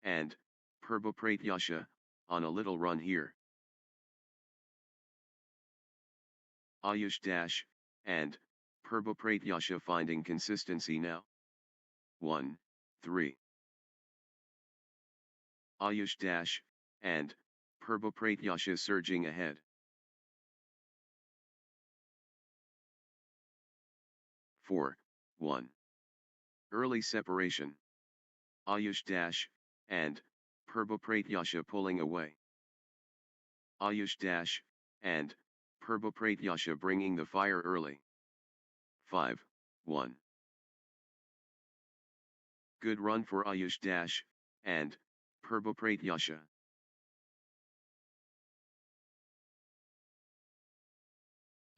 and Purbopratyasha, on a little run here. Ayush dash, and Purbopratyasha finding consistency now. 1, 3. Ayush dash, and Purbopratyasha surging ahead. 4, 1. Early separation. Ayush dash, and Purbopratyasha pulling away. Ayush dash, and Purbopratyasha bringing the fire early. 5, 1. Good run for Ayush dash, and Purbopratyasha.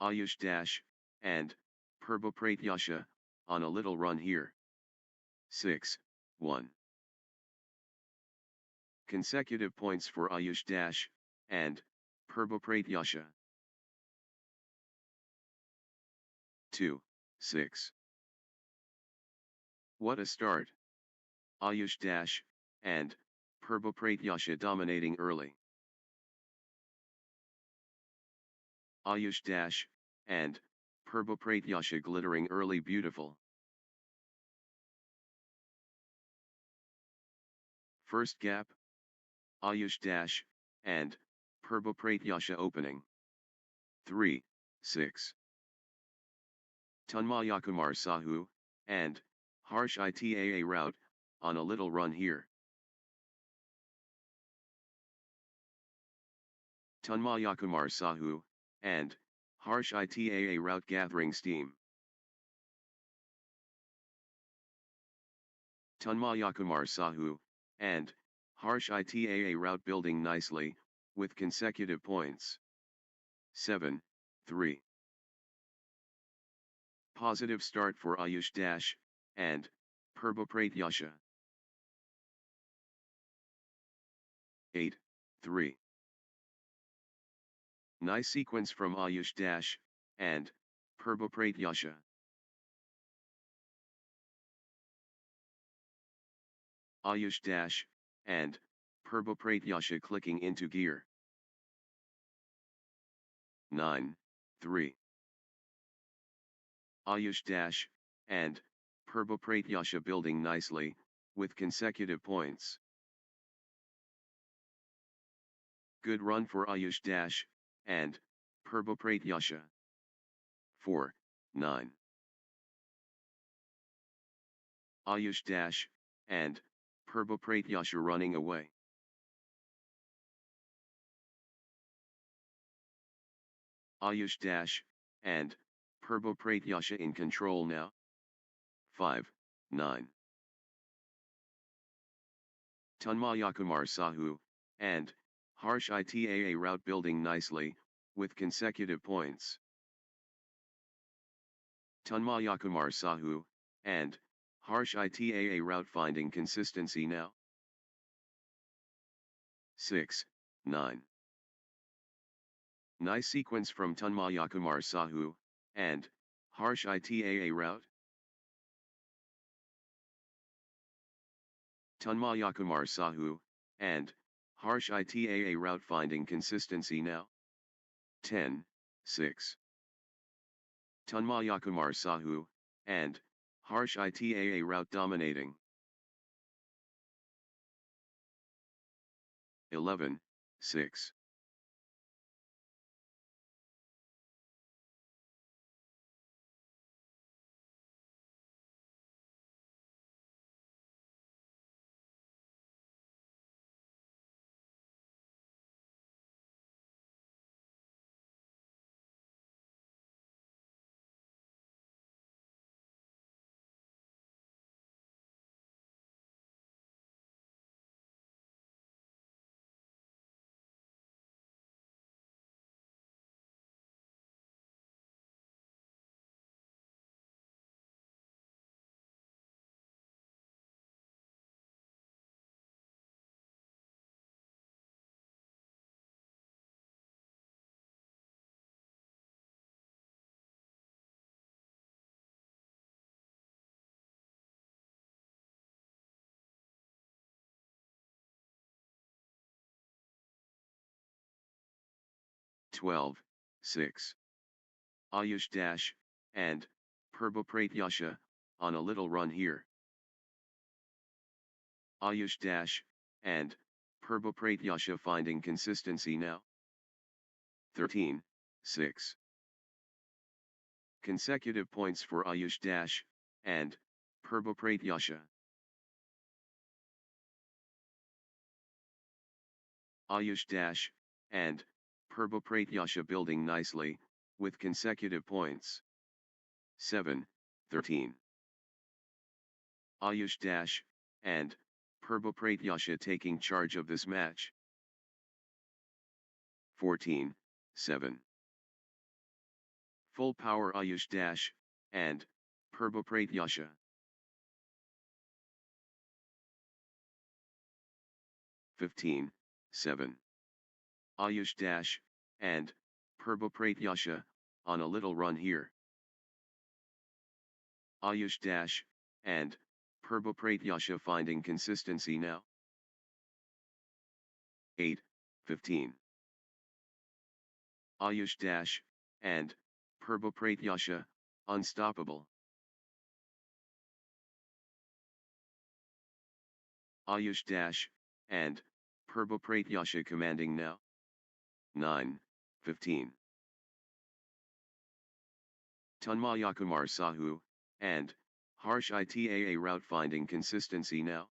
Ayush dash, and Purbopratyasha, on a little run here. 6, 1. Consecutive points for Ayush dash, and Purbopratyasha. 2, 6. What a start. Ayush dash, and Purbopratyasha dominating early. Ayush dash, and Purbopratyasha glittering early beautiful. First gap. Ayush dash, and Purbopratyasha opening. 3, 6. Tanmayakumar Sahu, and Harsh Itaa route, on a little run here. Tanmayakumar Sahu, and Harsh Itaa route gathering steam. Tanmayakumar Sahu, and Harsh Itaa route building nicely, with consecutive points. 7, 3. Positive start for Ayush dash, and Purbopratyasha. 8, 3. Nice sequence from Ayush dash, and Purbopratyasha. Ayush dash, and Purbopratyasha clicking into gear. 9, 3. Ayush dash, and Purbopratyasha building nicely, with consecutive points. Good run for Ayush dash, and Purbopratyasha. 4, 9. Ayush dash, and Purbopratyasha running away. Ayush dash, and Purbopratyasha in control now. 5, 9. Tanmayakumar Sahu, and Harsh Itaa route building nicely, with consecutive points. Tanmayakumar Sahu, and Harsh Itaa route finding consistency now. 6, 9. Nice sequence from Tanmayakumar Sahu, and Harsh Itaa route. Tanmayakumar Sahu, and Harsh Itaa route finding consistency now. 10, 6. Tanmayakumar Sahu, and Harsh Itaa route dominating. 11, 6. 12, 6. Ayush dash, and, Purbopratyasha, on a little run here. Ayush dash, and, Purbopratyasha finding consistency now. 13, 6. Consecutive points for Ayush dash, and, Purbopratyasha. Ayush dash, and, Purbopratyasha building nicely, with consecutive points. 7, 13. Ayush dash, and, Purbopratyasha taking charge of this match. 14, 7. Full power Ayush dash, and, Purbopratyasha. 15, 7. Ayush dash, and, Purbopratyasha, on a little run here. Ayush dash, and, Purbopratyasha finding consistency now. 8, 15. Ayush dash, and, Purbopratyasha, unstoppable. Ayush dash, and, Purbopratyasha commanding now. 9, 15. Tanmayakumar Sahu, and, Harsh Itaa route finding consistency now.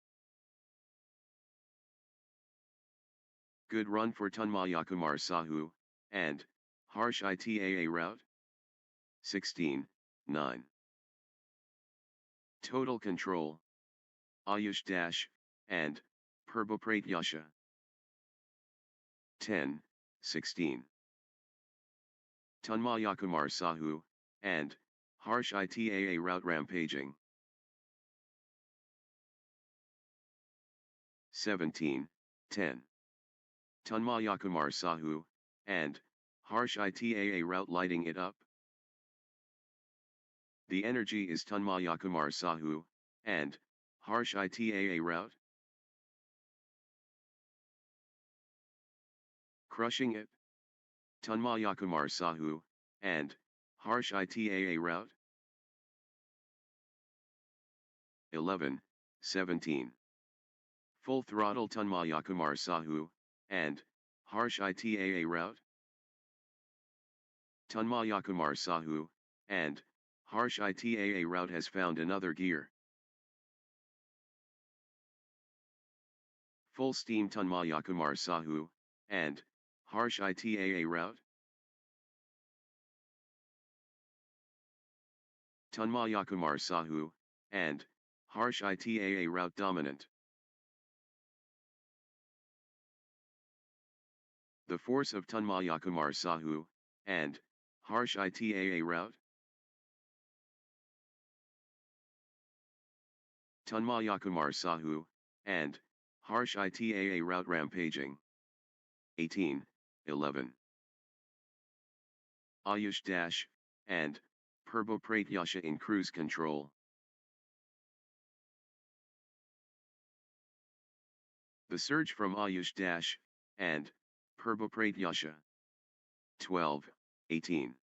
Good run for Tanmayakumar Sahu, and, Harsh Itaa route. 16, 9. Total control. Ayush dash, and, Purbopratyasha. 10, 16. Tanmayakumar Sahu, and, Harsh Itaa route rampaging. 17, 10. Tanmayakumar Sahu, and, Harsh Itaa route lighting it up. The energy is Tanmayakumar Sahu, and, Harsh Itaa route. Crushing it. Tanmayakumar Sahu, and, Harsh Itaa route. 11, 17. Full throttle Tanmayakumar Sahu, and, Harsh Itaa route. Tanmayakumar Sahu, and, Harsh Itaa route has found another gear. Full steam Tanmayakumar Sahu, and, Harsh Itaa route. Tanmayakumar Sahu, and, Harsh Itaa route dominant. The force of Tanmayakumar Sahu, and, Harsh Itaa route. Tanmayakumar Sahu, and, Harsh Itaa route rampaging. 18, 11. Ayush dash, and, Purbopratyasha in cruise control. The surge from Ayush dash, and, Purbopratyasha. 12, 18.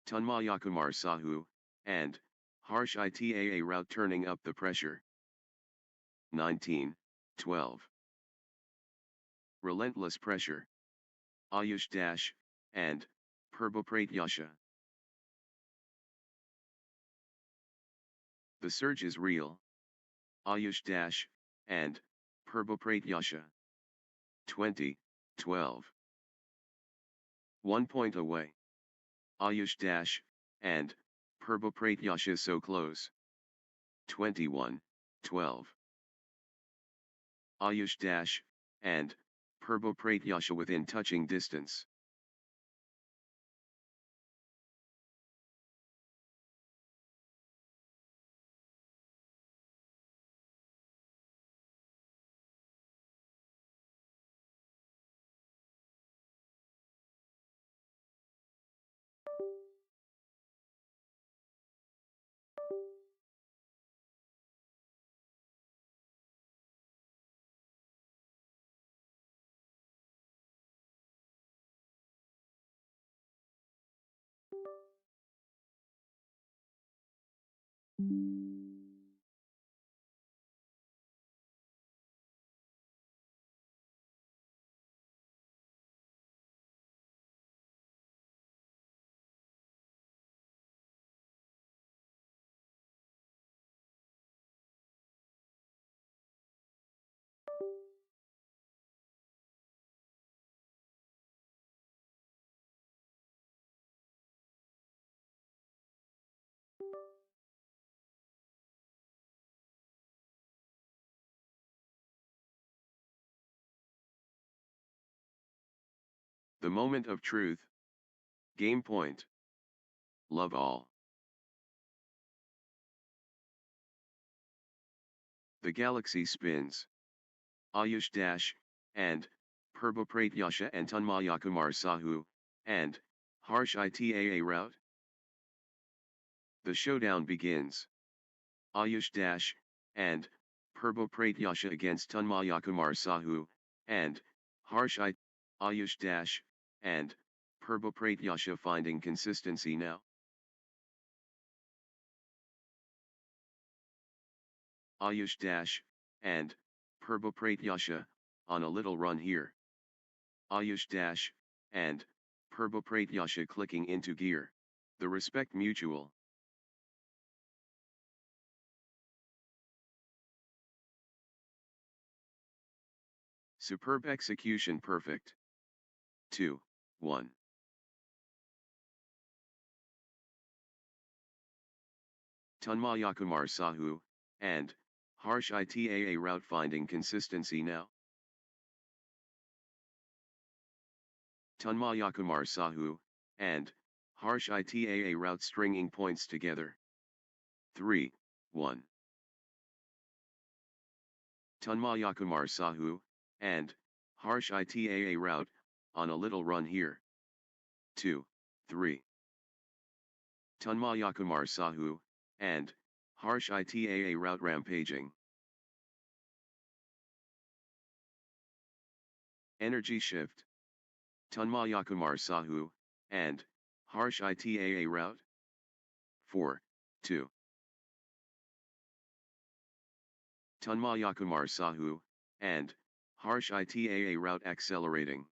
Tanmayakumar Sahu, and, Harsh Itaa route turning up the pressure. 19, 12. Relentless pressure. Ayush dash, and, Purbopratyasha. The surge is real. Ayush dash, and, Purbopratyasha. 20, 12. 1 point away. Ayush dash, and, Purbopratyasha so close. 21, 12. Ayush dash, and, Purbopratyasha within touching distance. The moment of truth. Game point. Love all. The galaxy spins. Ayush Dash, and, Purbopratyasha and Tanmayakumar Sahu, and, Harsh Itaa route. The showdown begins. Ayush Dash, and, Purbopratyasha against Tanmayakumar Sahu, and, Harsh Ayush Dash, and, Purbopratyasha finding consistency now. Ayush Dash, and, Purbopratyasha, on a little run here. Ayush Dash, and, Purbopratyasha clicking into gear. The respect mutual. Superb execution perfect. 2, 1. Tanmayakumar Sahu, and, Harsh Itaa route finding consistency now. Tanmayakumar Sahu, and, Harsh Itaa route stringing points together. 3, 1. Tanmayakumar Sahu, and, Harsh Itaa route, on a little run here. 2, 3. Tanmayakumar Sahu, and, Harsh Itaa route rampaging. Energy shift. Tanmayakumar Sahu, and, Harsh Itaa route. 4, 2. Tanmayakumar Sahu, and, Harsh Itaa route accelerating.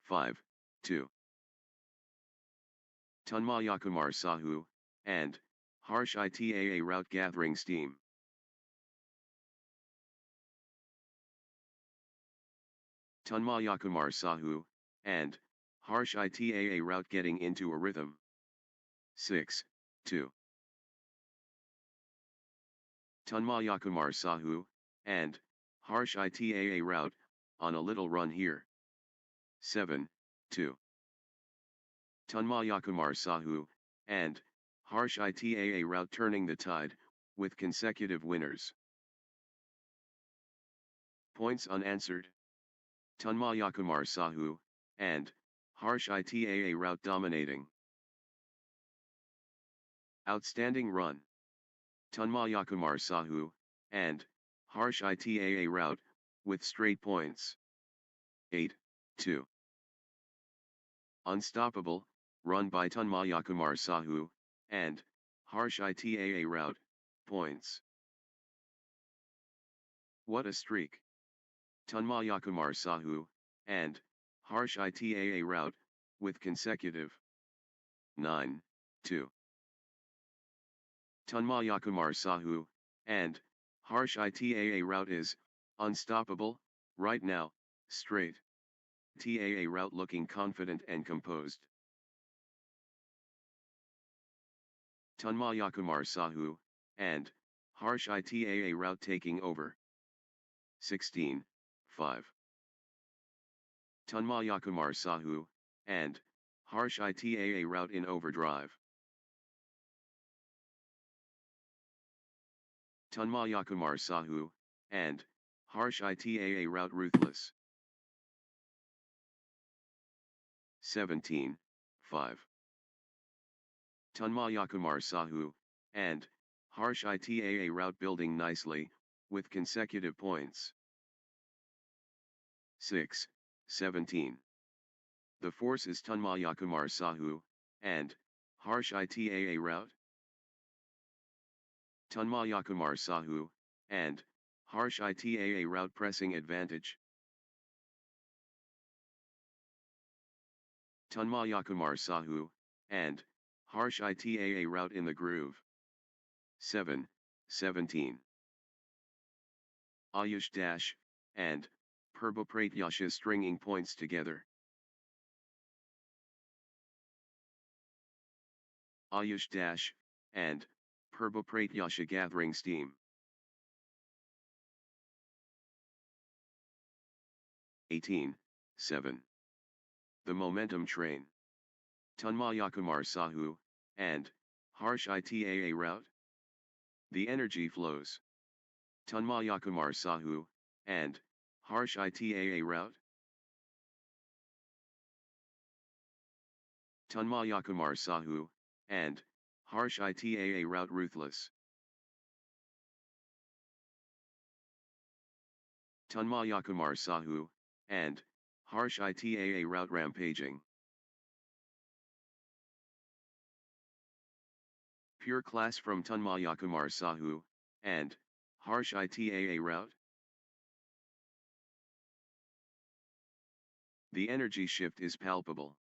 5, 2. Tanmayakumar Sahu, and, Harsh Itaa route gathering steam. Tanmayakumar Sahu, and, Harsh Itaa route getting into a rhythm. 6, 2. Tanmayakumar Sahu, and, Harsh Itaa route, on a little run here. 7, 2. Tanmayakumar Sahu, and, Harsh Itaa route turning the tide, with consecutive winners. Points unanswered. Tanmayakumar Sahu, and, Harsh Itaa route dominating. Outstanding run. Tanmayakumar Sahu, and, Harsh Itaa route, with straight points. 8, 2. Unstoppable, run by Tanmayakumar Sahu, and, Harsh Itaa route, points. What a streak. Tanmayakumar Sahu, and, Harsh Itaa route, with consecutive. 9, 2. Tanmayakumar Sahu, and, Harsh Itaa route is, unstoppable, right now, straight. TAA route looking confident and composed. Tanmayakumar Sahu, and, Harsh Itaa route taking over. 16, 5. Tanmayakumar Sahu, and, Harsh Itaa route in overdrive. Tanmayakumar Sahu, and, Harsh Itaa route ruthless. 17, 5. Tanmayakumar Sahu, and, Harsh Itaa route building nicely, with consecutive points. 6, 17. The force is Tanmayakumar Sahu, and, Harsh Itaa route. Tanmayakumar Sahu, and, Harsh Itaa route pressing advantage. Tanmayakumar Sahu, and, Harsh Itaa route in the groove. 7, 17. Ayush Dash, and, Purbopratyasha stringing points together. Ayush Dash, and, Purbopratyasha gathering steam. 18, 7. The momentum train. Tanmayakumar Sahu, and Harsh Itaa route. The energy flows. Tanmayakumar Sahu, and Harsh Itaa route. Tanmayakumar Sahu, and Harsh Itaa route ruthless. Tanmayakumar Sahu, and Harsh Itaa route rampaging. Pure class from Tanmayakumar Sahu, and Harsh Itaa route. The energy shift is palpable.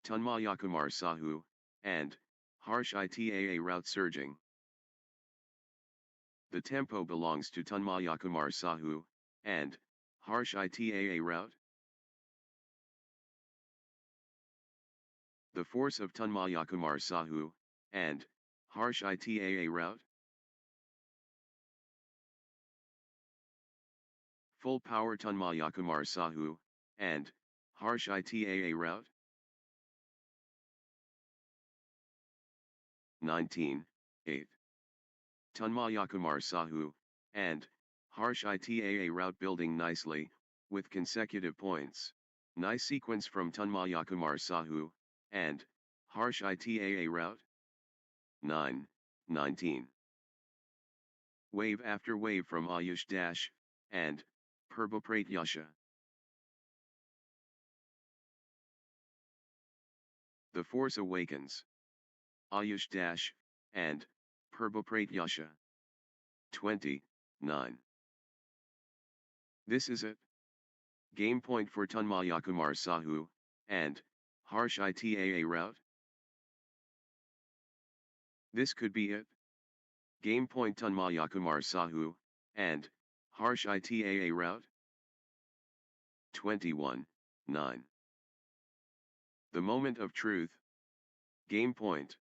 Tanmayakumar Sahu, and Harsh Itaa route surging. The tempo belongs to Tanmayakumar Sahu, and Harsh Itaa route. The force of Tanmayakumar Sahu, and Harsh Itaa route. Full power Tanmayakumar Sahu, and Harsh Itaa route. 19.8. Tanmayakumar Sahu, and Harsh Itaa route building nicely, with consecutive points. Nice sequence from Tanmayakumar Sahu, and Harsh Itaa route. 9.19. Wave after wave from Ayush Dash, and Purbopratyasha. The force awakens. Ayush Dash, and Purbopratyasha. 29. This is it. Game point for Tanmayakumar Sahu, and Harsh Itaa route. This could be it. Game point Tanmayakumar Sahu, and Harsh Itaa route. 21.9. The moment of truth. Game point.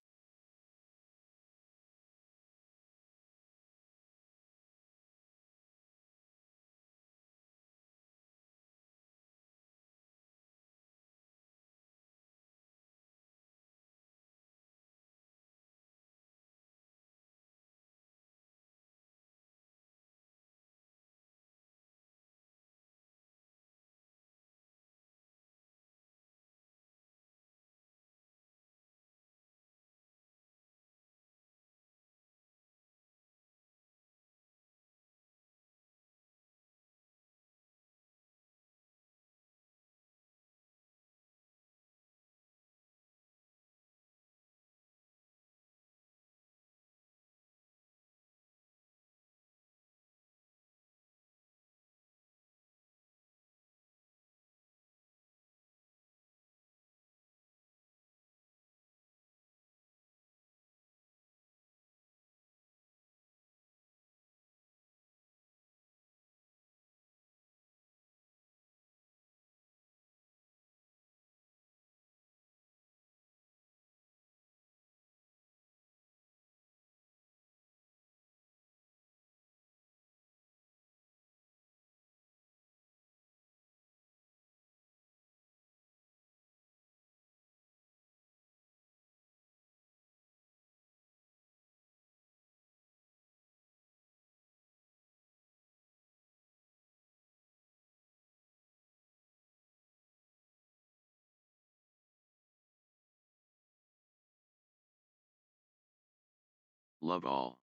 Love all.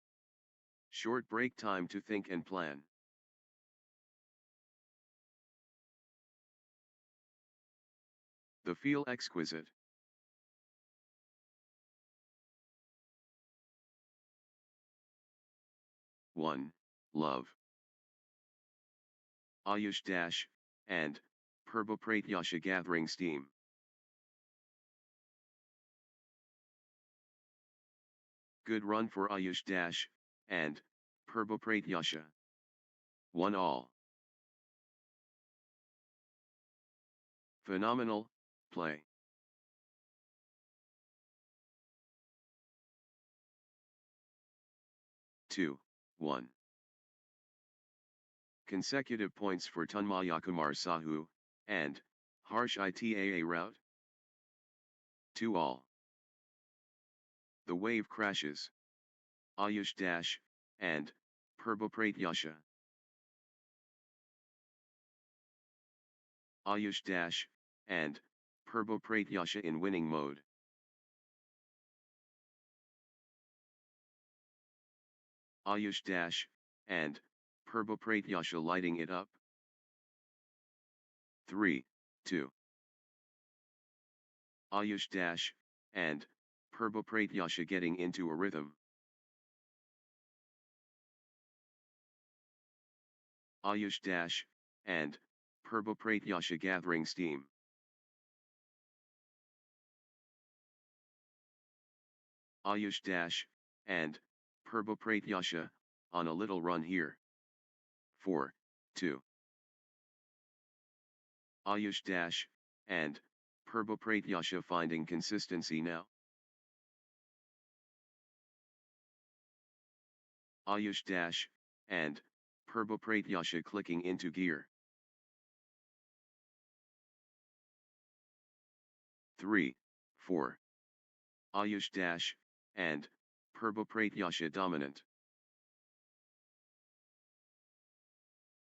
Short break time to think and plan. The feel exquisite. 1. Love. Ayush Dash, and Purbopratyasha gathering steam. Good run for Ayush Dash, and Purbopratyasha. 1 all. Phenomenal, play. 2. 1. Consecutive points for Tanmayakumar Sahu, and Harsh ITAA route. 2 all. The wave crashes. Ayush dash, and, Purbopratyasha. Ayush dash, and, Purbopratyasha in winning mode. Ayush dash, and, Purbopratyasha lighting it up. 3, 2. Ayush dash, and, Purbopratyasha getting into a rhythm. Ayush dash, and, Purbopratyasha gathering steam. Ayush dash, and, Purbopratyasha, on a little run here. 4, 2. Ayush dash, and, Purbopratyasha finding consistency now. Ayush dash, and, Purbopratyasha clicking into gear. 3, 4. Ayush dash, and, Purbopratyasha dominant.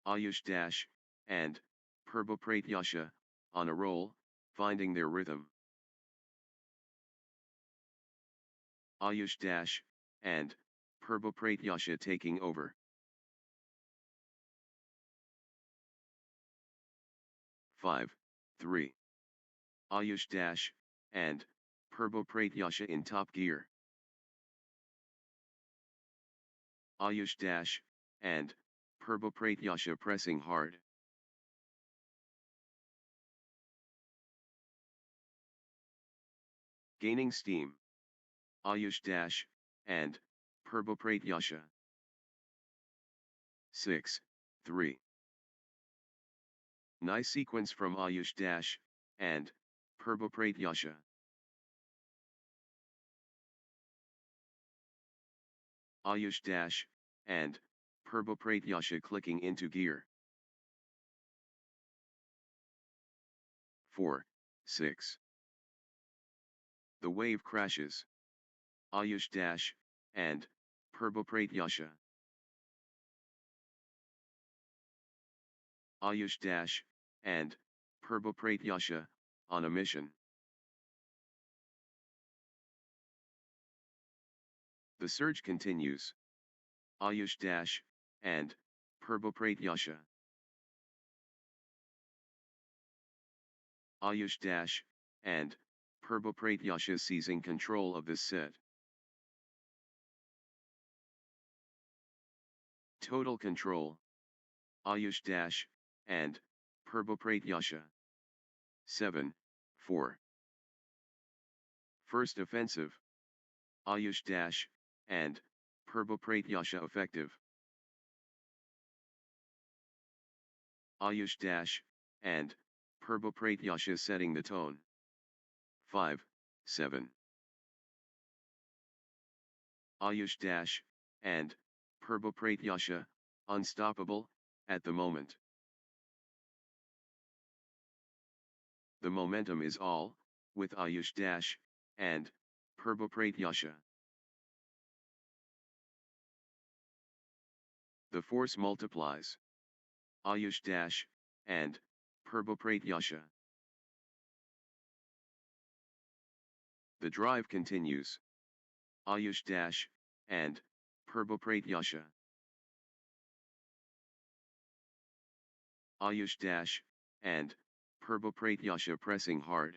Ayush dash, and, Purbopratyasha, on a roll, finding their rhythm. Ayush dash, and, Purbopratyasha taking over. 5, 3. Ayush dash, and, Purbopratyasha in top gear. Ayush dash, and, Purbopratyasha pressing hard. Gaining steam. Ayush dash, and, Purbopratyasha. 6, 3. Nice sequence from Ayush dash, and, Purbopratyasha. Ayush dash, and, Purbopratyasha clicking into gear. 4, 6. The wave crashes. Ayush dash, and, Purbopratyasha. Ayush dash, and, Purbopratyasha, on a mission. The surge continues. Ayush dash, and, Purbopratyasha. Ayush dash, and, Purbopratyasha seizing control of this set. Total control. Ayush dash, and, Purbopratyasha. 7, 4. First offensive. Ayush dash, and, Purbopratyasha effective. Ayush dash, and, Purbopratyasha setting the tone. 5, 7. Ayush dash, and, Purbopratyasha, unstoppable, at the moment. The momentum is all, with Ayush dash, and, Purbopratyasha. The force multiplies. Ayush dash, and, Purbopratyasha. The drive continues. Ayush dash, and, Purbopratyasha. Ayush dash, and, Purbopratyasha pressing hard.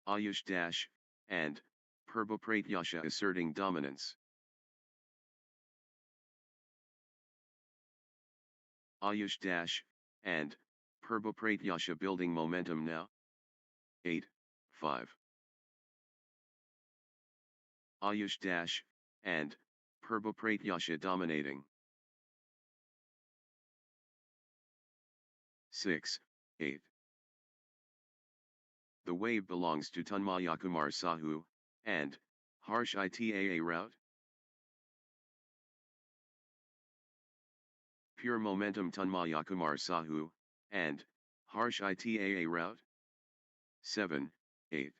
Ayush dash, and, Purbopratyasha asserting dominance. Ayush dash, and, Purbopratyasha building momentum now. 8, 5. Ayush dash, and, Purbopratyasha dominating. 6, 8. The wave belongs to Tanmayakumar Sahu, and, Harsh ITAA route. Pure Momentum Tanmayakumar Sahu, and Harsh Itaa route. 7, 8.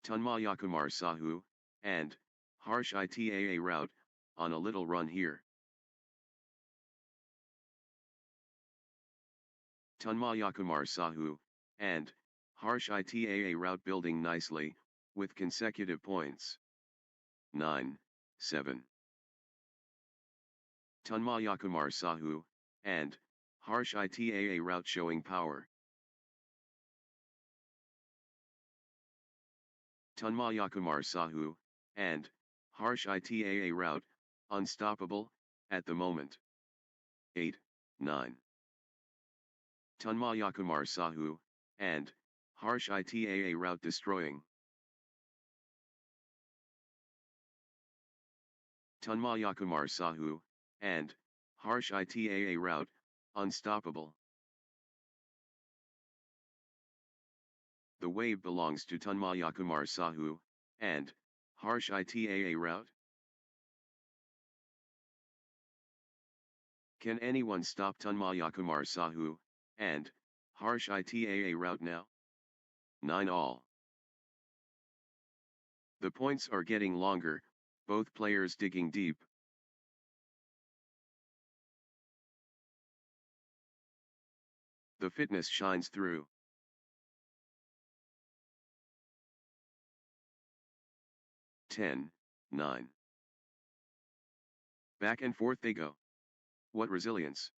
Tanmayakumar Sahu, and Harsh Itaa route, on a little run here. Tanmayakumar Sahu, and Harsh Itaa route building nicely, with consecutive points. 9, 7. Tanmayakumar Sahu, and Harsh Itaa route showing power. Tanmayakumar Sahu, and Harsh Itaa route, unstoppable, at the moment. 8, 9. Tanmayakumar Sahu, and Harsh Itaa route destroying. Tanmayakumar Sahu, and Harsh Itaa route, unstoppable. The wave belongs to Tanmayakumar Sahu, and Harsh Itaa route. Can anyone stop Tanmayakumar Sahu, and Harsh Itaa route now? 9 all. The points are getting longer, both players digging deep. The fitness shines through. 10, 9. Back and forth they go. What resilience!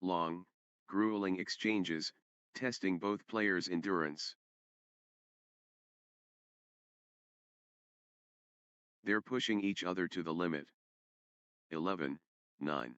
Long, grueling exchanges, testing both players' endurance. They're pushing each other to the limit. 11, 9.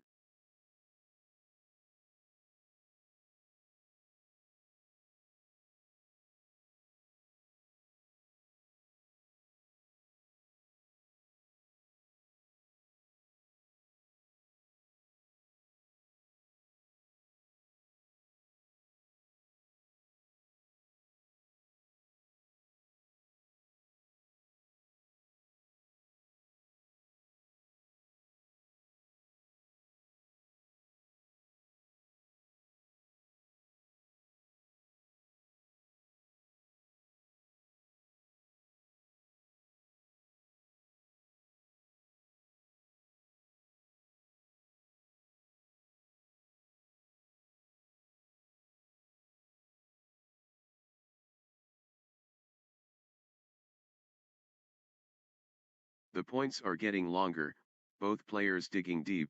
The points are getting longer, both players digging deep.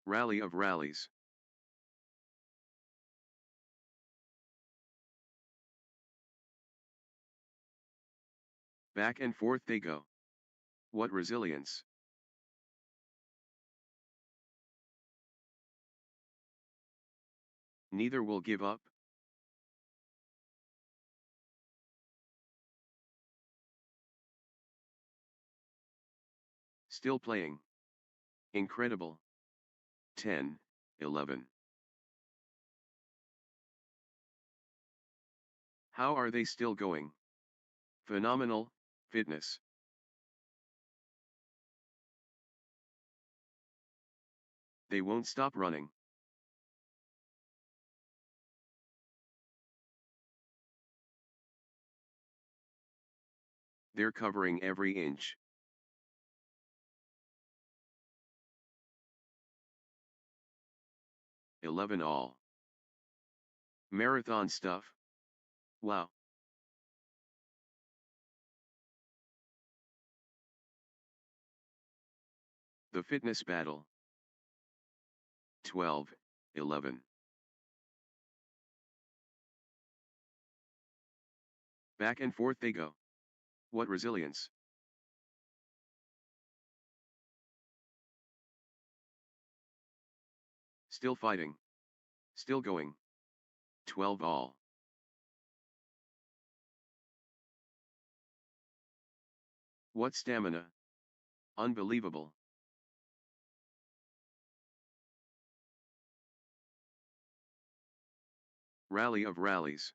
Rally of rallies. Back and forth they go. What resilience! Neither will give up. Still playing. Incredible. 10, 11. How are they still going? Phenomenal, fitness. They won't stop running. They're covering every inch. Eleven all. Marathon stuff. Wow. The fitness battle. 12, 11. Back and forth they go. What resilience! Still fighting. Still going. 12 all. What stamina! Unbelievable. Rally of rallies.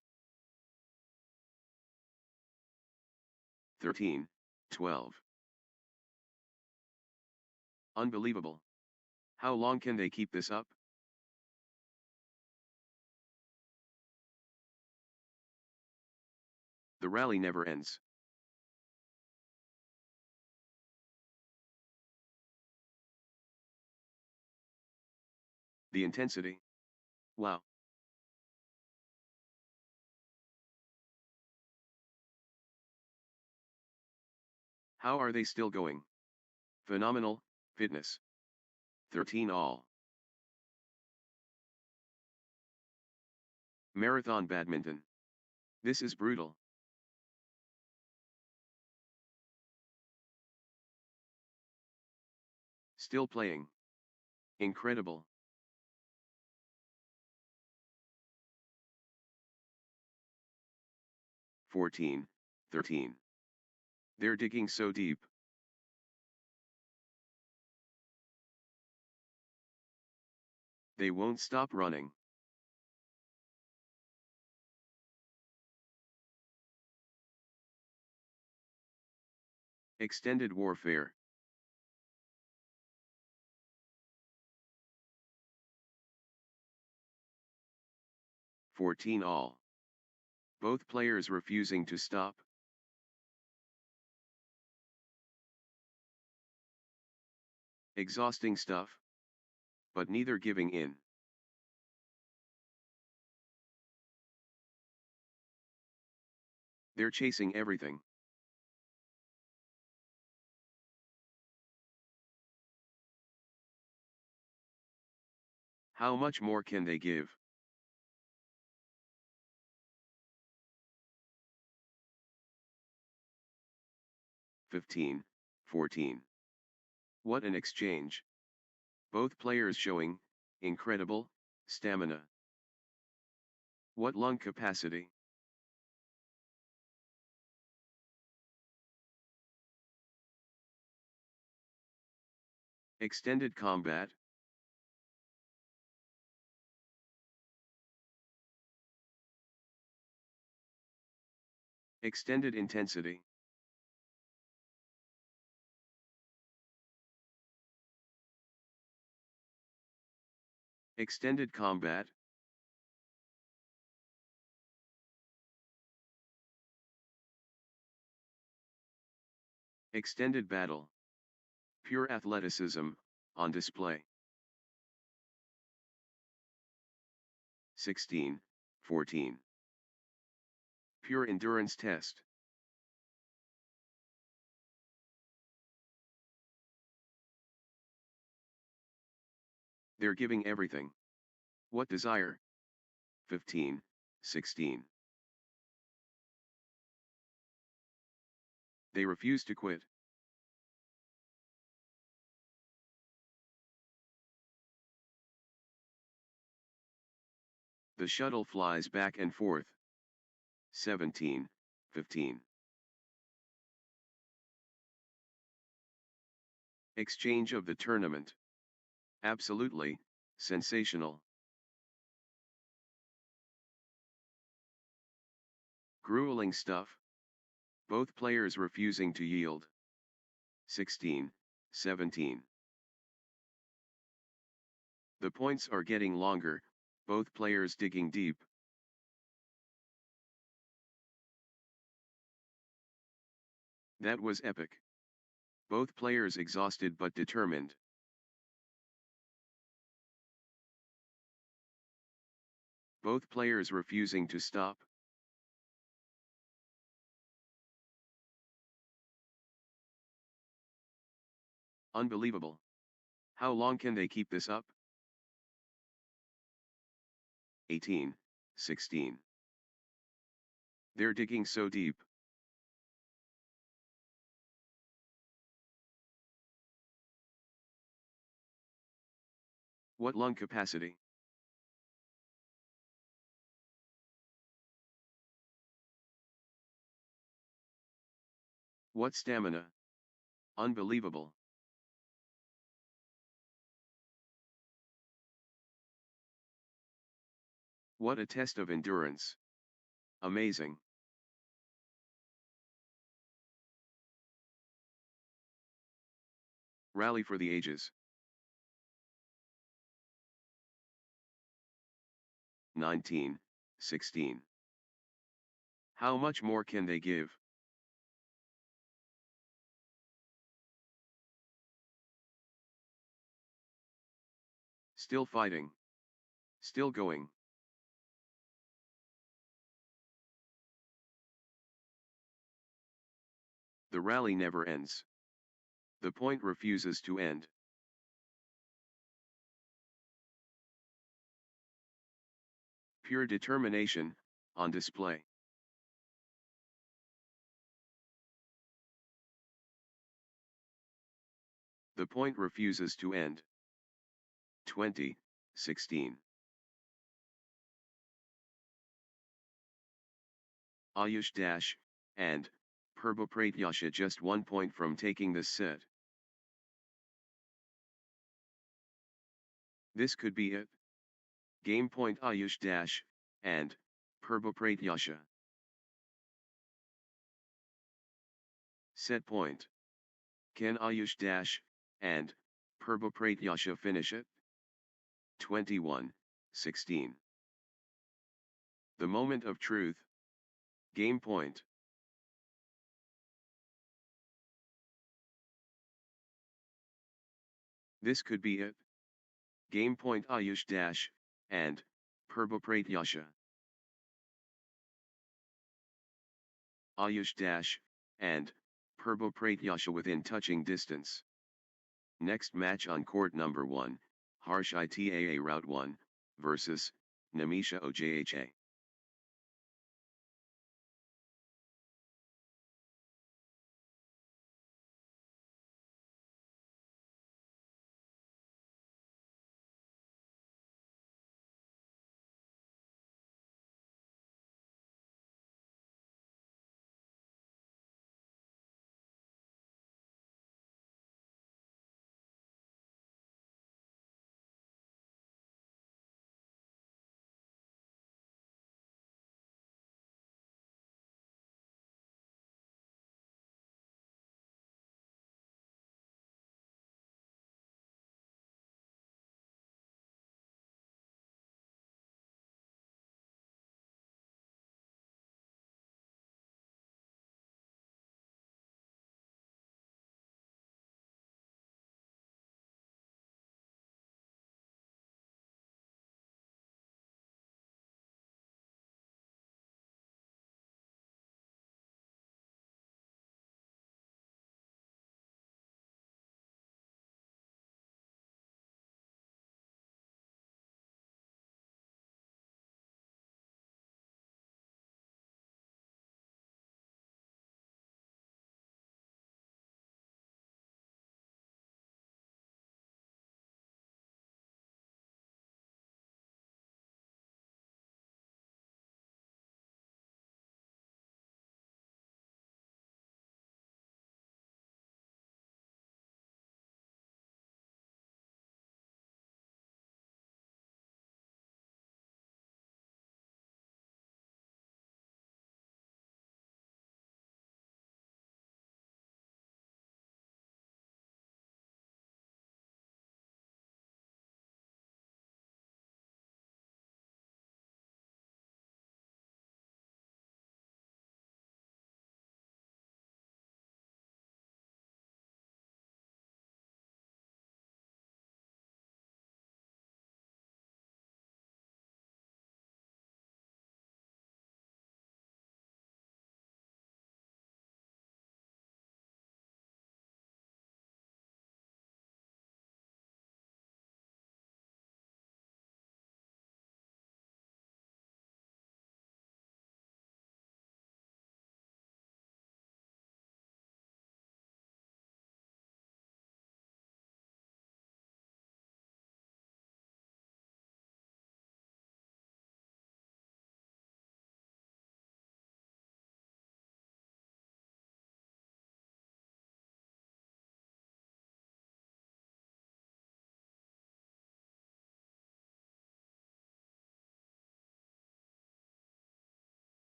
13, 12. Unbelievable. How long can they keep this up? The rally never ends. The intensity. Wow. How are they still going? Phenomenal, fitness. 13 all. Marathon badminton. This is brutal. Still playing. Incredible. Fourteen, 13. They're digging so deep. They won't stop running. Extended warfare. Fourteen all. Both players refusing to stop. Exhausting stuff. But neither giving in. They're chasing everything. How much more can they give? (15, 14). What an exchange. Both players showing incredible stamina. What lung capacity. Extended combat. Extended intensity. Extended combat. Extended battle. Pure athleticism, on display. 16, 14. Pure endurance test. They're giving everything. What desire? 15, 16. They refuse to quit. The shuttle flies back and forth. 17, 15. Exchange of the tournament. Absolutely, sensational. Grueling stuff. Both players refusing to yield. 16, 17. The points are getting longer, both players digging deep. That was epic. Both players exhausted but determined. Both players refusing to stop. Unbelievable. How long can they keep this up? 18, 16. They're digging so deep. What lung capacity? What stamina? Unbelievable. What a test of endurance. Amazing. Rally for the ages. 19, 16. How much more can they give? Still fighting. Still going. The rally never ends. The point refuses to end. Pure determination, on display. The point refuses to end. 20, 16. Ayush dash, and, Purba just 1 point from taking this set. This could be it. Game point Ayush dash, and, Purba. Set point. Can Ayush dash, and, Purba finish it? 21, 16. The moment of truth. Game point. This could be it. Game point Ayush dash, and, Purba. Ayush dash, and, Purba within touching distance. Next match on court number 1, Harsh Itaa Route 1, versus, Namisha Ojha.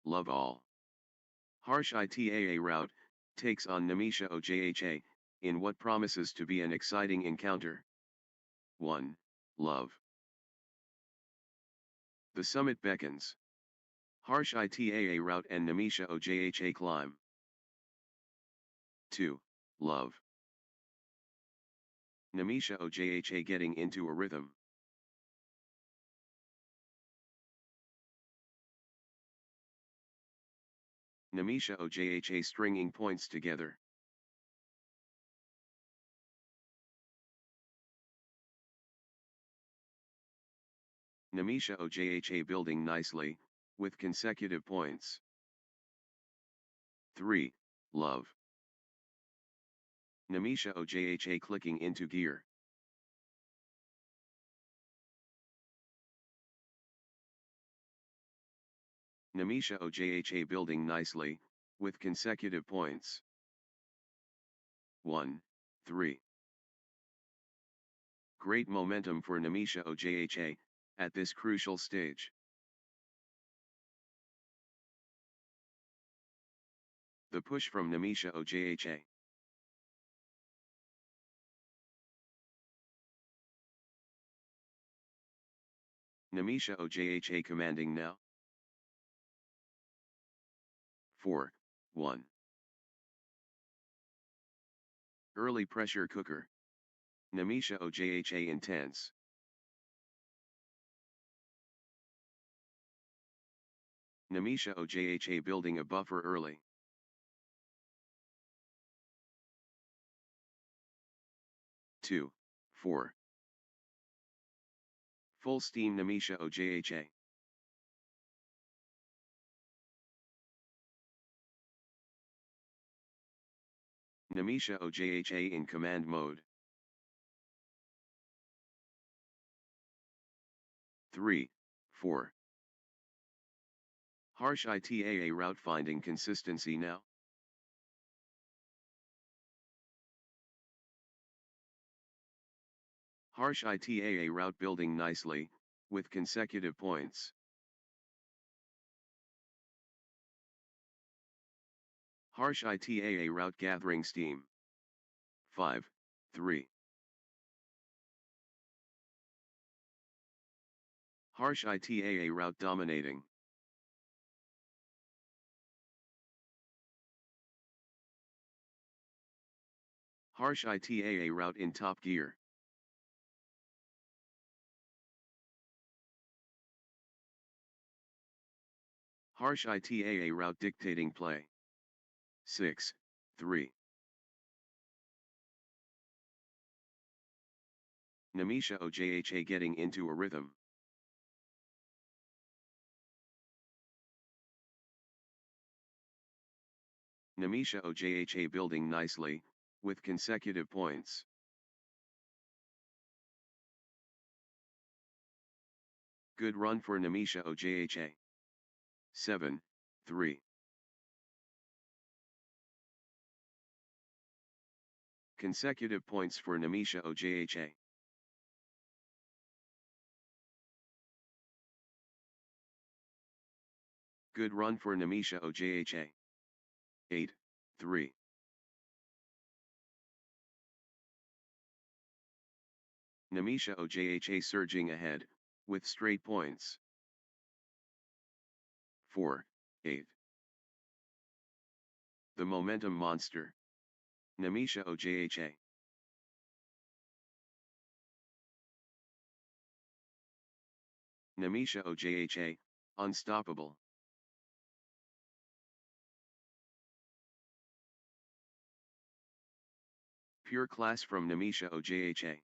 love all. Harsh ITAA route, takes on Namisha OJHA, in what promises to be an exciting encounter. 1. Love. The summit beckons. Harsh ITAA route and Namisha OJHA climb. 2. Love. Namisha OJHA getting into a rhythm. Namisha OJHA stringing points together. Namisha OJHA building nicely, with consecutive points. 3. Love. Namisha OJHA clicking into gear. Namisha OJHA building nicely, with consecutive points. 1, 3. Great momentum for Namisha OJHA, at this crucial stage. The push from Namisha OJHA. Namisha OJHA commanding now. 4, 1. Early pressure cooker. Namisha OJHA intense. Namisha OJHA building a buffer early. Two, 4. Full steam Namisha OJHA. Namisha OJHA in command mode. 3, 4. Harsh ITAA route finding consistency now. Harsh ITAA route building nicely, with consecutive points. Harsh ITAA route gathering steam. 5, 3. Harsh ITAA route dominating. Harsh ITAA route in top gear. Harsh ITAA route dictating play. 6, 3. Namisha OJHA getting into a rhythm. Namisha OJHA building nicely, with consecutive points. Good run for Namisha OJHA. 7, 3. Consecutive points for Namisha OJHA. Good run for Namisha OJHA. 8, 3. Namisha OJHA surging ahead, with straight points. 4, 8. The momentum monster. Namisha OJHA. Namisha OJHA, unstoppable. Pure class from Namisha OJHA.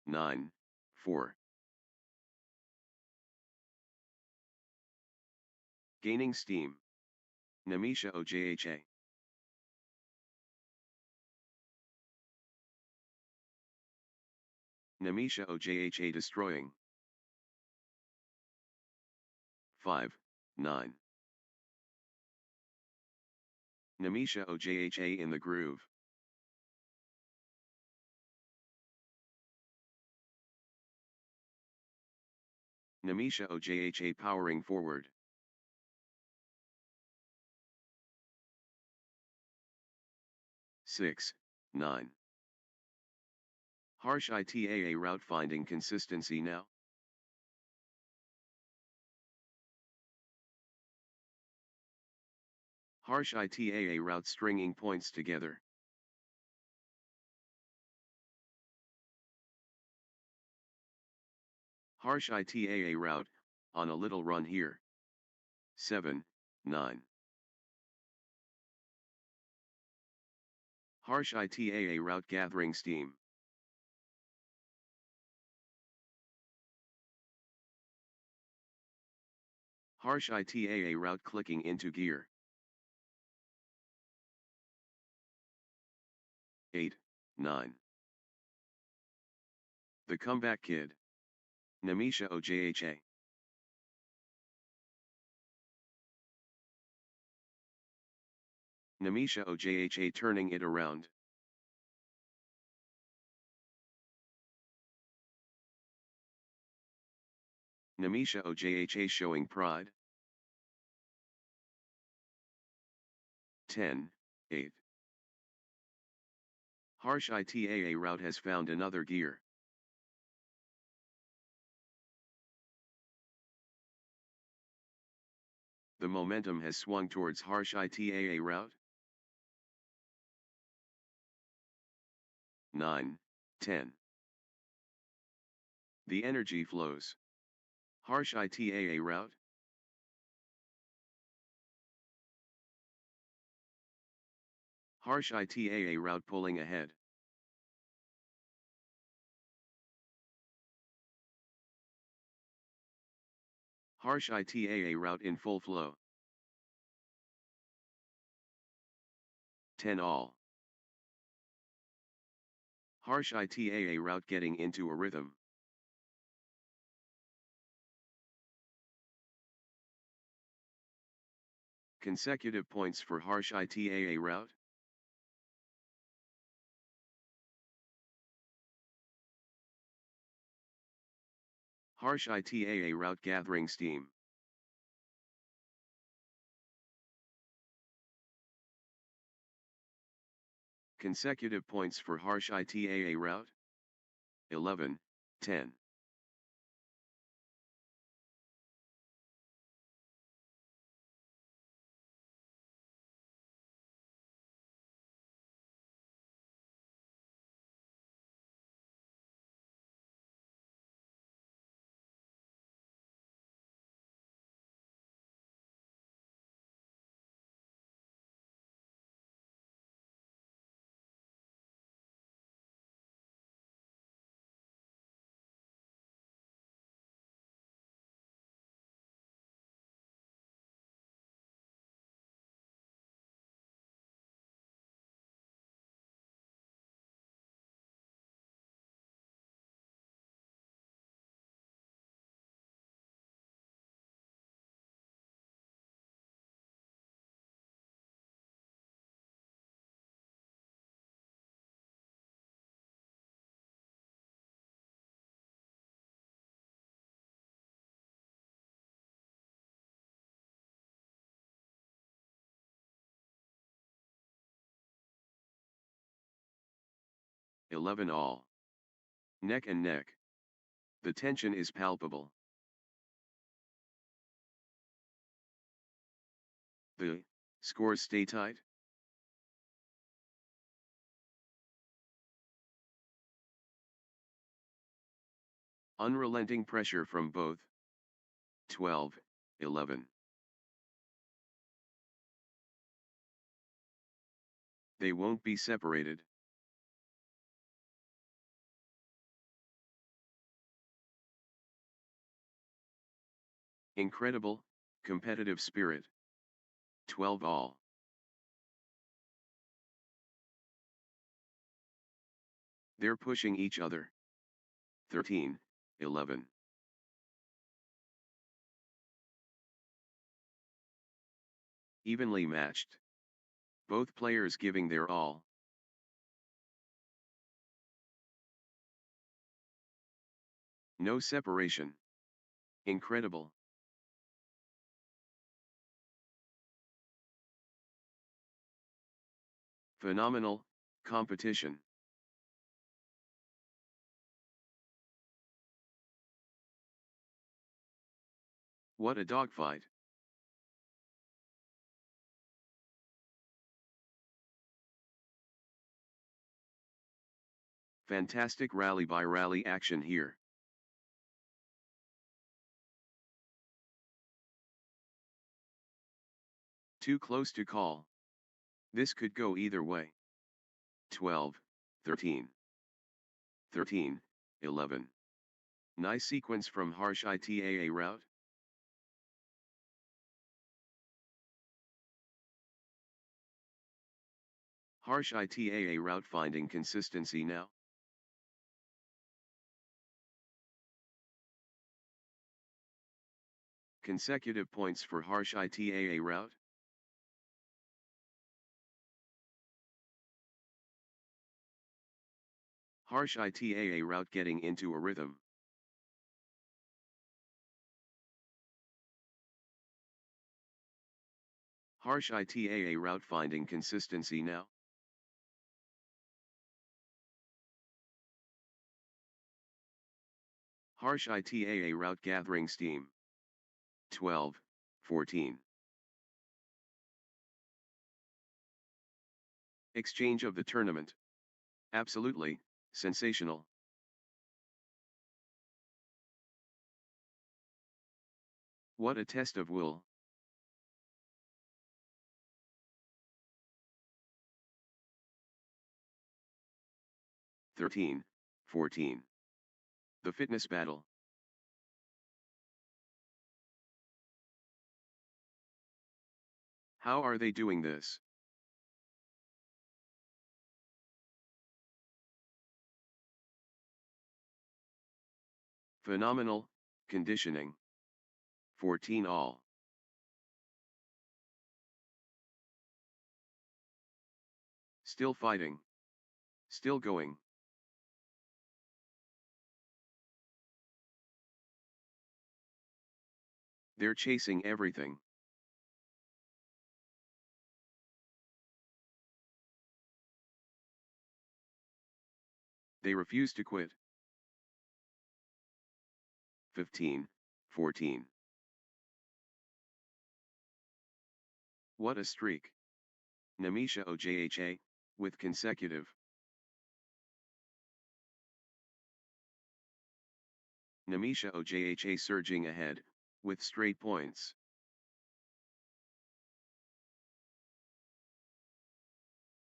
9, 4. Gaining steam. Namisha OJHA. Namisha OJHA destroying. 5, 9. Namisha OJHA in the groove. Namisha OJHA powering forward. 6, 9. Harsh ITAA route finding consistency now. Harsh ITAA route stringing points together. Harsh ITAA route, on a little run here. 7, 9. Harsh ITAA route gathering steam. Harsh ITAA route clicking into gear. 8, 9. The Comeback Kid. Namisha Ojha. Namisha Ojha turning it around. Namisha Ojha showing pride. 10, 8. Harsh ITAA route has found another gear. The momentum has swung towards Harsh ITAA route. 9, 10. The energy flows. Harsh ITAA route. Harsh ITAA route pulling ahead. Harsh ITAA route in full flow. 10 all. Harsh ITAA route getting into a rhythm. Consecutive points for Harsh ITAA route. Harsh ITAA route gathering steam. Consecutive points for Harsh ITAA route. 11, 10. Eleven all. Neck and neck. The tension is palpable. The scores stay tight. Unrelenting pressure from both. 12, 11. They won't be separated. Incredible, competitive spirit. 12 all. They're pushing each other. 13, 11. Evenly matched. Both players giving their all. No separation. Incredible. Phenomenal, Competition. What a dogfight. Fantastic rally by rally action here. Too close to call. This could go either way. 12, 13. 13, 11. Nice sequence from harsh ITAA route. Harsh ITAA route finding consistency now. Consecutive points for harsh ITAA route. Harsh ITAA route getting into a rhythm. Harsh ITAA route finding consistency now. Harsh ITAA route gathering steam. 12, 14. Exchange of the tournament. Absolutely, sensational. What a test of will. (13, 14). The fitness battle. How are they doing this? Phenomenal, conditioning. 14 all. Still fighting. Still going. They're chasing everything. They refuse to quit. 15, 14. What a streak. Namisha Ojha, with consecutive. Namisha Ojha surging ahead, with straight points.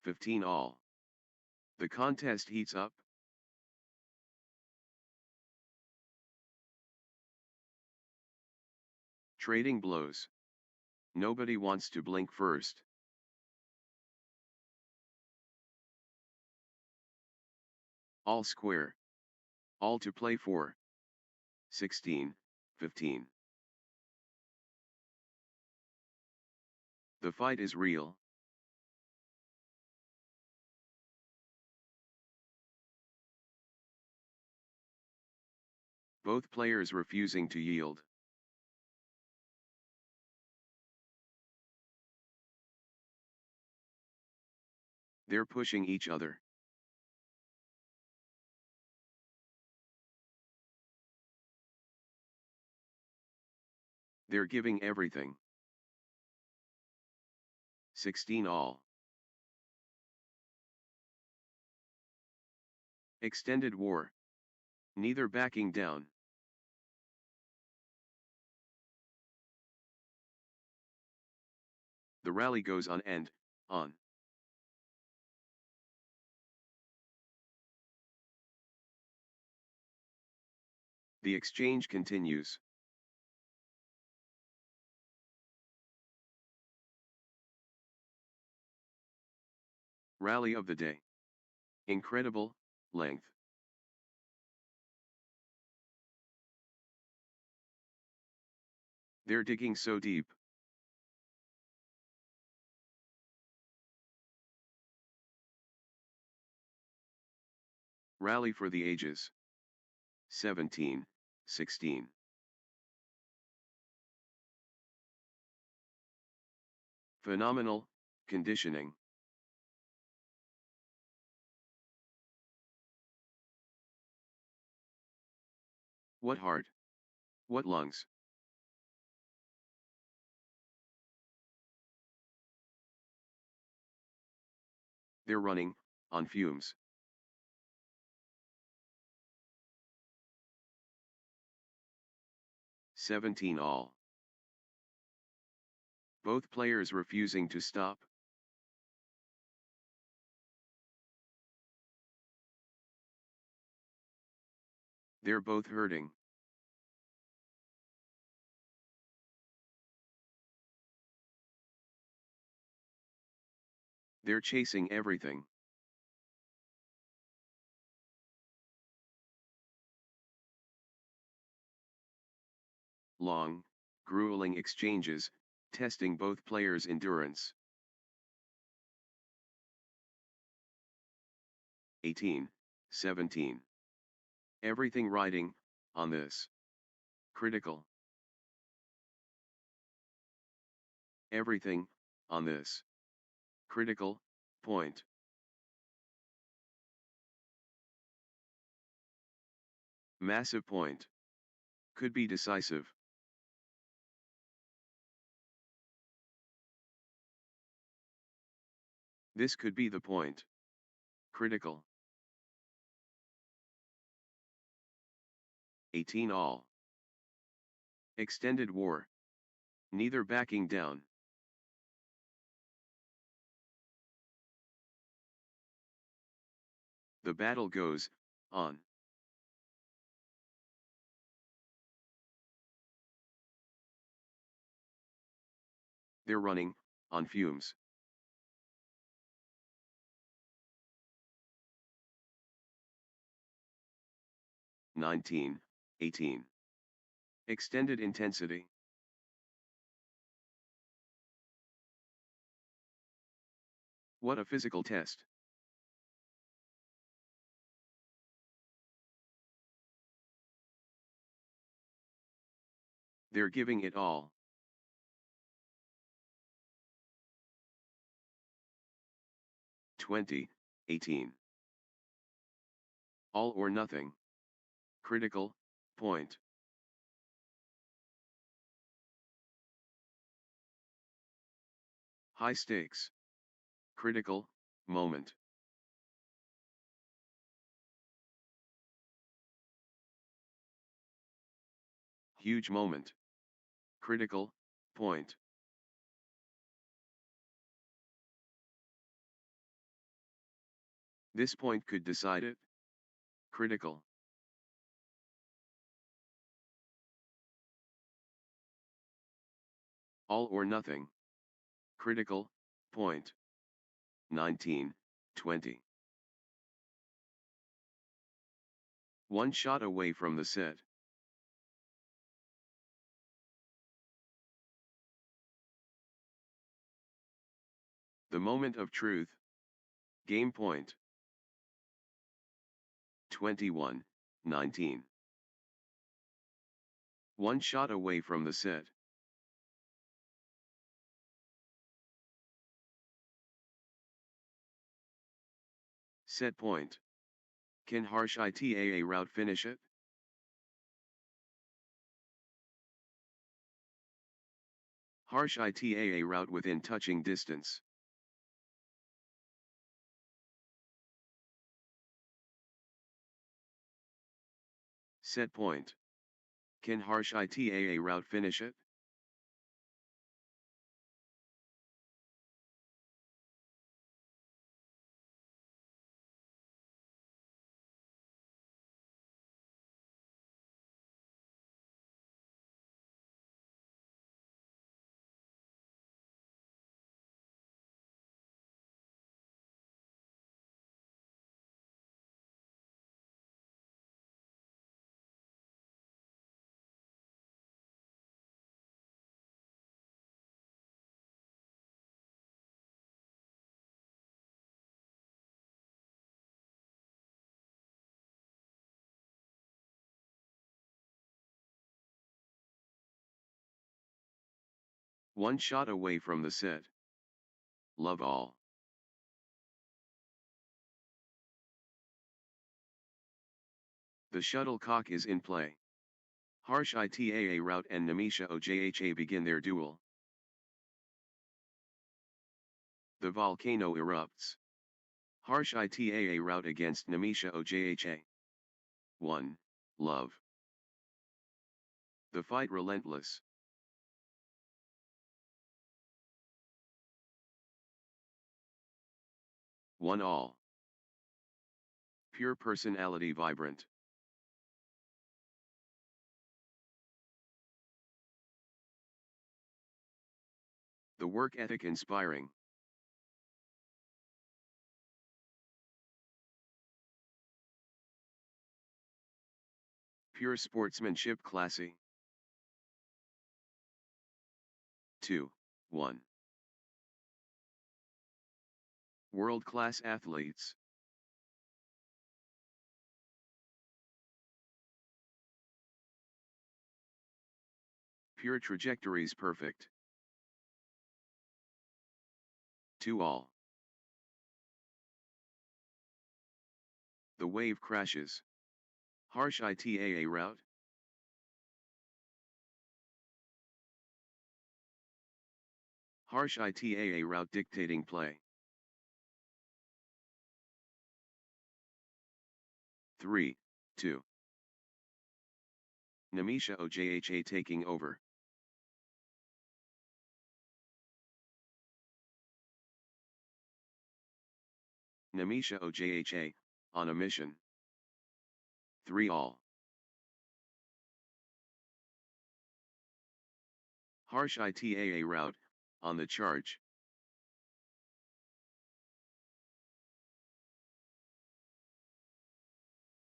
(15 all). The contest heats up. Trading blows. Nobody wants to blink first. All square. All to play for. 16, 15. The fight is real. Both players refusing to yield. They're pushing each other. They're giving everything. 16 all. Extended war. Neither backing down. The rally goes on and on. The exchange continues. Rally of the day. Incredible length. They're digging so deep. Rally for the ages. 17, 16. Phenomenal conditioning. What heart? What lungs? They're running, on fumes. "17 all. Both players refusing to stop. They're both hurting. They're chasing everything. Long, grueling exchanges, testing both players' endurance. 18, 17. Everything riding, on this. Critical. Everything, on this. Critical, point. Massive point. Could be decisive. This could be the point. Critical. 18 all. Extended war. Neither backing down. The battle goes, on. They're running, on fumes. "19, 18. Extended intensity. What a physical test. They're giving it all. "20, 18. All or nothing. Critical, point. High stakes. Critical, moment. Huge moment. Critical, point. This point could decide it. Critical. All or nothing. Critical, point. 19, 20. One shot away from the set. The moment of truth. Game point. 21, 19. One shot away from the set. Set point. Can harsh ITAA route finish it? Harsh ITAA route within touching distance. Set point. Can harsh ITAA route finish it? One shot away from the set. Love all. The shuttlecock is in play. Harsh ITAA route and Nemisha OJHA begin their duel. The volcano erupts. Harsh ITAA route against Nemisha OJHA. 1. Love. The fight relentless. One all. Pure personality vibrant. The work ethic inspiring. Pure sportsmanship classy. 2. 1. World-class athletes. Pure trajectories perfect. 2 all. The wave crashes. Harsh ITAA route. Harsh ITAA route dictating play. 3, 2. Nemisha OJHA taking over. Nemisha OJHA, on a mission. 3 all. Harsh ITAA route, on the charge.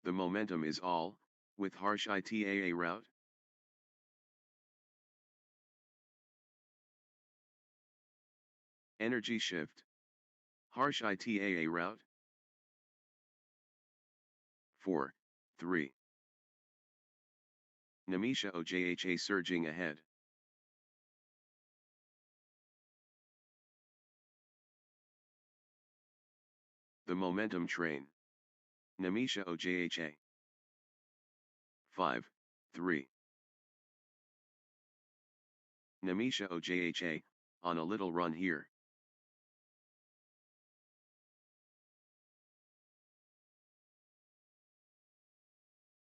The momentum is all, with Harsh ITAA route. Energy shift. Harsh ITAA route. 4, 3. Nemisha OJHA surging ahead. The momentum train. Nemisha OJHA. 5, 3. Nemisha OJHA, on a little run here.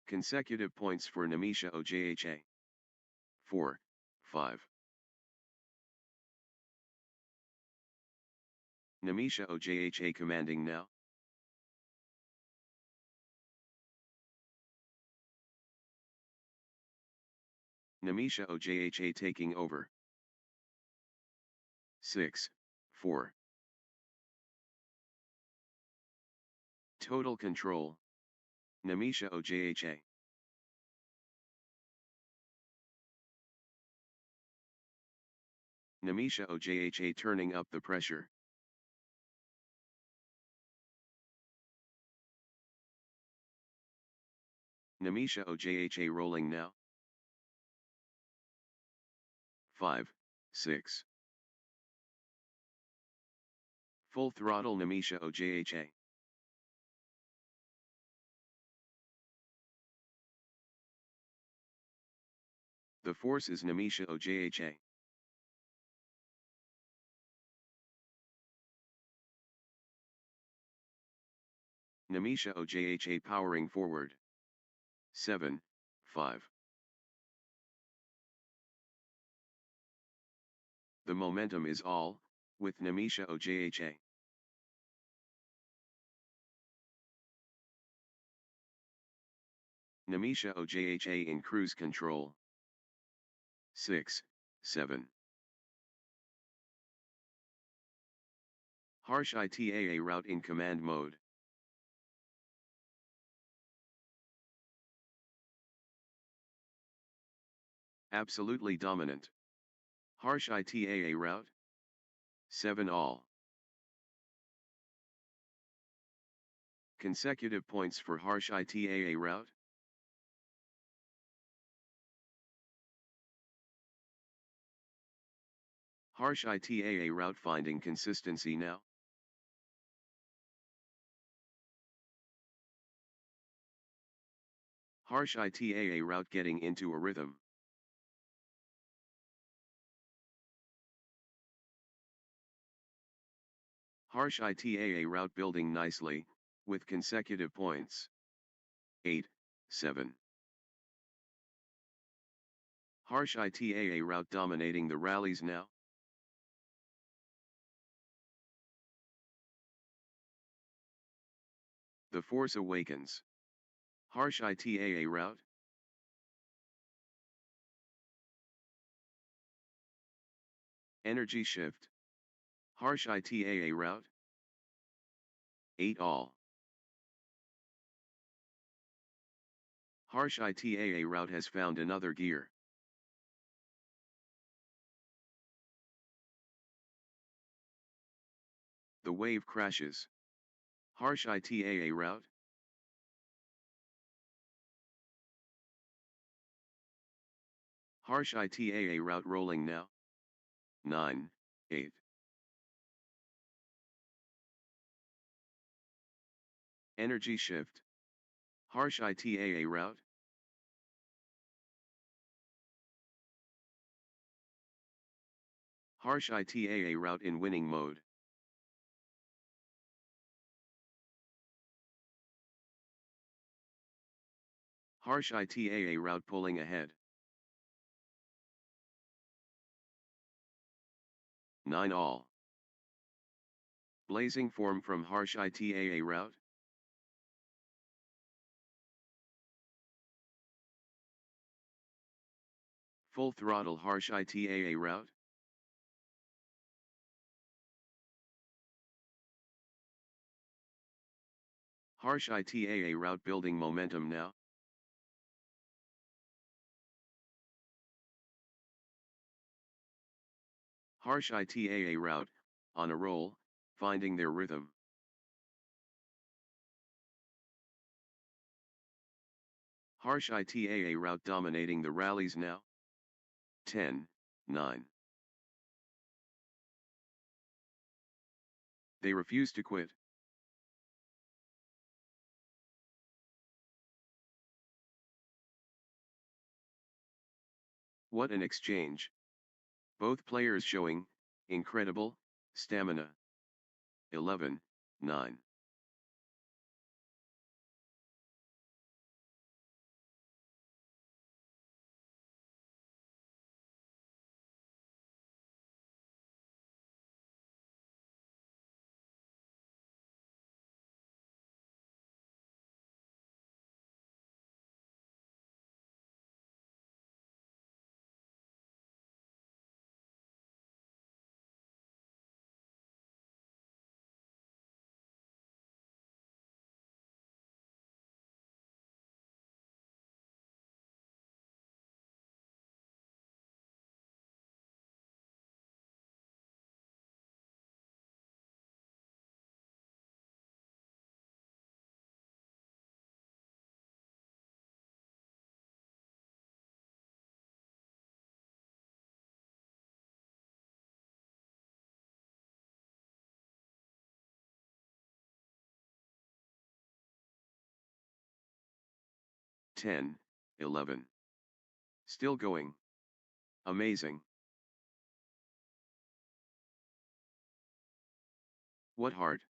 Consecutive points for Nemisha OJHA. 4, 5. Nemisha OJHA commanding now. Nemisha OJHA taking over. 6, 4. Total control. Nemisha OJHA. Nemisha OJHA turning up the pressure. Nemisha OJHA rolling now. 5, 6. Full throttle Nemisha OJHA. The force is Nemisha OJHA. Nemisha OJHA powering forward. 7, 5. The momentum is all, with Nemisha OJHA. Nemisha OJHA in cruise control. 6, 7. Harsh ITAA route in command mode. Absolutely dominant. Harsh ITAA route. 7 all. Consecutive points for Harsh ITAA route. Harsh ITAA route finding consistency now. Harsh ITAA route getting into a rhythm. Harsh ITAA route building nicely, with consecutive points. 8, 7. Harsh ITAA route dominating the rallies now. The Force Awakens. Harsh ITAA route. Energy shift. Harsh ITAA route. 8 all. Harsh ITAA route has found another gear. The wave crashes. Harsh ITAA route. Harsh ITAA route rolling now. 9, 8. Energy shift. Harsh ITAA route. Harsh ITAA route in winning mode. Harsh ITAA route pulling ahead. 9 all. Blazing form from Harsh ITAA route. Full throttle Harsh ITAA route. Harsh ITAA route building momentum now. Harsh ITAA route, on a roll, finding their rhythm. Harsh ITAA route dominating the rallies now. 10, 9. They refuse to quit. What an exchange. Both players showing incredible stamina. 11, 9. Ten, 11. Still going. Amazing. What heart.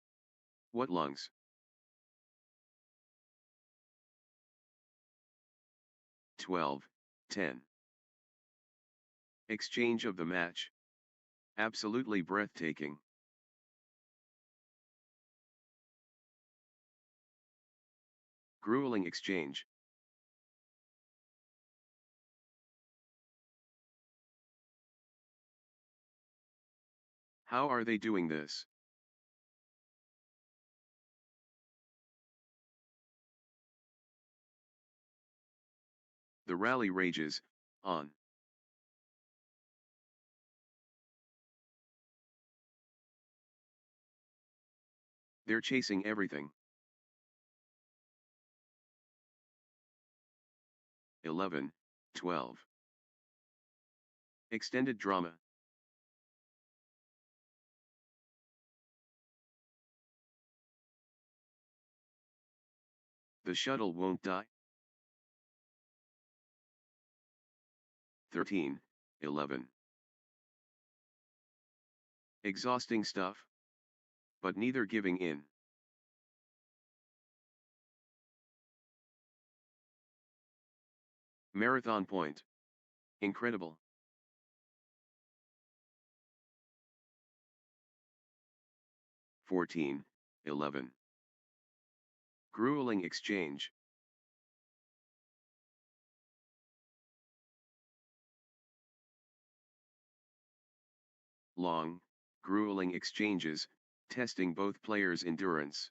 What lungs. 12, 10. Exchange of the match. Absolutely breathtaking. Grueling exchange. How are they doing this? The rally rages on. They're chasing everything. 11, 12. Extended drama. The shuttle won't die. 13, 11. Exhausting stuff. But neither giving in. Marathon point. Incredible. (14, 11). Grueling exchange. Long, grueling exchanges, testing both players' endurance.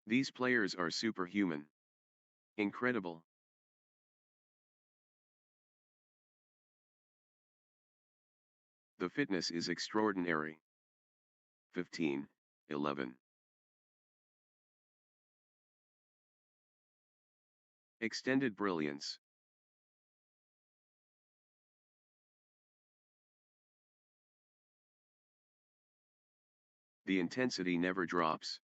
These players are superhuman. Incredible. The fitness is extraordinary. 15, 11. Extended brilliance. The intensity never drops.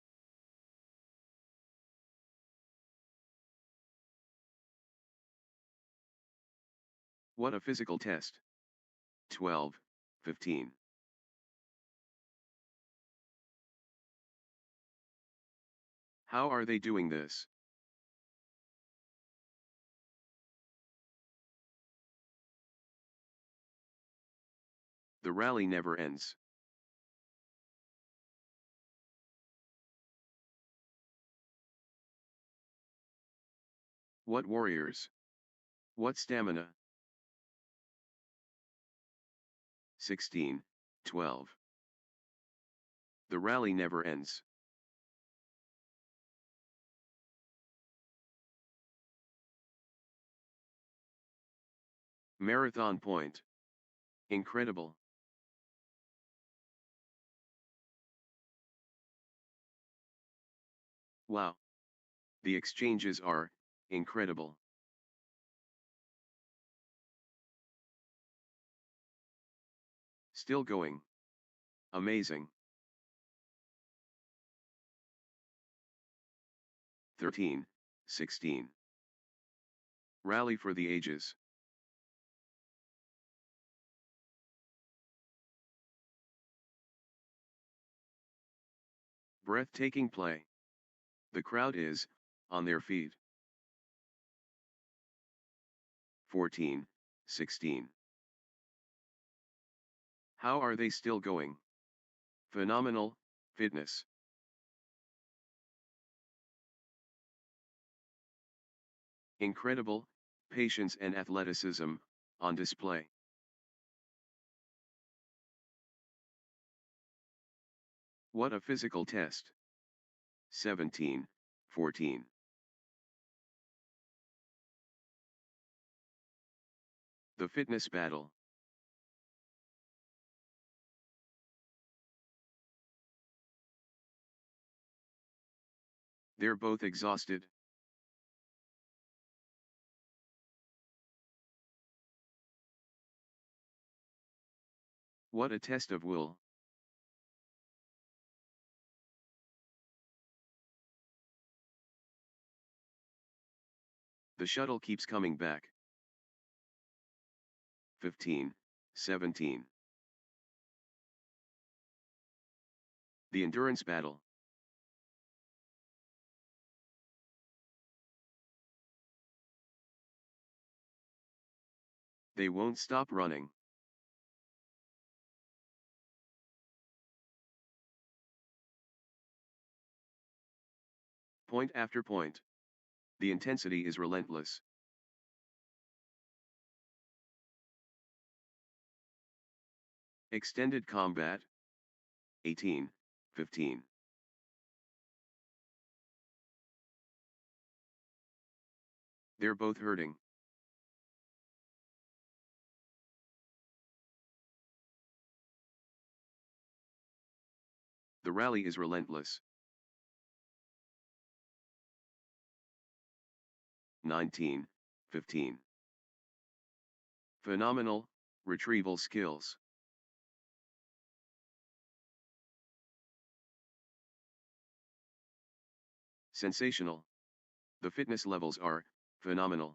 What a physical test. 12, 15. How are they doing this? The rally never ends. What warriors! What stamina! 16, 12. The rally never ends. Marathon point. Incredible. Wow. The exchanges are incredible. Still going. Amazing. 13, 16. Rally for the ages. Breathtaking play. The crowd is on their feet. 14, 16. How are they still going? Phenomenal fitness. Incredible patience and athleticism on display. What a physical test. 17, 14. The fitness battle. They're both exhausted. What a test of will. The shuttle keeps coming back. 15, 17. The endurance battle. They won't stop running. Point after point. The intensity is relentless. Extended combat. 18, 15. They're both hurting. The rally is relentless. 19, 15. Phenomenal retrieval skills. Sensational. The fitness levels are Phenomenal.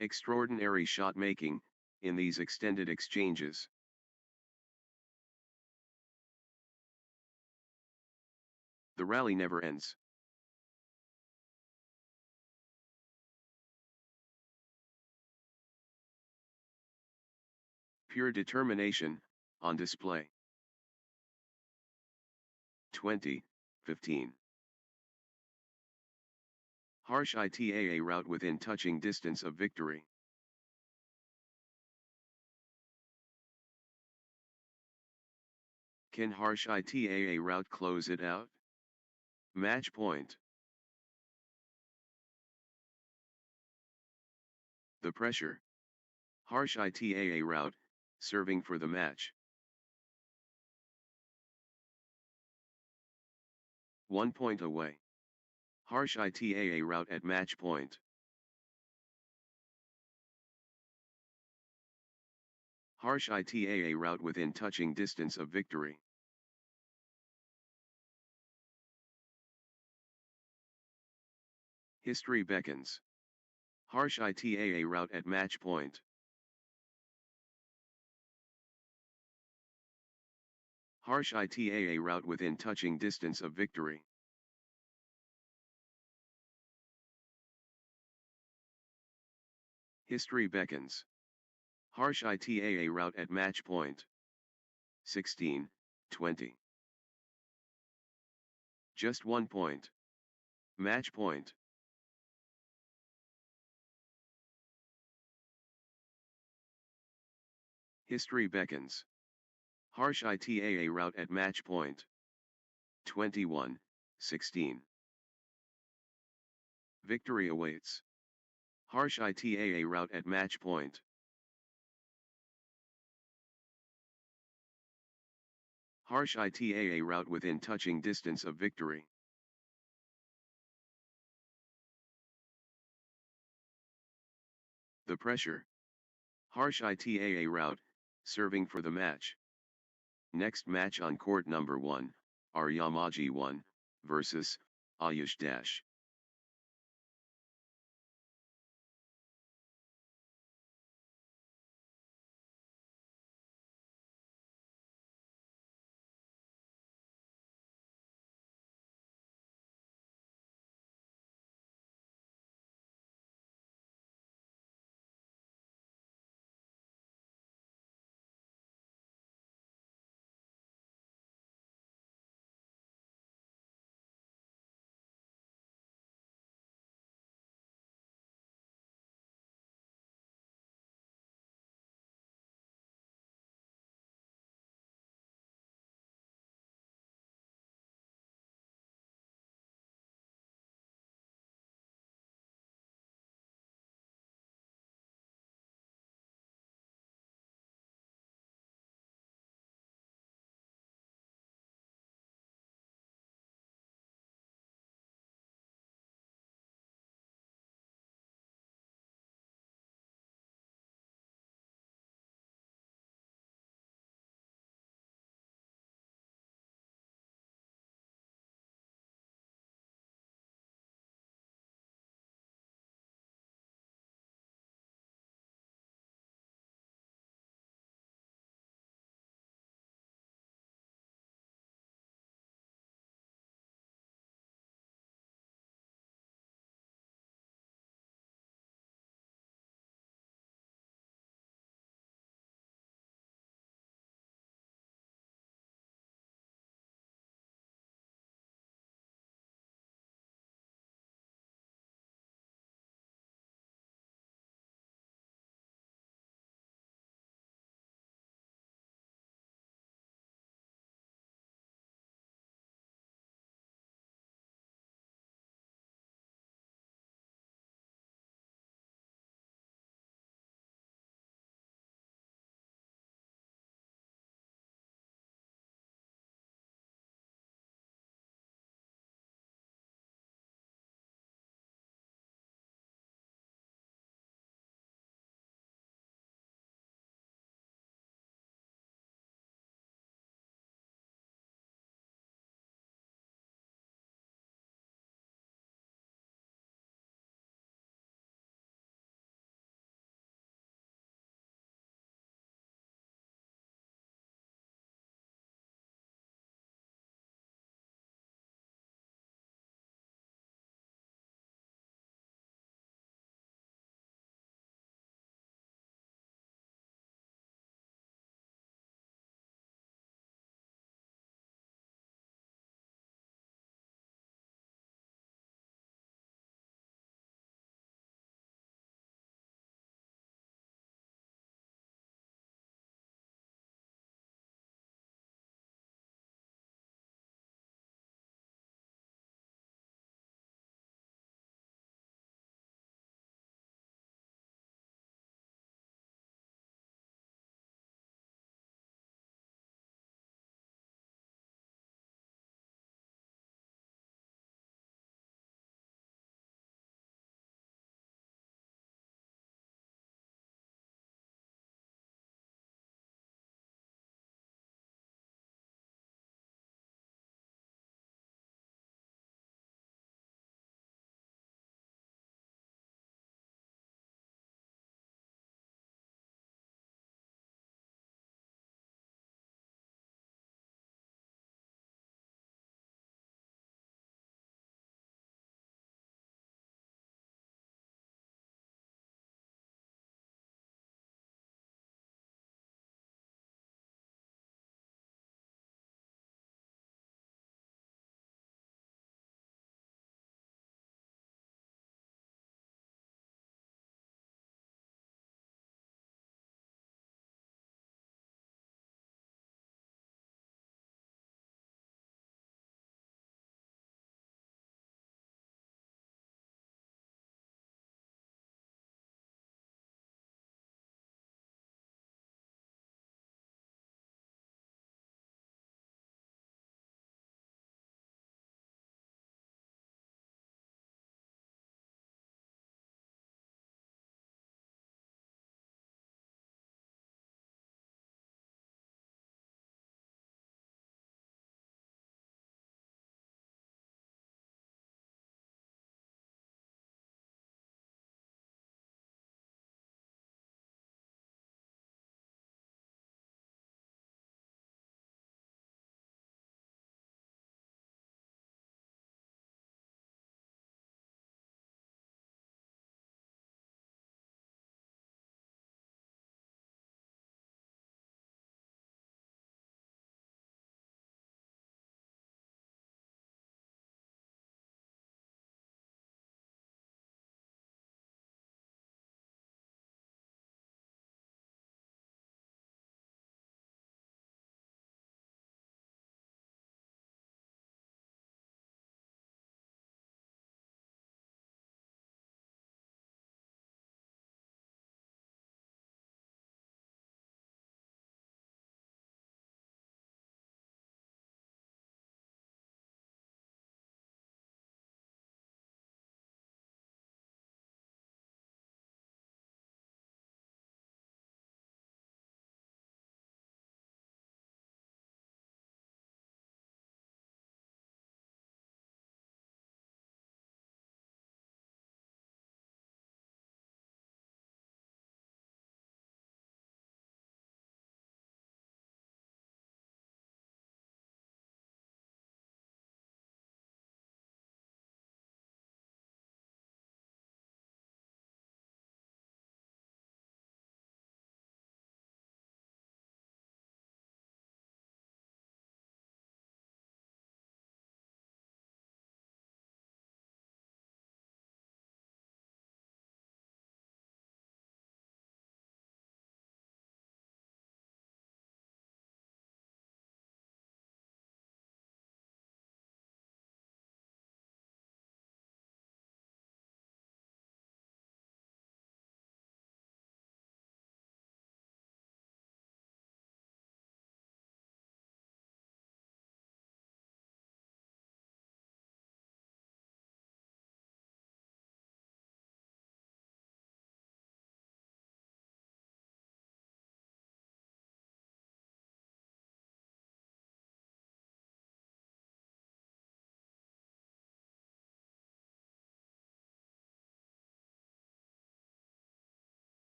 Extraordinary shot making, in these extended exchanges. The rally never ends. Pure determination, on display. 20:15. Harsh ITAA route within touching distance of victory. Can harsh ITAA route close it out? Match point. The pressure. Harsh ITAA route, serving for the match. 1 point away. Harsh ITAA route at match point. Harsh ITAA route within touching distance of victory. History beckons. Harsh ITAA route at match point. Harsh ITAA route within touching distance of victory. History beckons. Harsh ITAA route at match point. 16:20. Just 1 point. Match point. History beckons. Harsh ITAA route at match point. 21:16. Victory awaits. Harsh ITAA route at match point. Harsh ITAA route within touching distance of victory. The pressure. Harsh ITAA route, serving for the match. Next match on court number 1, are Yamaji 1 versus Ayush Dash.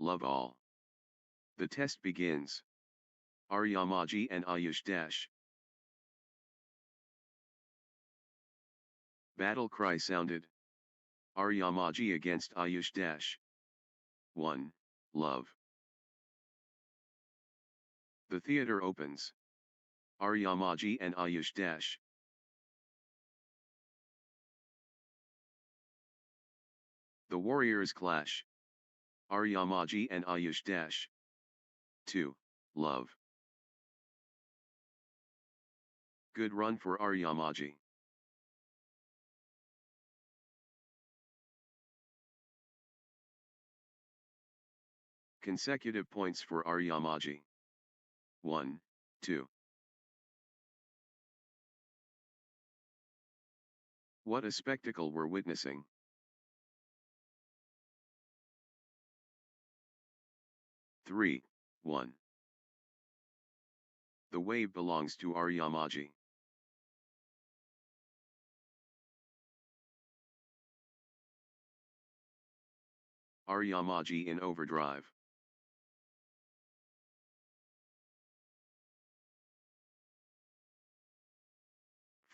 love all. The test begins. Aryamaji and Ayush dash. Battle cry sounded. Aryamaji against Ayush dash. 1. Love. The theater opens. Aryamaji and Ayush dash. The warriors clash. Aryamaji and Ayush dash. 2. Love. Good run for Aryamaji. Consecutive points for Aryamaji. 1, 2. What a spectacle we're witnessing. 3, 1. The wave belongs to Aryamaji. Aryamaji in overdrive.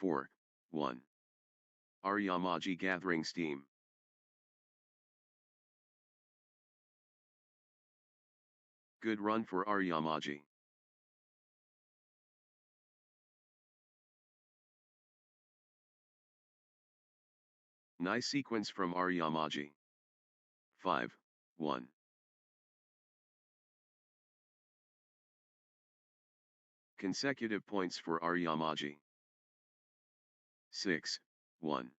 4, 1. Aryamaji gathering steam. Good run for Aryamaji. Nice sequence from Aryamaji. 5, 1. Consecutive points for Aryamaji. 6, 1.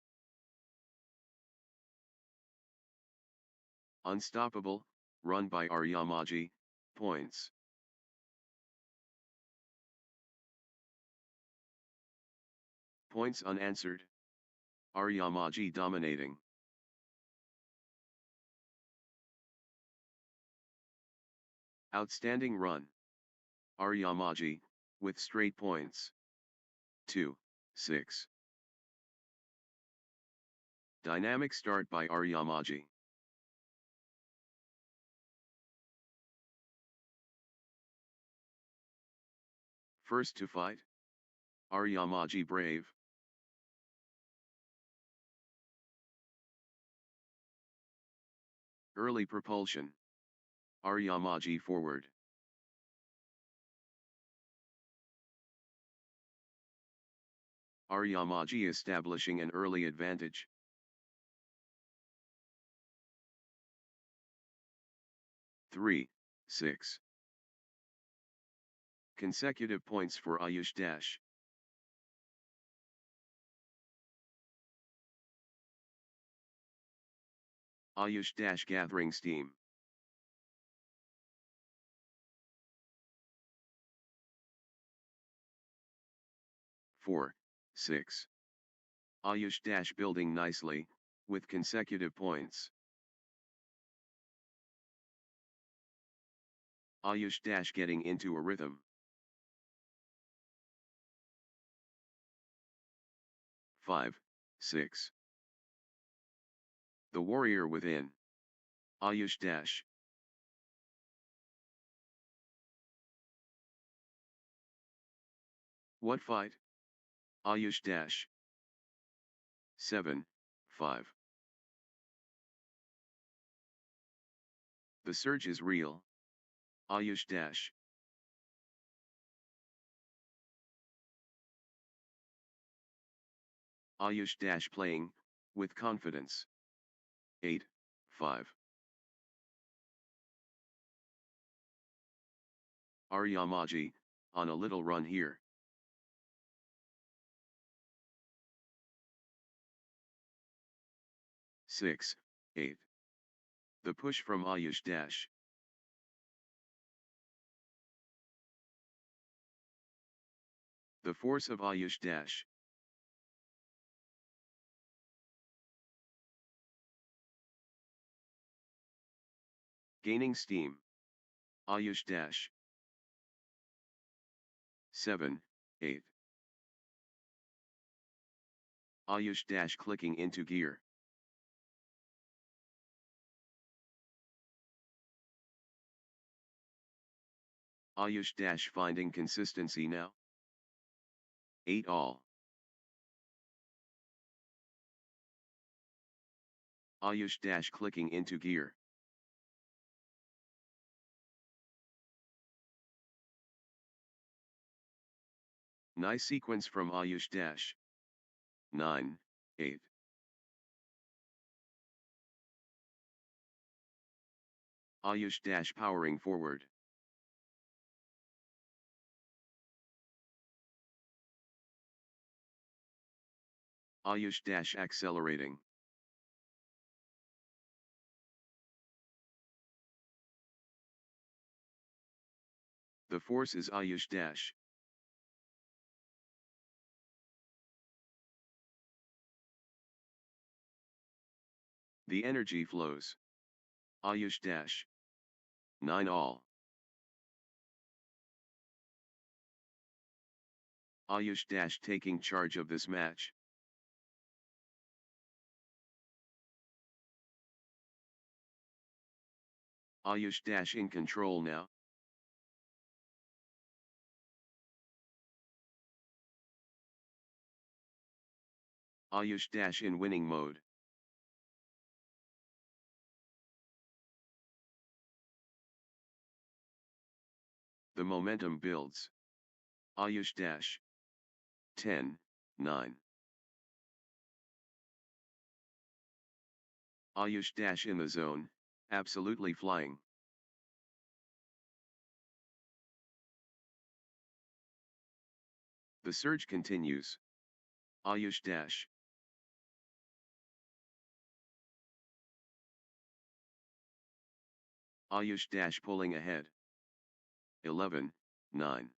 Unstoppable, run by Aryamaji, points. Points unanswered. Aryamaji dominating. Outstanding run. Aryamaji, with straight points. 2, 6. Dynamic start by Aryamaji. First to fight. Aryamaji brave. Early propulsion. Aryamaji forward. Aryamaji establishing an early advantage. 3, 6. Consecutive points for Ayush dash. Ayush dash gathering steam. 4, 6. Ayush dash building nicely, with consecutive points. Ayush dash getting into a rhythm. 5, 6. The warrior within. Ayush dash. What fight? Ayush dash. 7, 5. The surge is real. Ayush dash. Ayush dash playing, with confidence. 8, 5. Aryamaji, on a little run here. Six, 8. The push from Ayush dash. The force of Ayush dash. Gaining steam. Ayush dash. 7, 8. Ayush dash clicking into gear. Ayush dash finding consistency now. 8 all. Ayush dash clicking into gear. Nice sequence from Ayush dash. 9, 8. Ayush dash powering forward. Ayush dash accelerating. The force is Ayush dash. The energy flows. Ayush dash. 9 all. Ayush dash taking charge of this match. Ayush dash in control now. Ayush dash in winning mode. The momentum builds. Ayush dash. 10, 9. Ayush dash in the zone, absolutely flying. The surge continues. Ayush dash. Ayush dash pulling ahead. 11, 9.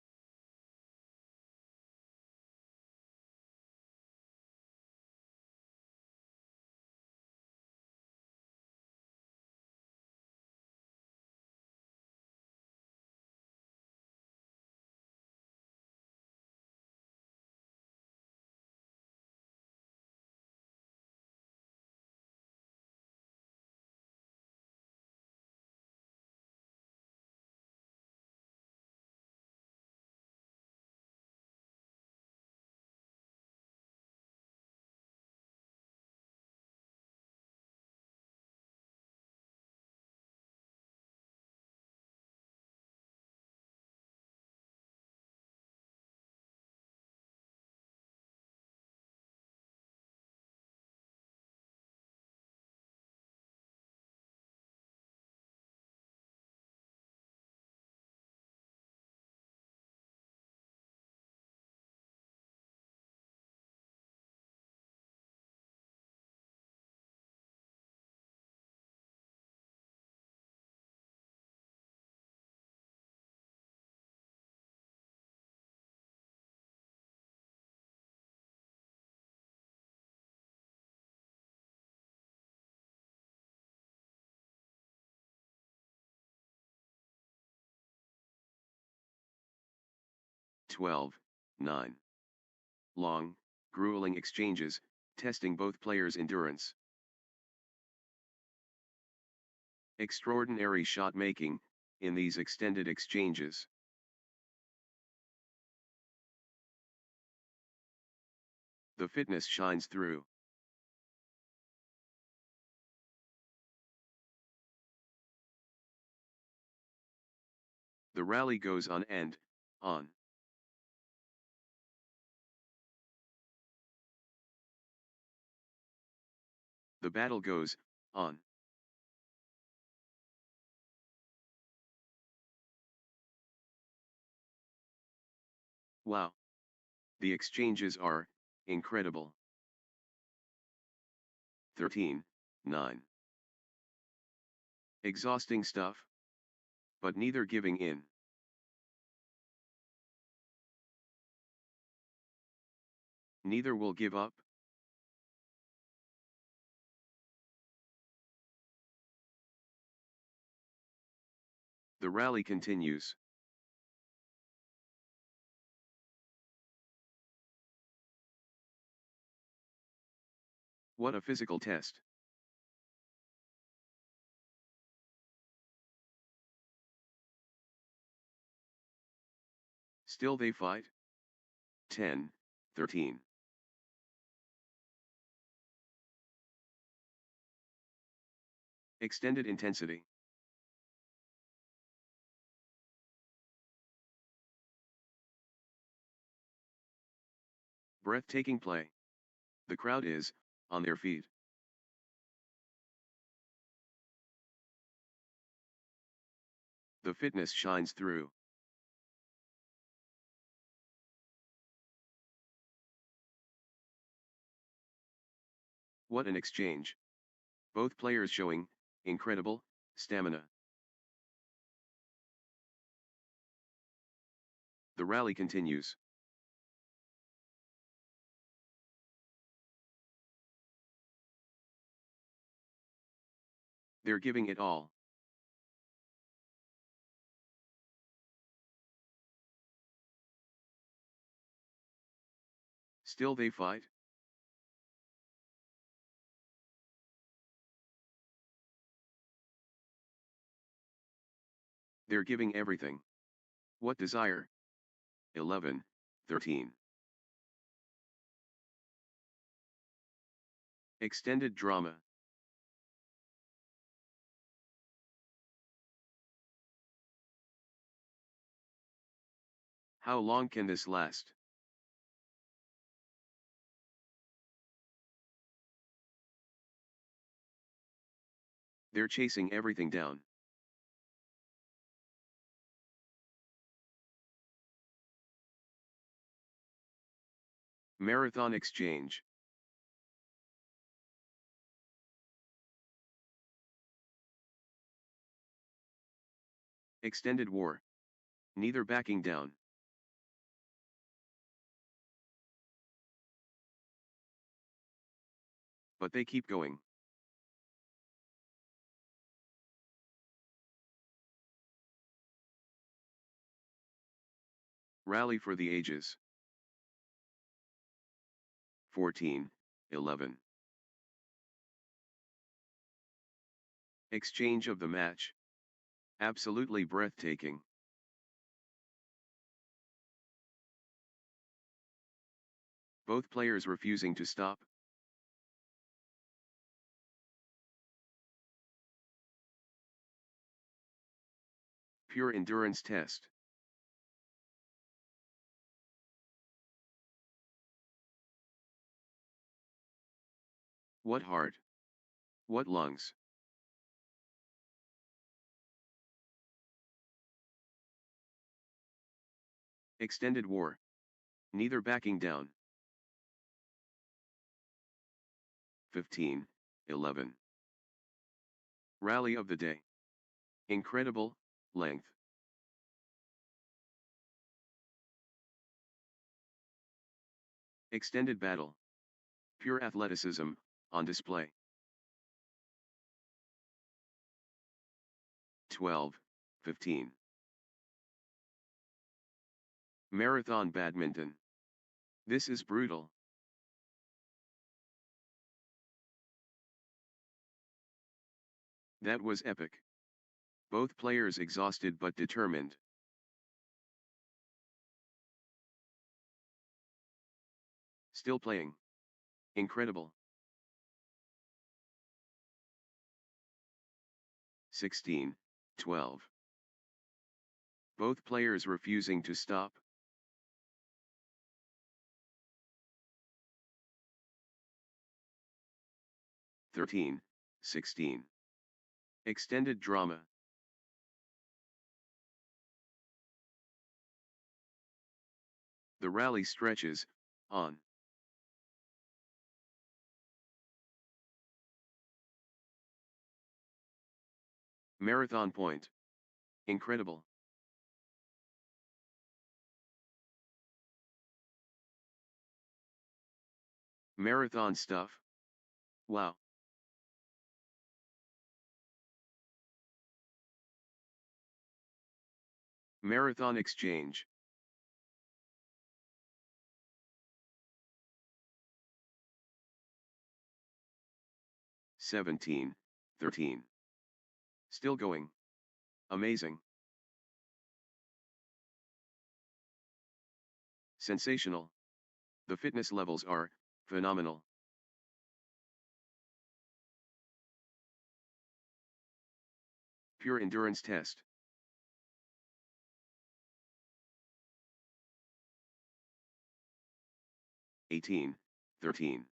Twelve, 9. Long, grueling exchanges, testing both players' endurance. Extraordinary shot making, in these extended exchanges. The fitness shines through. The rally goes on and on. The battle goes on. Wow. The exchanges are incredible. 13, 9. Exhausting stuff. But neither giving in. Neither will give up. The rally continues. What a physical test. Still they fight. 10, 13. Extended intensity. Breathtaking play. The crowd is, on their feet. The fitness shines through. What an exchange. Both players showing, incredible, stamina. The rally continues. They're giving it all. Still they fight. They're giving everything. What desire? 11, 13. Extended drama. How long can this last? They're chasing everything down. Marathon exchange. Extended war. Neither backing down. But they keep going. Rally for the ages. 14, 11. Exchange of the match. Absolutely breathtaking. Both players refusing to stop. Pure endurance test. What heart? What lungs? Extended war. Neither backing down. 15, 11. Rally of the day. Incredible, length. Extended battle. Pure athleticism, on display. 12, 15. Marathon badminton. This is brutal. That was epic. Both players exhausted but determined. Still playing. Incredible. 16, 12. Both players refusing to stop. (13, 16). Extended drama. The rally stretches, on. Marathon point. Incredible. Marathon stuff. Wow. Marathon exchange. (17, 13). Still going. Amazing. Sensational. The fitness levels are phenomenal. Pure endurance test. (18, 13).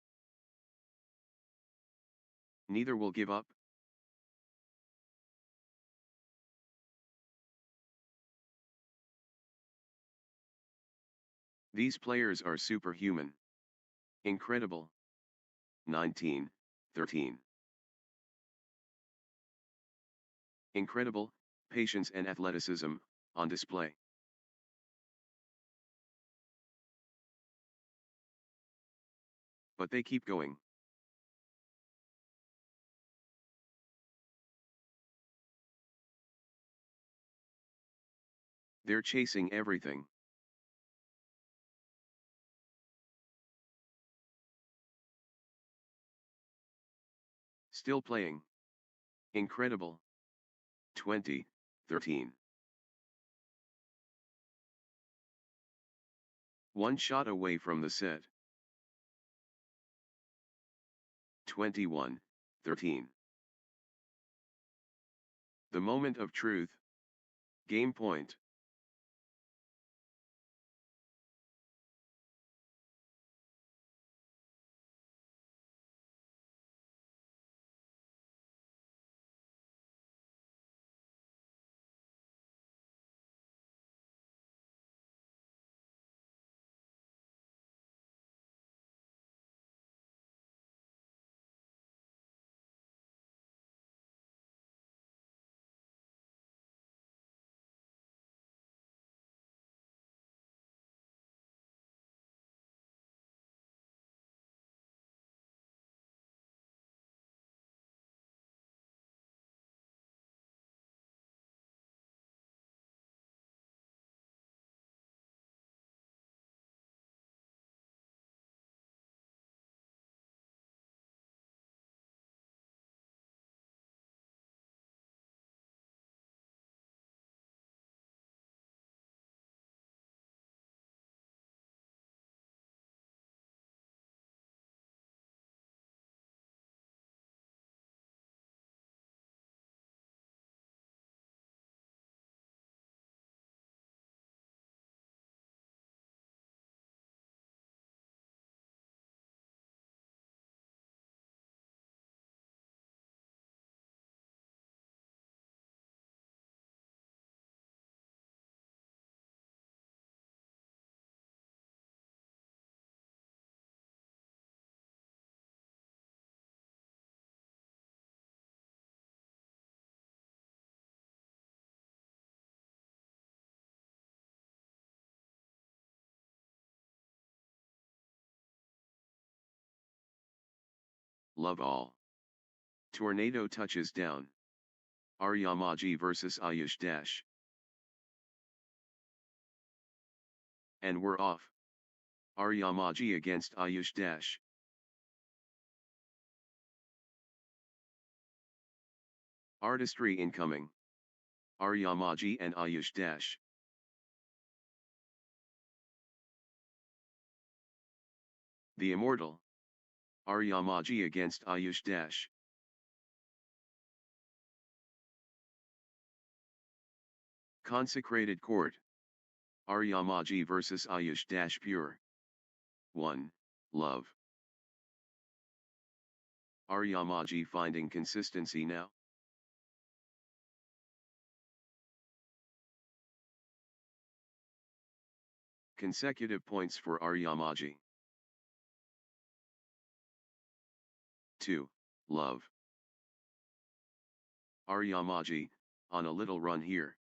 Neither will give up. These players are superhuman. Incredible. 19, 13. Incredible, patience and athleticism, on display. But they keep going. They're chasing everything. Still playing. Incredible. 20, 13. One shot away from the set. 21, 13. The moment of truth. Game point. Love all. Tornado touches down. Aryamaji vs Ayush Dash. And we're off. Aryamaji against Ayush Dash. Artistry incoming. Aryamaji and Ayush Dash. The Immortal. Aryamaji against Ayush Dash. Consecrated Court. Aryamaji vs Ayush Dash Pure. 1. Love. Aryamaji finding consistency now. Consecutive points for Aryamaji. 2. Love. Aryamaji, on a little run here.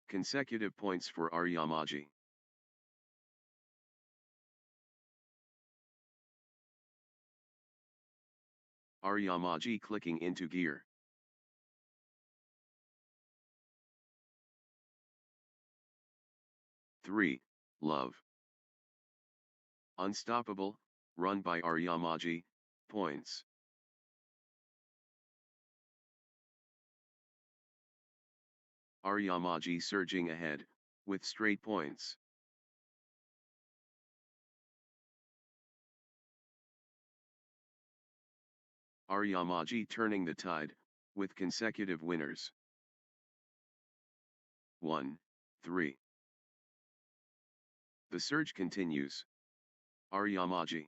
Consecutive points for Aryamaji. Aryamaji clicking into gear. Three. Love. Unstoppable, run by Aryamaji, points. Aryamaji surging ahead, with straight points. Aryamaji turning the tide, with consecutive winners. 1, 3. The surge continues. Aryamaji.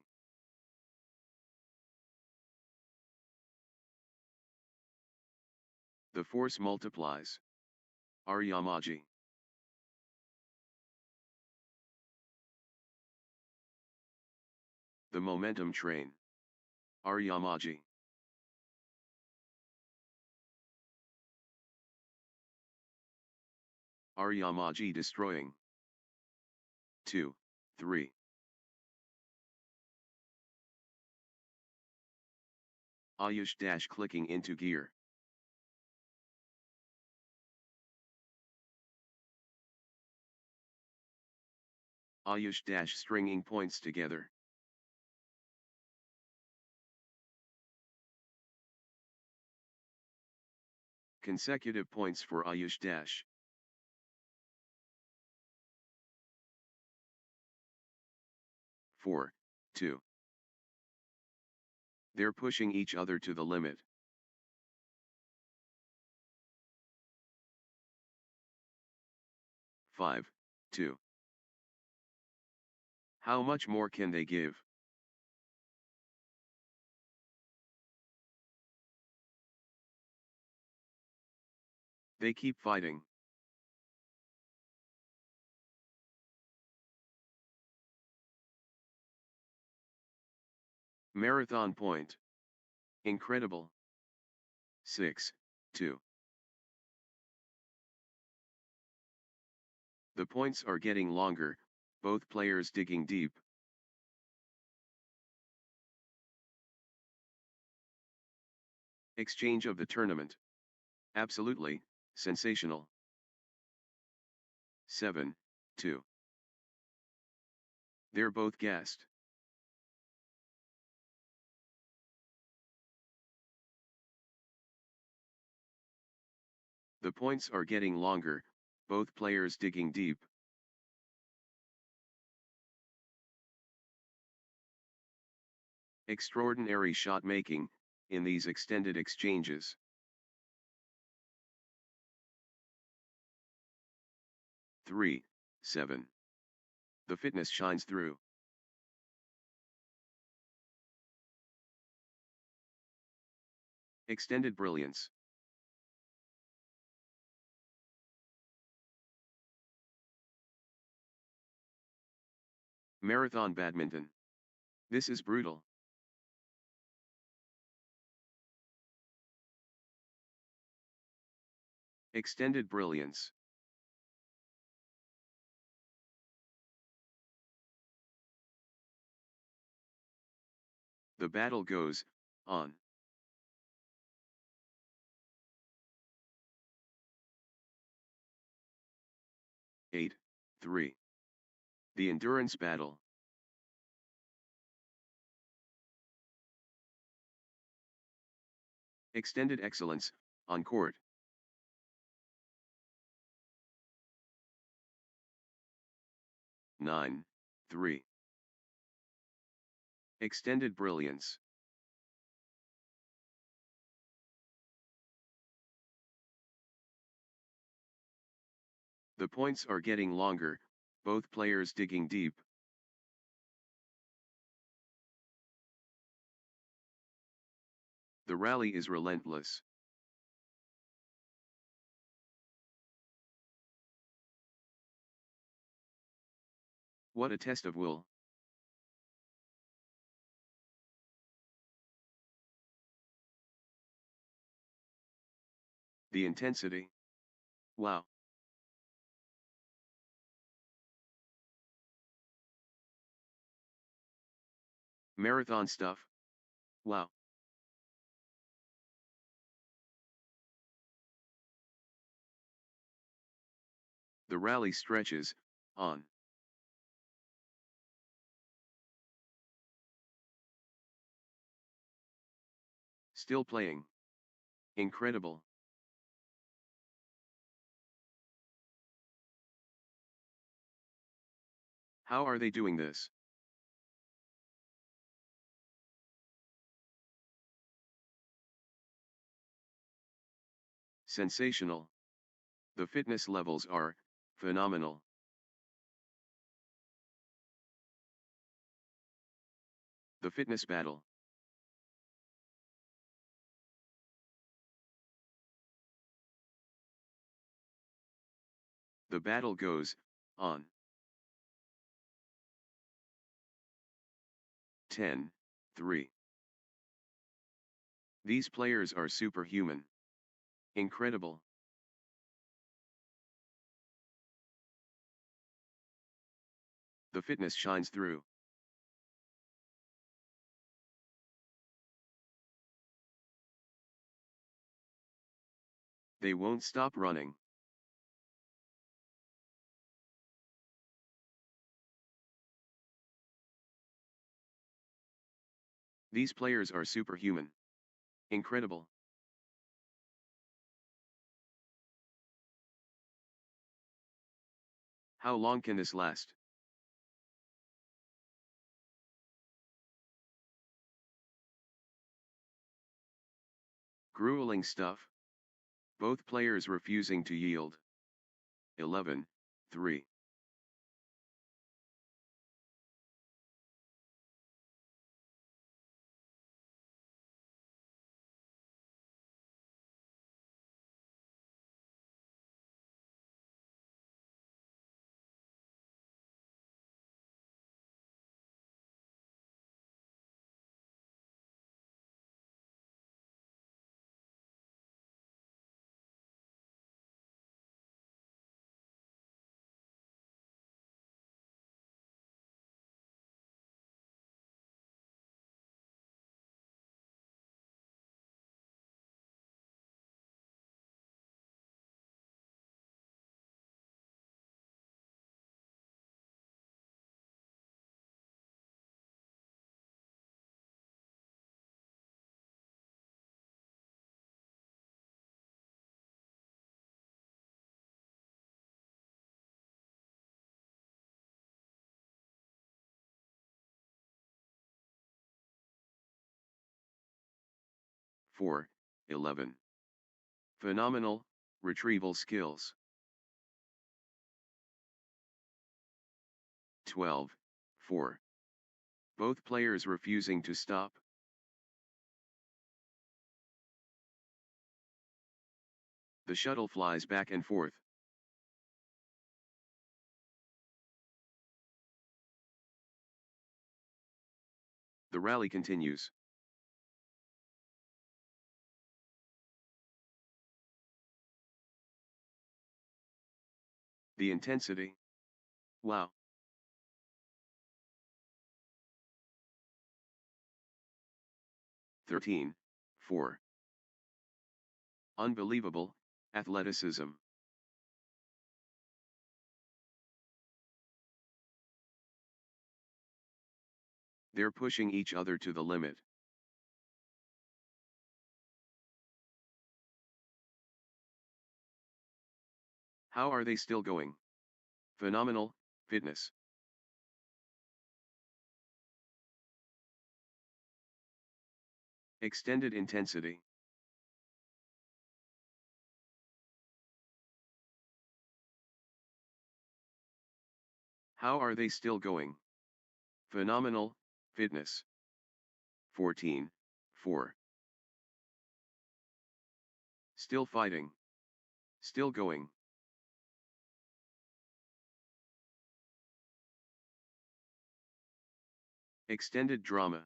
The force multiplies. Aryamaji. The momentum train. Aryamaji. Aryamaji destroying. 2, 3. Ayush dash clicking into gear. Ayush dash stringing points together. Consecutive points for Ayush dash. 4, 2. They're pushing each other to the limit. 5, 2. How much more can they give? They keep fighting. Marathon point. Incredible. 6, 2. The points are getting longer, both players digging deep. Exchange of the tournament. Absolutely, sensational. 7, 2. They're both gassed. The points are getting longer, both players digging deep. Extraordinary shot making, in these extended exchanges. 3, 7. The fitness shines through. Extended brilliance. Marathon badminton. This is brutal. Extended brilliance. The battle goes on. Eight, 3. The endurance battle. Extended excellence, on court. 9, 3. Extended brilliance. The points are getting longer, both players digging deep. The rally is relentless. What a test of will. The intensity. Wow. Marathon stuff. Wow. The rally stretches on. Still playing. Incredible. How are they doing this? Sensational. The fitness levels are phenomenal. The fitness battle. The battle goes on. 10, 3. These players are superhuman. Incredible. The fitness shines through. They won't stop running. These players are superhuman. Incredible. How long can this last? Grueling stuff. Both players refusing to yield. 11, 3. Four, 11. Phenomenal, retrieval skills. 12, 4. Both players refusing to stop. The shuttle flies back and forth. The rally continues. The intensity. Wow. Thirteen, 4. Unbelievable, athleticism. They're pushing each other to the limit. How are they still going? Phenomenal, fitness. Extended intensity. How are they still going? Phenomenal, fitness. 14, 4. Still fighting. Still going. Extended drama.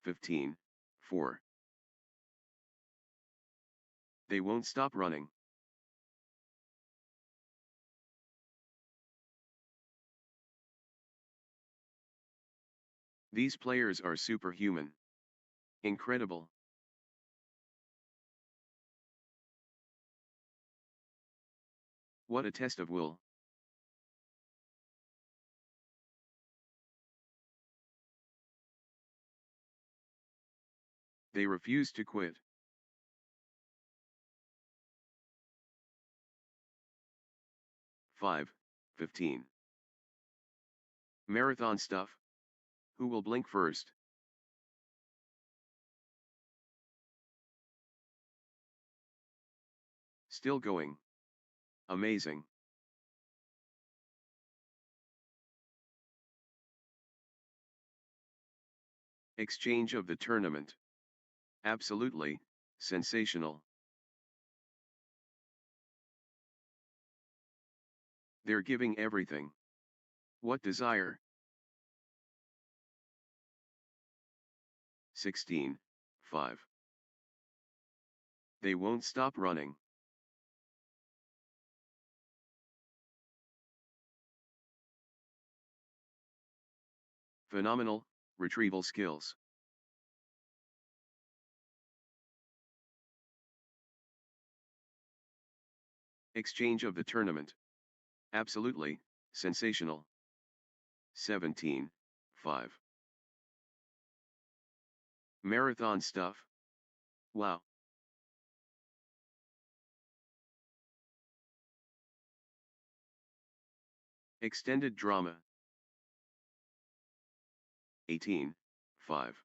15, 4. They won't stop running. These players are superhuman. Incredible. What a test of will. They refuse to quit. 5, 15. Marathon stuff. Who will blink first? Still going. Amazing. Exchange of the tournament. Absolutely, sensational. They're giving everything. What desire? 16, 5. They won't stop running. Phenomenal, retrieval skills. Exchange of the tournament. Absolutely, sensational. 17, 5. Marathon stuff. Wow. Extended drama. 18, 5.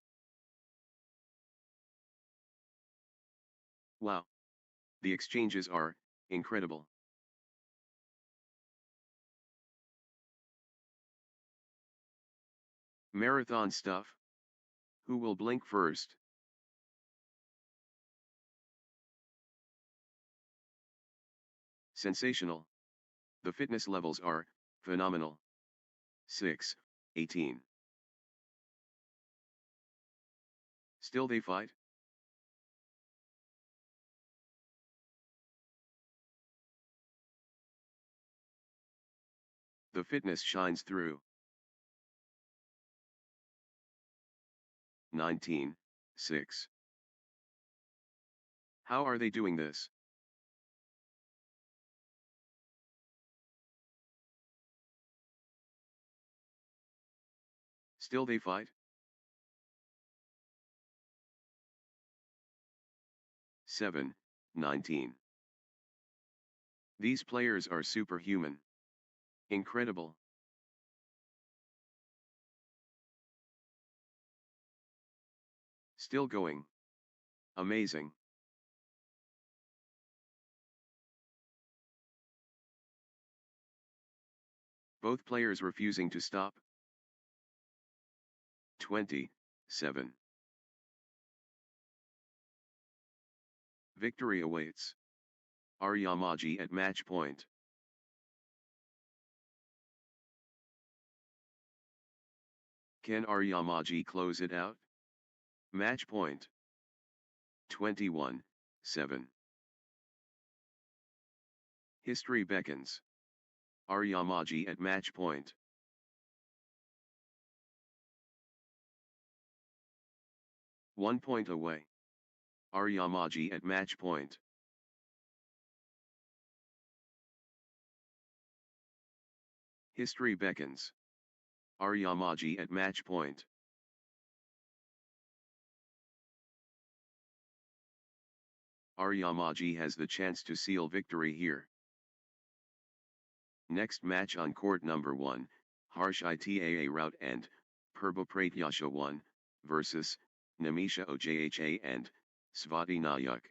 Wow. The exchanges are incredible. Marathon stuff. Who will blink first? Sensational. The fitness levels are phenomenal. 6, 18. Still they fight? The fitness shines through. 19, 6. How are they doing this? Still they fight? 7, 19. These players are superhuman. Incredible. Still going. Amazing. Both players refusing to stop. 27. Victory awaits. Aryamaji at match point. Can Aryamaji close it out? Match point. 21, 7. History beckons. Aryamaji at match point. 1 point away. Aryamaji at match point. History beckons. Aryamaji at match point. Aryamaji has the chance to seal victory here. Next match on court number 1, Harsh Itaa Rout and Purba 1, versus Namisha Ojha and Svati Nayak.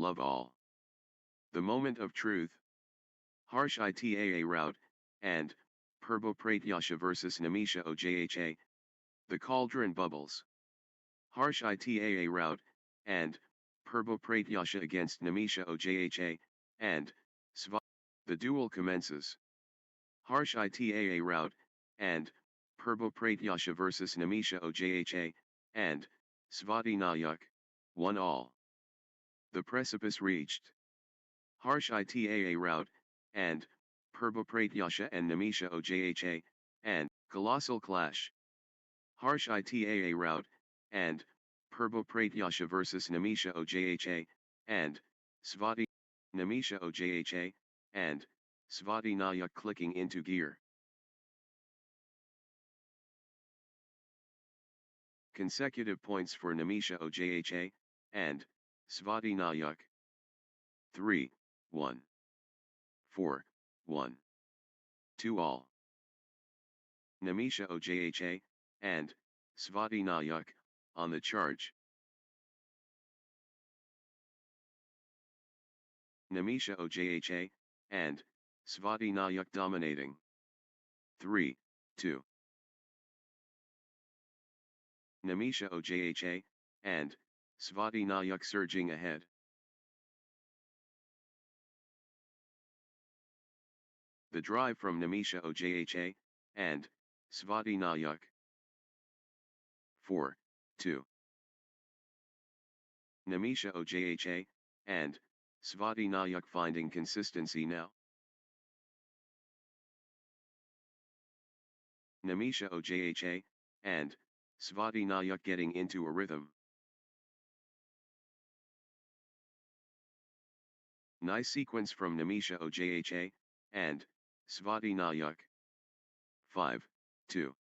love all. The moment of truth. Harsh Itaa route, and Purbo-Pratyasha versus Namisha Ojha. The cauldron bubbles. Harsh Itaa route, and Purbo-Pratyasha against Namisha Ojha, and Sva. The duel commences. Harsh Itaa route, and Purbo-Pratyasha versus Namisha Ojha, and Svati Nayak, 1 all. The precipice reached. Harsh Itaa route, and Purbo-Pratyasha and Namisha Ojha, and colossal clash. Harsh Itaa route, and Purbo-Pratyasha versus Namisha Ojha, and Svati. Namisha Ojha, and Svati Nayak clicking into gear. Consecutive points for Namisha Ojha, and Svati Nayak. 3, 1. 4, 1. 2 all. Namisha Ojha, and Svati Nayak, on the charge. Namisha Ojha, and Svati Nayak dominating. 3, 2. Namisha Ojha, and Svati Nayak surging ahead. The drive from Namisha Ojha, and Svati Nayak. 4, 2. Namisha Ojha, and Svati Nayak finding consistency now. Namisha Ojha, and Svati Nayak getting into a rhythm. Nice sequence from Namisha Ojha, and Svati Nayak. 5, 2.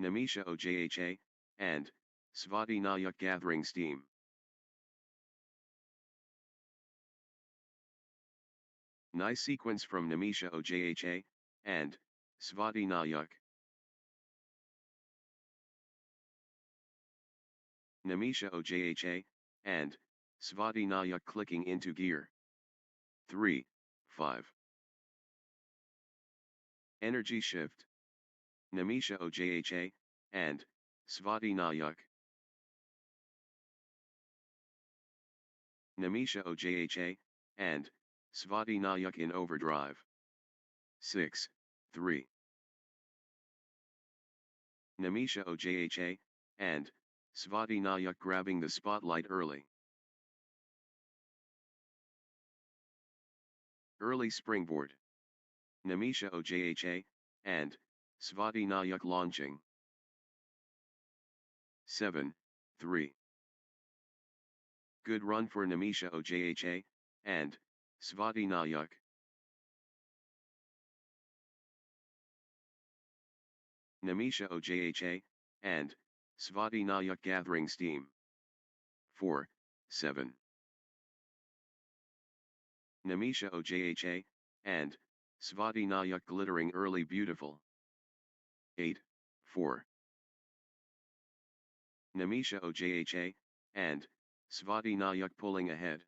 Namisha Ojha, and Svati Nayak gathering steam. Nice sequence from Namisha Ojha, and Svati Nayak. Namisha Ojha, and Svati Nayak clicking into gear. 3, 5. Energy shift. Namisha Ojha, and Svati Nayak. Namisha Ojha, and Svati Nayak in overdrive. 6, 3. Namisha Ojha, and Svati Nayak grabbing the spotlight early. Early springboard. Namisha Ojha, and Svati Nayak launching. 7, 3. Good run for Namisha Ojha, and Svati Nayak. Namisha Ojha, and Svati Nayak gathering steam. 4, 7. Namisha Ojha, and Svati Nayak glittering early beautiful. 8, 4. Namisha Ojha, and Svati Nayak pulling ahead.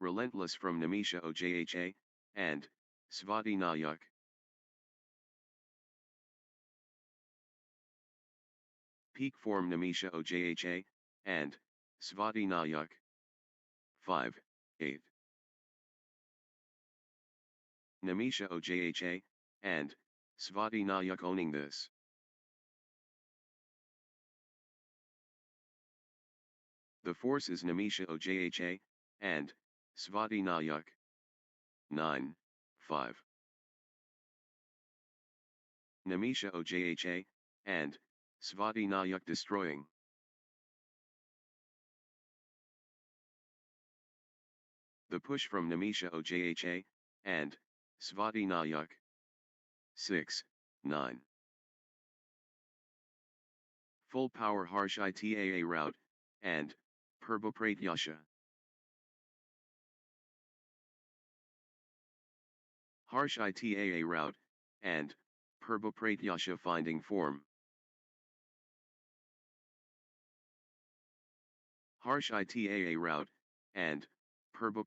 Relentless from Namisha Ojha, and Svati Nayak. Peak form Namisha Ojha, and Svati Nayak. 5, 8. Namisha Ojha, and Svati Nayak owning this. The force is Namisha Ojha, and Svati Nayak. 9, 5. Namisha Ojha, and Svati Nayak destroying. The push from Namisha Ojha, and Svati Nayak. 6, 9. Full power harsh Itaa route, and Purbo-Pratyasha. Harsh Itaa route, and Purbo-Pratyasha finding form. Harsh Itaa route, and Purba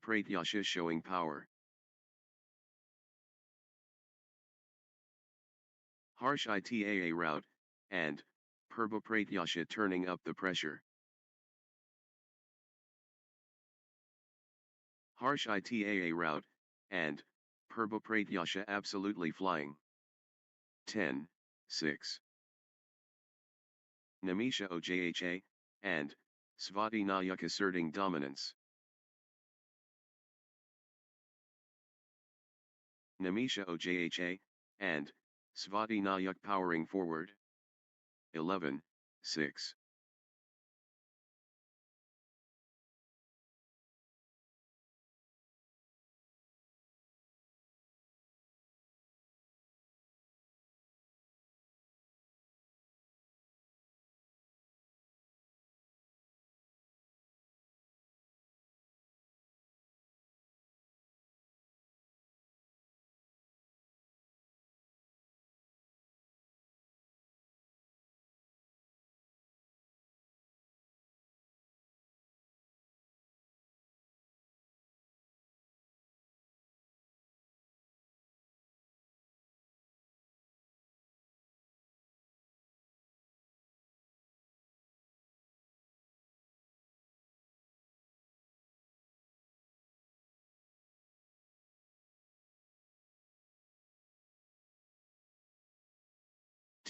showing power. Harsh Itaa route, and Purba turning up the pressure. Harsh Itaa route, and Purba absolutely flying. 10, 6. Namisha Ojha, and Svati Nayak asserting dominance. Namisha Ojha, and Svati Nayak powering forward. 11, 6.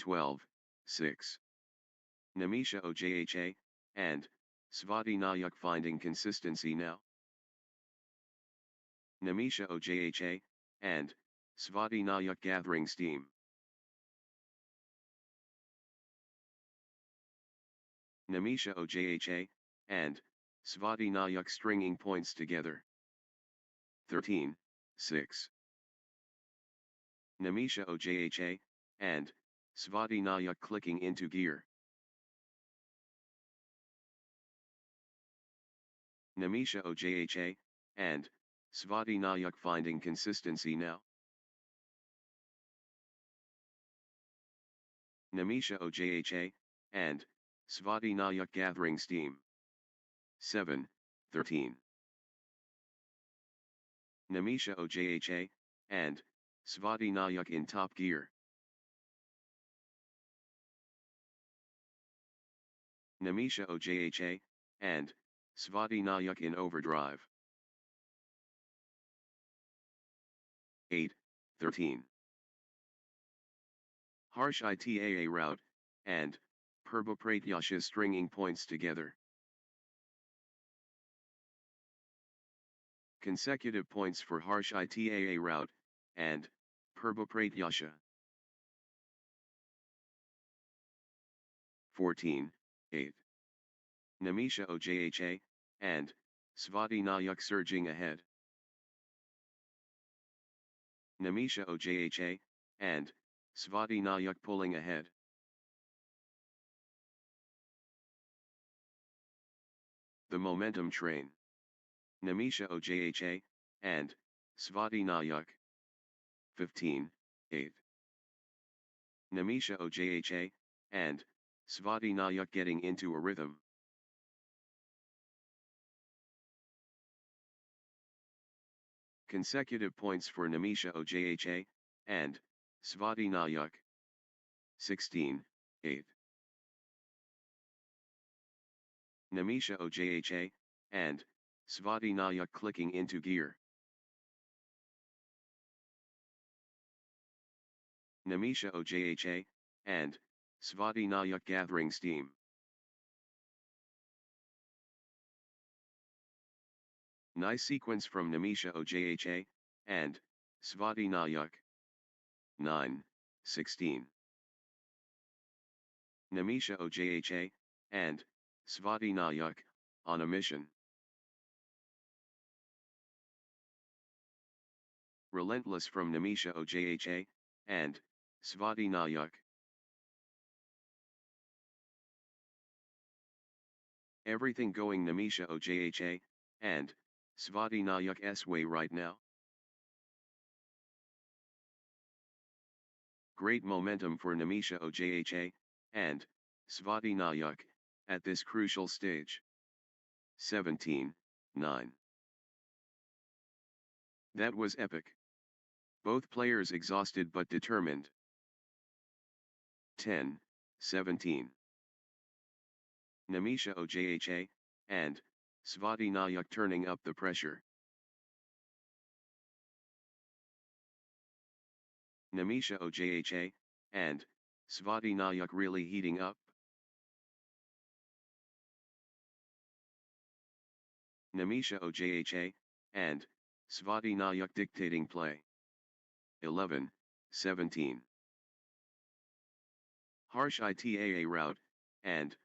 Twelve, 6. Namisha Ojha, and Svati Nayak finding consistency now. Namisha Ojha, and Svati Nayak gathering steam. Namisha Ojha, and Svati Nayak stringing points together. 13, 6. Namisha Ojha, and Svati Nayak clicking into gear. Namisha Ojha, and Svati Nayak finding consistency now. Namisha Ojha, and Svati Nayak gathering steam. 7, 13. Namisha Ojha, and Svati Nayak in top gear. Namisha Ojha, and Svati Nayak in overdrive. 8, 13. Harsh Itaa route, and Purba stringing points together. Consecutive points for Harsh Itaa route, and Purba 14, 8. Namisha Ojha, and Svati Nayak surging ahead. Namisha Ojha, and Svati Nayak pulling ahead. The momentum train. Namisha Ojha, and Svati Nayak. 15, 8. Namisha Ojha, and Svati Nayak getting into a rhythm. Consecutive points for Namisha Ojha, and Svati Nayak. 16, 8. Namisha Ojha, and Svati Nayak clicking into gear. Namisha Ojha, and Svati Nayak gathering steam. Nice sequence from Namisha Ojha, and Svati Nayak. 9, 16. Namisha Ojha, and Svati Nayak, on a mission. Relentless from Namisha Ojha, and Svati Nayak. Everything going Namisha Ojha, and Svati Nayak's way right now. Great momentum for Namisha Ojha, and Svati Nayak, at this crucial stage. 17-9. That was epic. Both players exhausted but determined. 10-17. Namisha Ojha, and Svati Nayak turning up the pressure. Namisha Ojha, and Svati Nayak really heating up. Namisha Ojha, and Svati Nayak dictating play. 11-17. Harsh Itaa route, and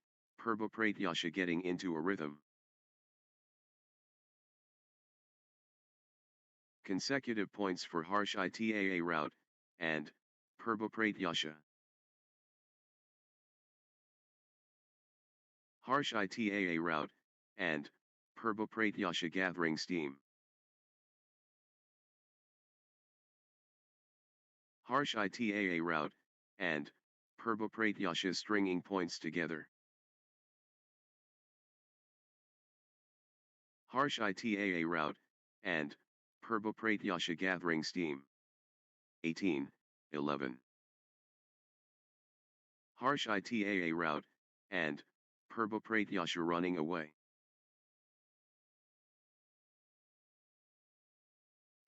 Purba Pratyasha getting into a rhythm. Consecutive points for Harsh Itaa route, and Purba Pratyasha. Harsh Itaa route, and Purba Pratyasha gathering steam. Harsh Itaa route, and Purba Pratyasha stringing points together. Harsh Itaa route, and Purba Pratyasha gathering steam. 18-11. Harsh Itaa route, and Purba Pratyasha running away.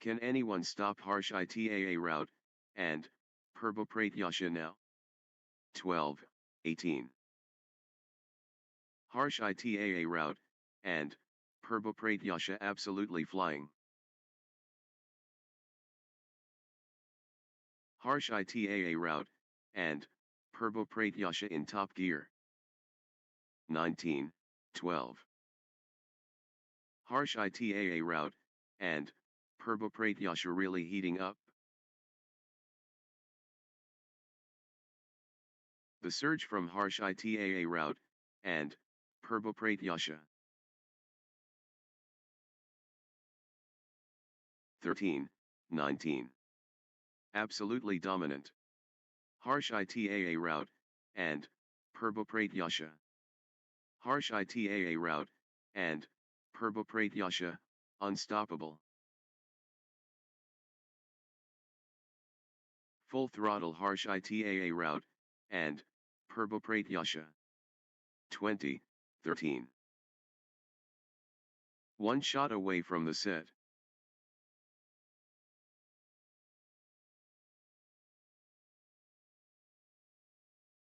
Can anyone stop Harsh Itaa route, and Purba Pratyasha now? 12-18. Harsh Itaa route, and Purba Pratyasha absolutely flying. Harsh Itaa route, and Purba Pratyasha in top gear. 19-12. Harsh Itaa route, and Purba Pratyasha really heating up. The surge from Harsh Itaa route, and Purba Pratyasha. 13-19. Absolutely dominant. Harsh Itaa route, and Purba Pratyasha. Harsh Itaa route, and Purba Pratyasha, unstoppable. Full throttle Harsh Itaa route, and Purba Pratyasha. 20-13. One shot away from the set.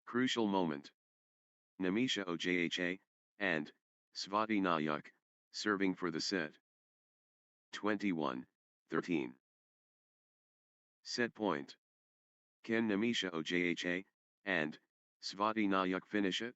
Crucial moment. Namisha Ojha, and Svati Nayak, serving for the set. 21-13. Set point. Can Namisha Ojha, and Svati Nayak finish it?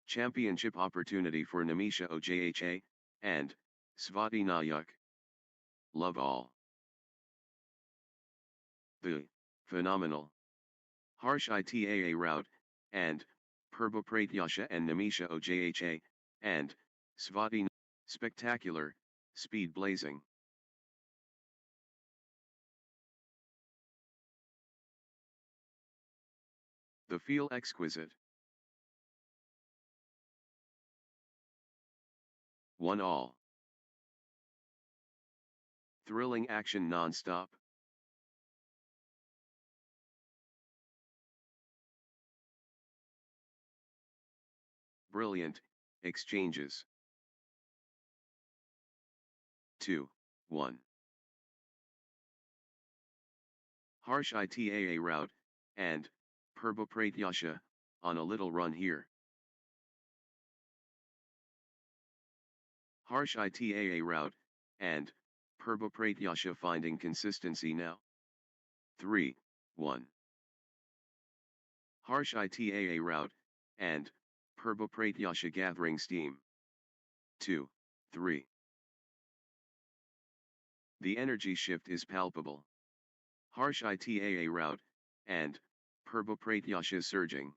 Championship opportunity for Namisha Ojha, and Svati Nayak. love all. The phenomenal, harsh itaa route, and Perbopratyasha and Nimisha ojha, and Svati, spectacular, speed blazing. The feel exquisite. 1 all. Thrilling action non-stop. Brilliant, exchanges. 2, 1. Harsh itaa route, and Perbopratyasha, on a little run here. Harsh itaa route, and Perbopratyasha finding consistency now. 3, 1. Harsh itaa route, and Perbopratyasha gathering steam. 2, 3. The energy shift is palpable. Harsh itaa route, and Perbopratyasha surging.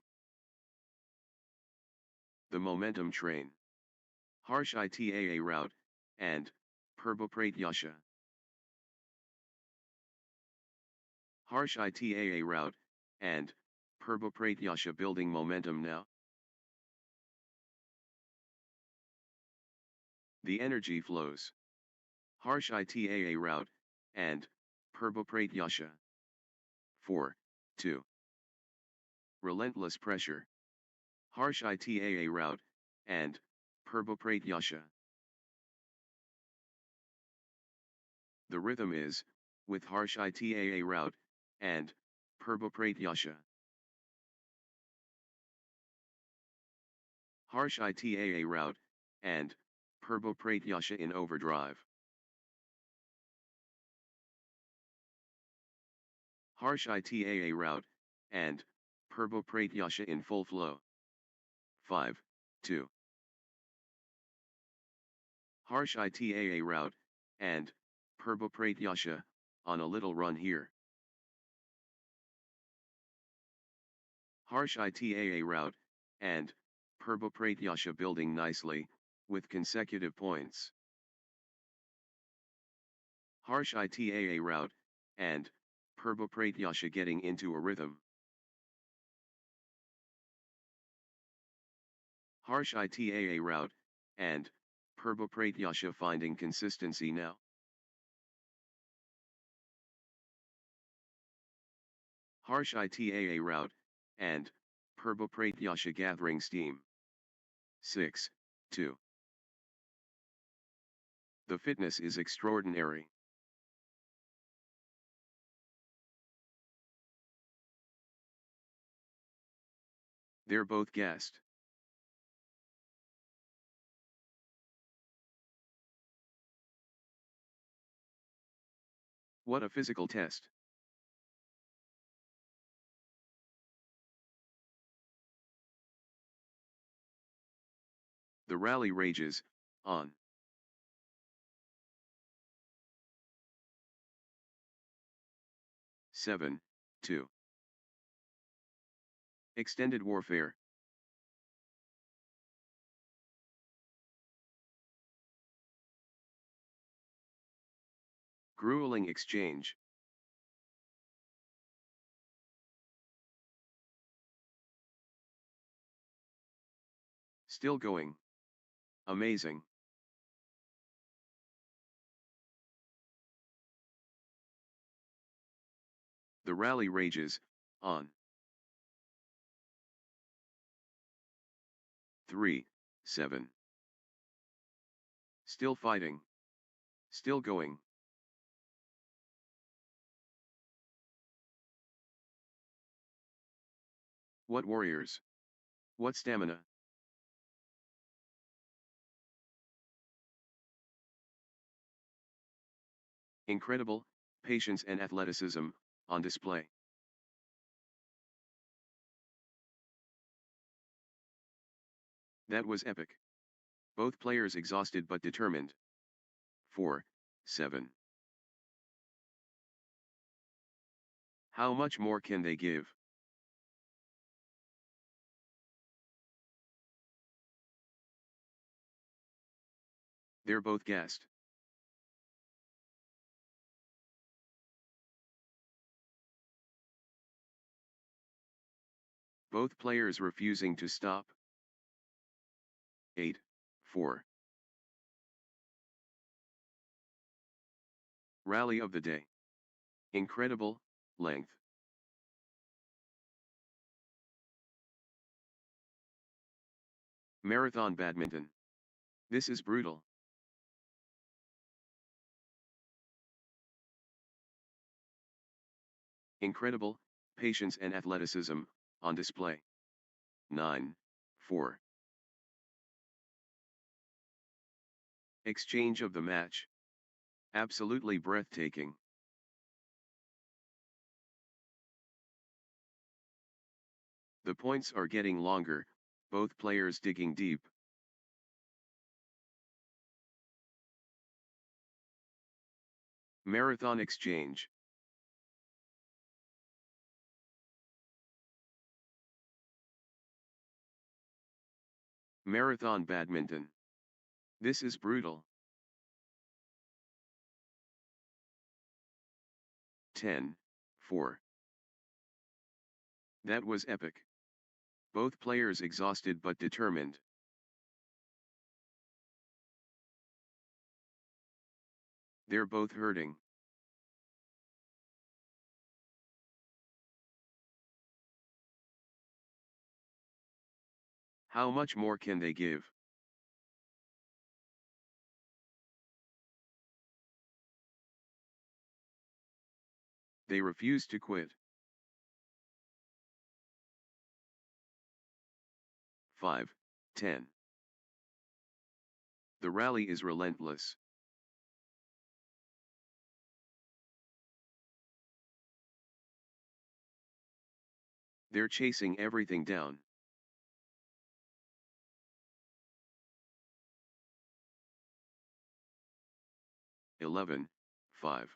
The momentum train. Harsh itaa route, and Perbopratyasha. Harsh itaa route, and Perbopratyasha building momentum now. The energy flows. Harsh itaa route, and Perbopratyasha. 4, 2. Relentless pressure. Harsh itaa route, and Perbopratyasha. The rhythm is, with harsh itaa route, and Perbopratyasha. Harsh itaa route, and Perbopratyasha in overdrive. Harsh itaa route, and Perbopratyasha in full flow. 5, 2. Harsh itaa route, and Perbopratyasha, on a little run here. Harsh itaa route, and Perbopratyasha building nicely, with consecutive points. Harsh itaa route, and Perbopratyasha getting into a rhythm. Harsh itaa route, and Perbopratyasha finding consistency now. Harsh itaa route, and Perbopratyasha gathering steam. 6, 2. The fitness is extraordinary. They're both gassed. What a physical test. The rally rages, on. Seven, 2. Extended warfare. Grueling exchange. Still going. Amazing. The rally rages, on. 3, 7. Still fighting. Still going. What warriors? What stamina? Incredible, patience and athleticism, on display. That was epic. Both players exhausted but determined. 4, 7. How much more can they give? They're both gassed. Both players refusing to stop. 8, 4. Rally of the day. Incredible, length. Marathon badminton. This is brutal. Incredible, patience and athleticism, on display. 9, 4. Exchange of the match. Absolutely breathtaking. The points are getting longer, both players digging deep. Marathon exchange. Marathon badminton. This is brutal. 10, 4. That was epic. Both players exhausted but determined. They're both hurting. How much more can they give? They refuse to quit. 5, 10. The rally is relentless. They're chasing everything down. Eleven, 5.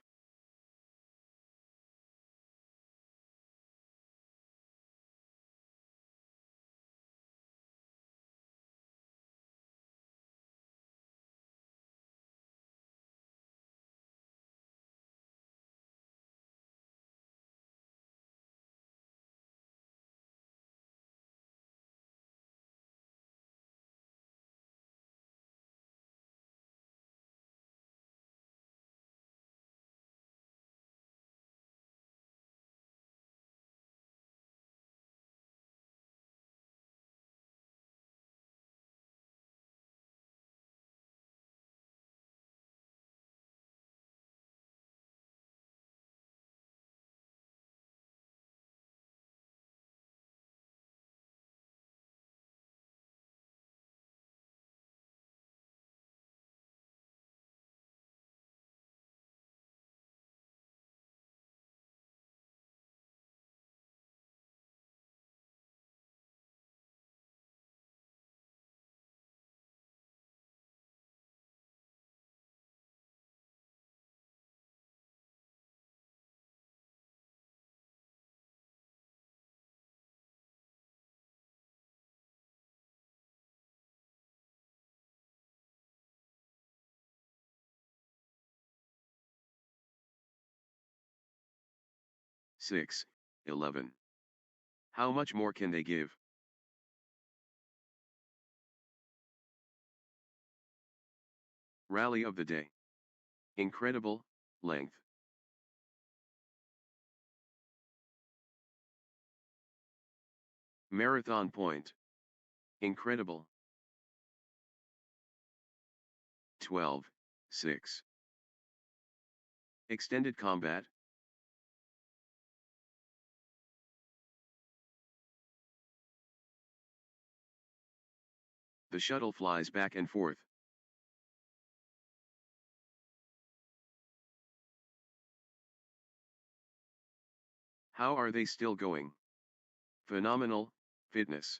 Six, 11. How much more can they give? Rally of the day. Incredible, length. Marathon point. Incredible. 12, 6. Extended combat. The shuttle flies back and forth. How are they still going? Phenomenal, fitness.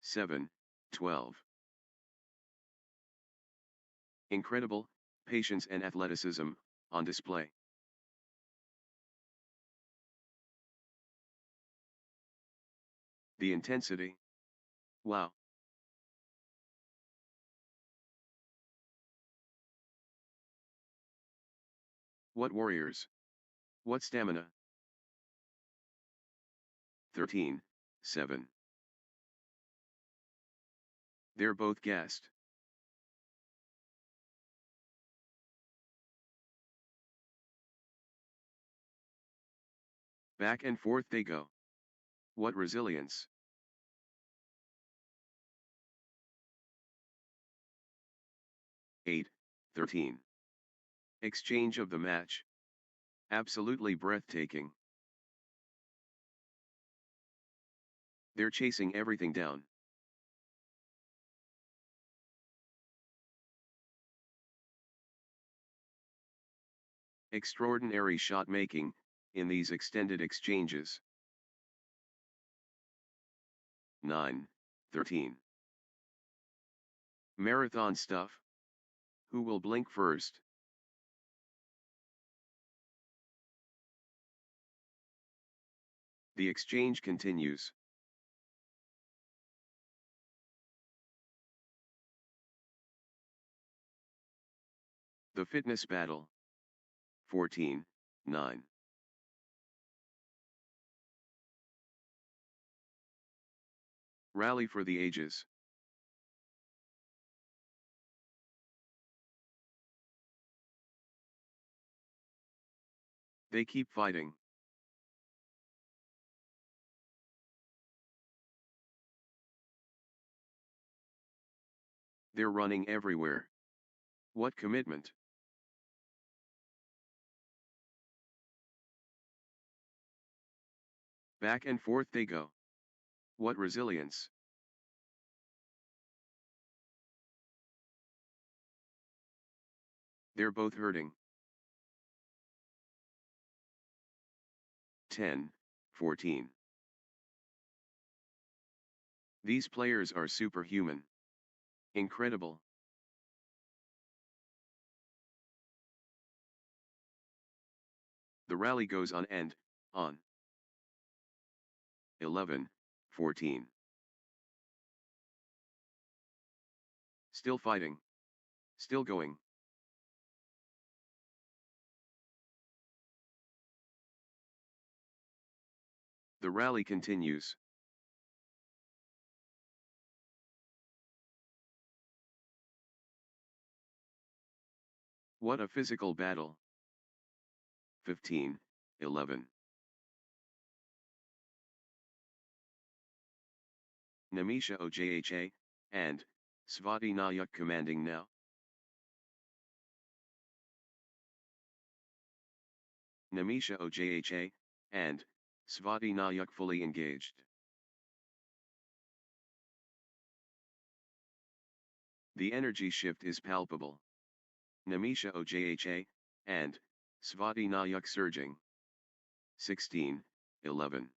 7, 12. Incredible, patience and athleticism, on display. The intensity. Wow. What warriors? What stamina? 13, 7. They're both gassed. Back and forth they go. What resilience? 8, 13. Exchange of the match. Absolutely breathtaking. They're chasing everything down. Extraordinary shot making, in these extended exchanges. 9, 13. Marathon stuff. Who will blink first? The exchange continues. The fitness battle. 14, 9. Rally for the ages. They keep fighting. They're running everywhere. What commitment? Back and forth they go. What resilience? They're both hurting. 10, 14. These players are superhuman. Incredible. The rally goes on and on. 11, 14. Still fighting. Still going. The rally continues. What a physical battle. 15, 11. Namisha Ojha, and Svati Nayak commanding now. Namisha Ojha, and Svati Nayak fully engaged. The energy shift is palpable. Namisha Ojha, and Svati Nayak surging. 16, 11.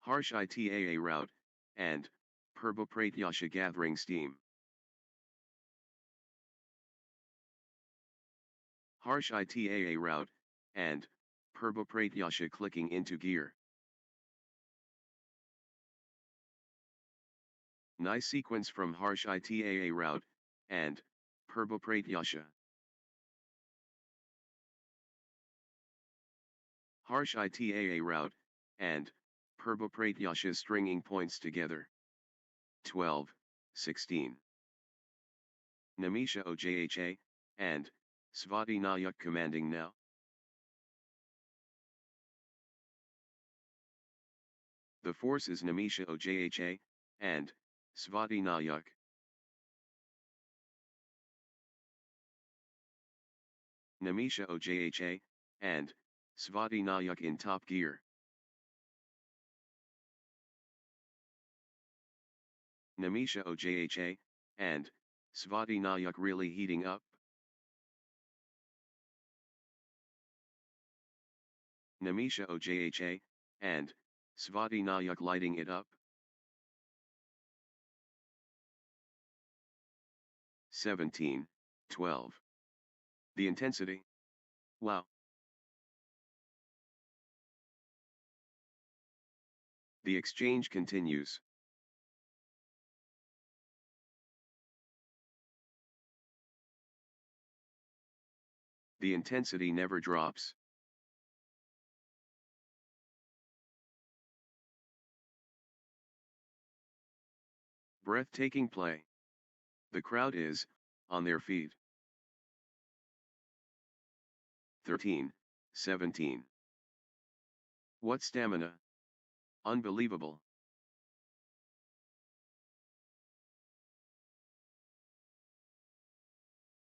Harsh Itaa route, and Purbopratyasha gathering steam. Harsh Itaa route, and Purbopratyasha clicking into gear. Nice sequence from Harsh Itaa route, and Purbopratyasha. Harsh Itaa route, and Purbopratyasha stringing points together. 12, 16. Namisha Ojha, and Svati Nayak commanding now. The force is Namisha Ojha, and Svati Nayak. Namisha Ojha, and Svati Nayak in top gear. Namisha Ojha, and Svati Nayak really heating up. Namisha Ojha, and Svati Nayak lighting it up. 17, 12. The intensity. Wow. The exchange continues. The intensity never drops. Breathtaking play. The crowd is on their feet. 13, 17. What stamina! Unbelievable.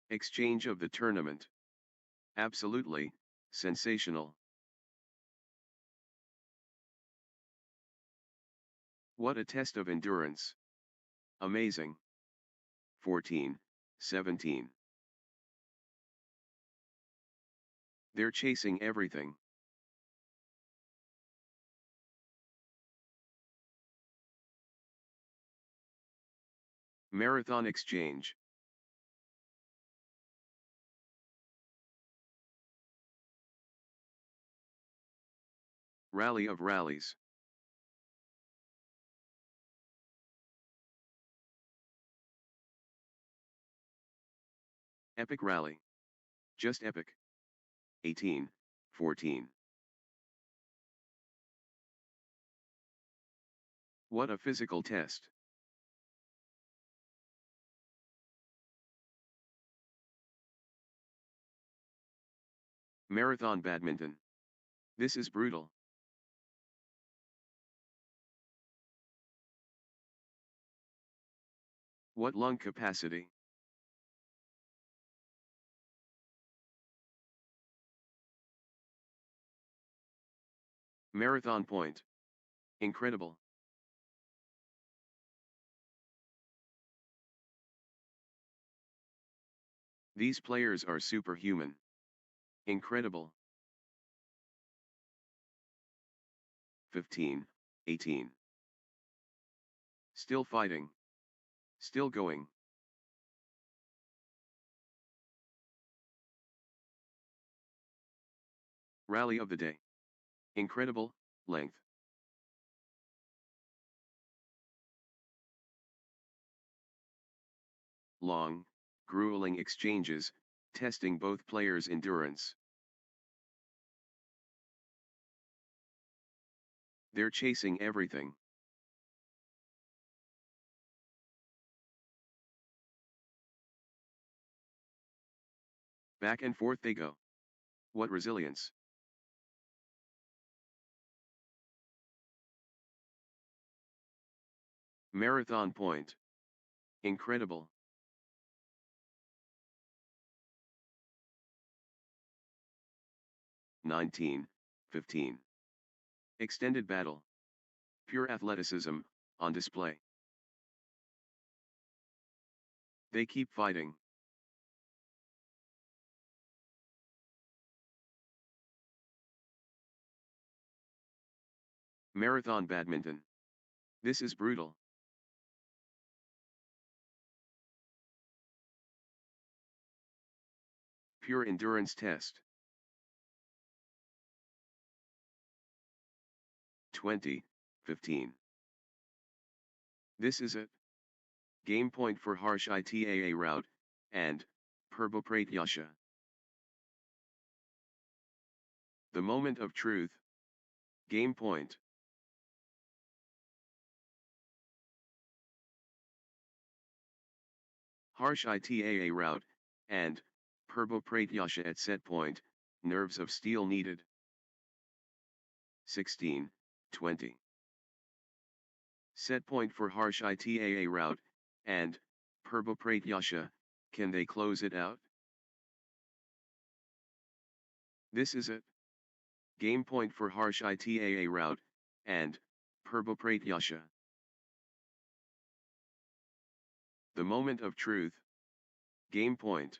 Exchange of the tournament. Absolutely sensational. What a test of endurance. Amazing. 14, 17. They're chasing everything. Marathon exchange. Rally of rallies. Epic rally. Just epic. 18, 14. What a physical test. Marathon badminton. This is brutal. What lung capacity. Marathon point. Incredible. These players are superhuman. Incredible. 15, 18. Still fighting. Still going. Rally of the day. Incredible length. Long, grueling exchanges, testing both players' endurance. They're chasing everything. Back and forth they go. What resilience. Marathon point. Incredible. (19, 15). Extended battle. Pure athleticism, on display. They keep fighting. Marathon badminton. This is brutal. Pure endurance test. 20, 15. This is it. Game point for harsh ITAA route, and Perbopratyasha. The moment of truth. Game point. Harsh ITAA route, and Perbopratyasha at set point, nerves of steel needed. 16, 20. Set point for harsh ITAA route, and Perbopratyasha, can they close it out? This is it. Game point for harsh ITAA route, and Perbopratyasha. The moment of truth. Game point.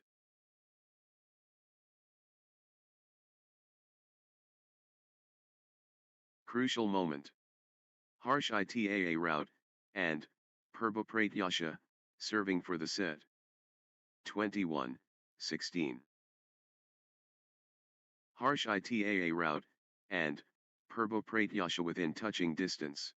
Crucial moment. Harsh ITAA route, and Perbopratyasha, serving for the set. 21, 16. Harsh ITAA route, and Perbopratyasha within touching distance.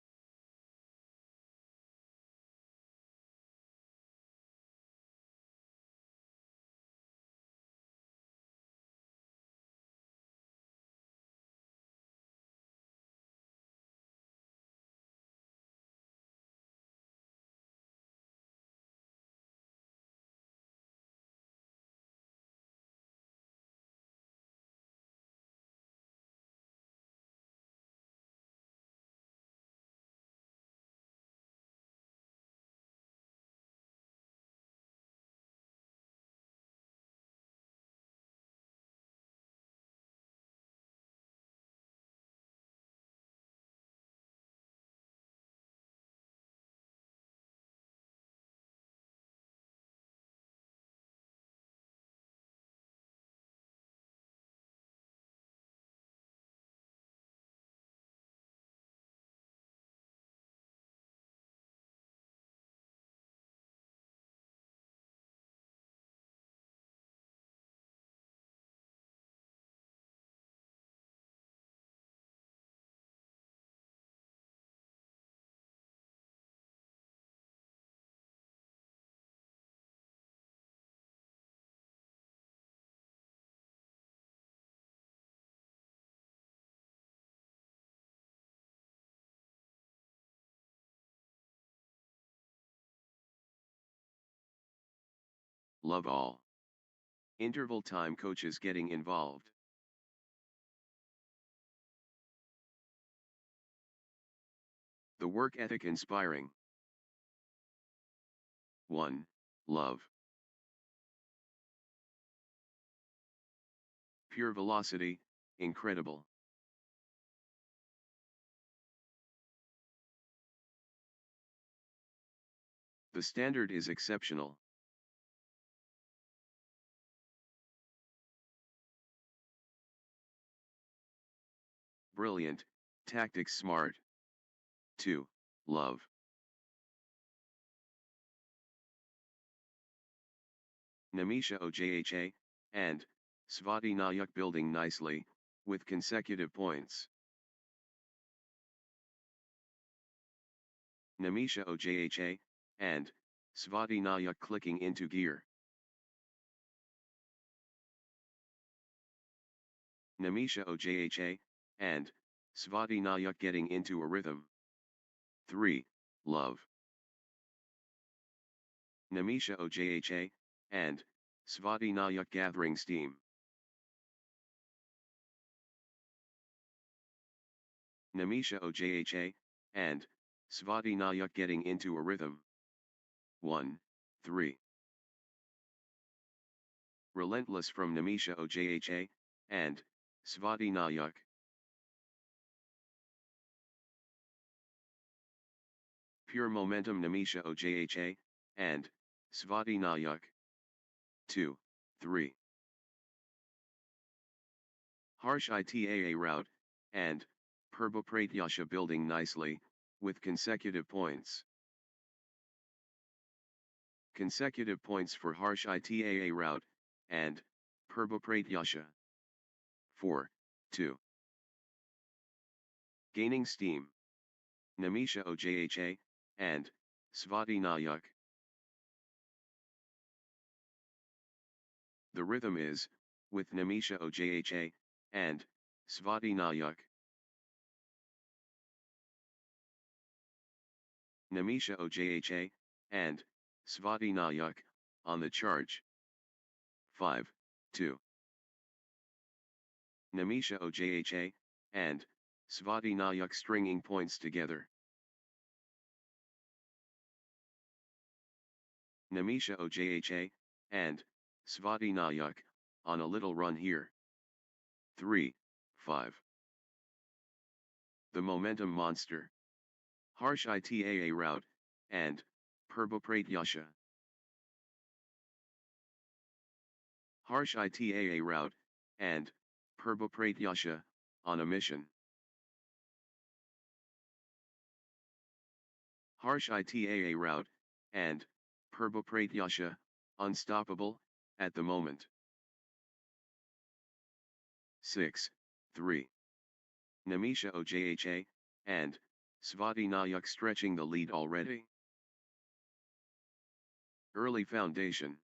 love all. Interval time coaches getting involved. The work ethic inspiring. 1. Love. Pure velocity, incredible. The standard is exceptional. Brilliant, tactics smart. 2. Love. Namisha Ojha, and Svati Nayak building nicely, with consecutive points. Namisha Ojha, and Svati Nayak clicking into gear. Namisha Ojha, and Svati Nayak getting into a rhythm. 3. Love. Namisha Ojha, and Svati Nayak gathering steam. Namisha Ojha, and Svati Nayak getting into a rhythm. 1, 3. Relentless from Namisha Ojha, and Svati Nayak. Pure momentum Namisha Ojha, and Svati Nayak. 2, 3. Harsh Itaa route, and Purba building nicely, with consecutive points. Consecutive points for Harsh Itaa route, and Purba 4, 2. Gaining steam. Namisha Ojha, and Svati Nayak. The rhythm is, with Namisha Ojha, and Svati Nayak. Namisha Ojha, and Svati Nayak, on the charge. 5, 2. Namisha Ojha, and Svati Nayak stringing points together. Namisha Ojha, and Svati Nayak, on a little run here. 3, 5. The momentum monster. Harsh Itaa route, and Purba. Harsh Itaa route, and Purba on a mission. Harsh Itaa route, and Purba unstoppable, at the moment. 6, 3. Namisha Ojha, and Svati Nayak stretching the lead already. Early foundation.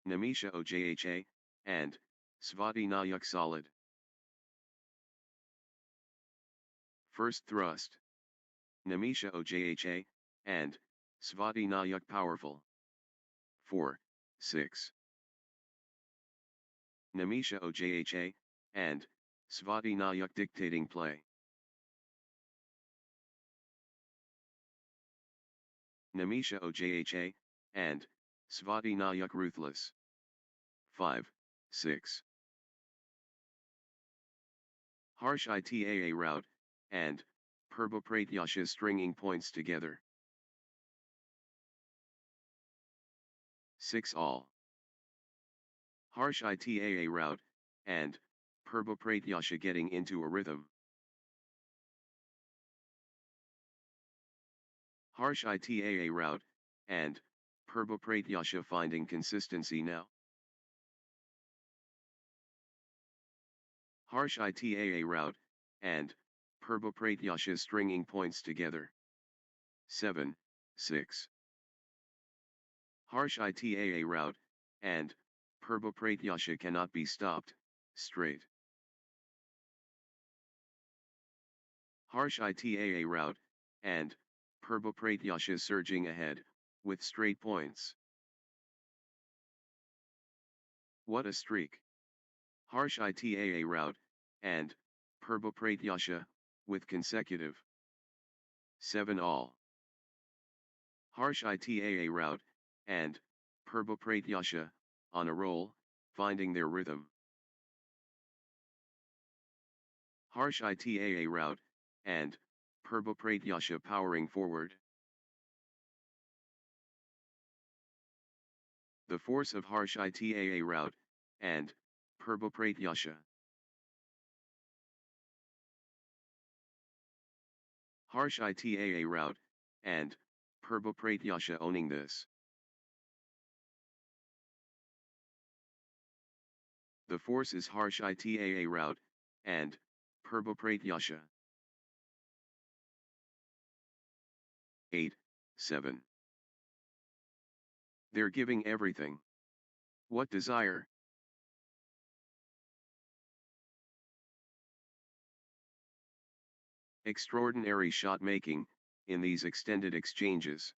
Namisha Ojha, and Svati Nayak solid. First thrust. Namisha Ojha, and Svati Nayak powerful. 4, 6. Namisha Ojha, and Svati Nayak dictating play. Namisha Ojha, and Svati Nayak ruthless. 5, 6. Harsh Itaa route, and Purba stringing points together. 6 all. Harsh Itaa route, and Purba getting into a rhythm. Harsh Itaa route, and Purba finding consistency now. Harsh Itaa route, and Purba stringing points together. 7, 6. Harsh Itaa route, and Purba cannot be stopped, straight. Harsh Itaa route, and Purba surging ahead, with straight points. What a streak. Harsh Itaa route, and, Purba with consecutive 7 all. Harsh Itaa route, and, Purba on a roll, finding their rhythm. Harsh Itaa route, and, Purba powering forward. The force of Harsh Itaa route, and, Purba Harsh Itaa route, and, Purba owning this. The force is Harsh Itaa route, and, Purba 8, 7. They're giving everything. What desire? Extraordinary shot making, in these extended exchanges.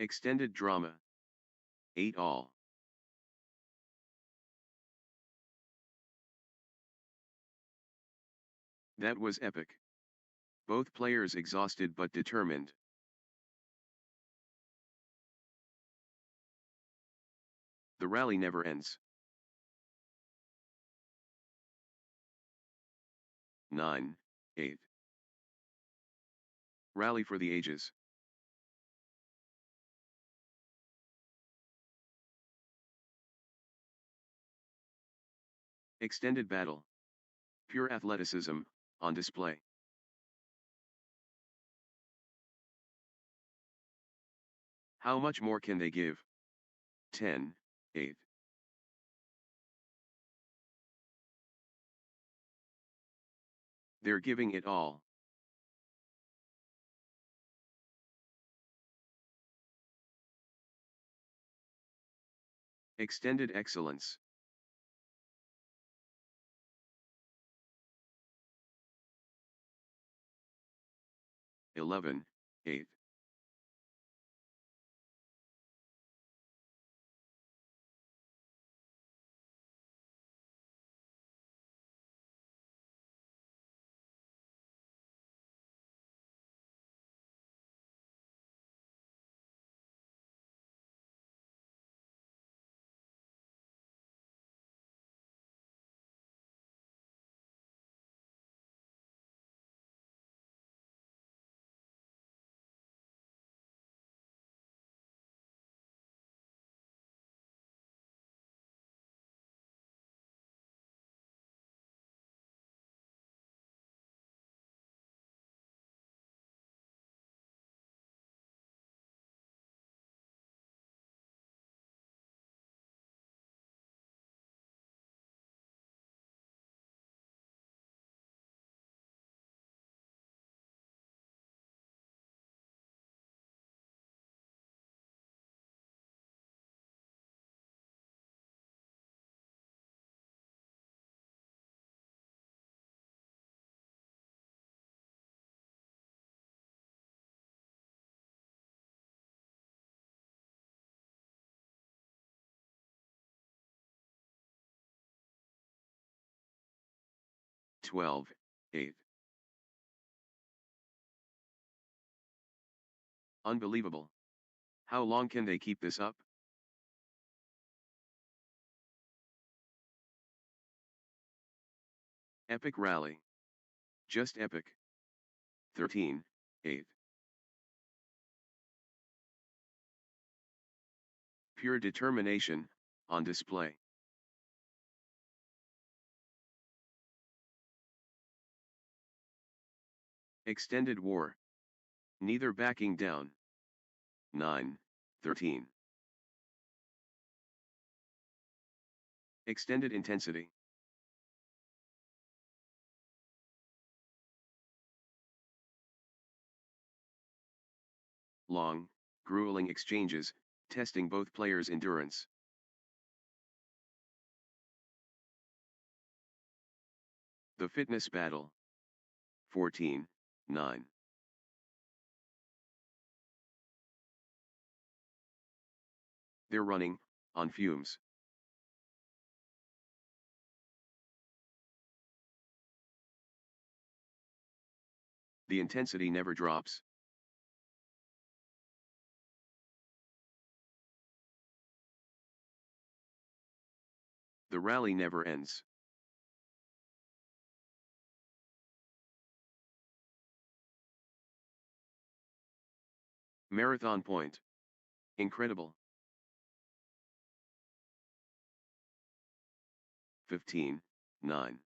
Extended drama. 8 all. That was epic. Both players exhausted but determined. The rally never ends. 9, 8. Rally for the ages. Extended battle. Pure athleticism, on display. How much more can they give? 10, 8. They're giving it all. Extended excellence. 11, 8. Twelve, 8. Unbelievable. How long can they keep this up? Epic rally. Just epic. 13, 8. Pure determination, on display. Extended war. Neither backing down. 9, 13. Extended intensity. Long, grueling exchanges, testing both players' endurance. The fitness battle. 14, 9. They're running, on fumes. The intensity never drops. The rally never ends. Marathon point. Incredible. 15:9.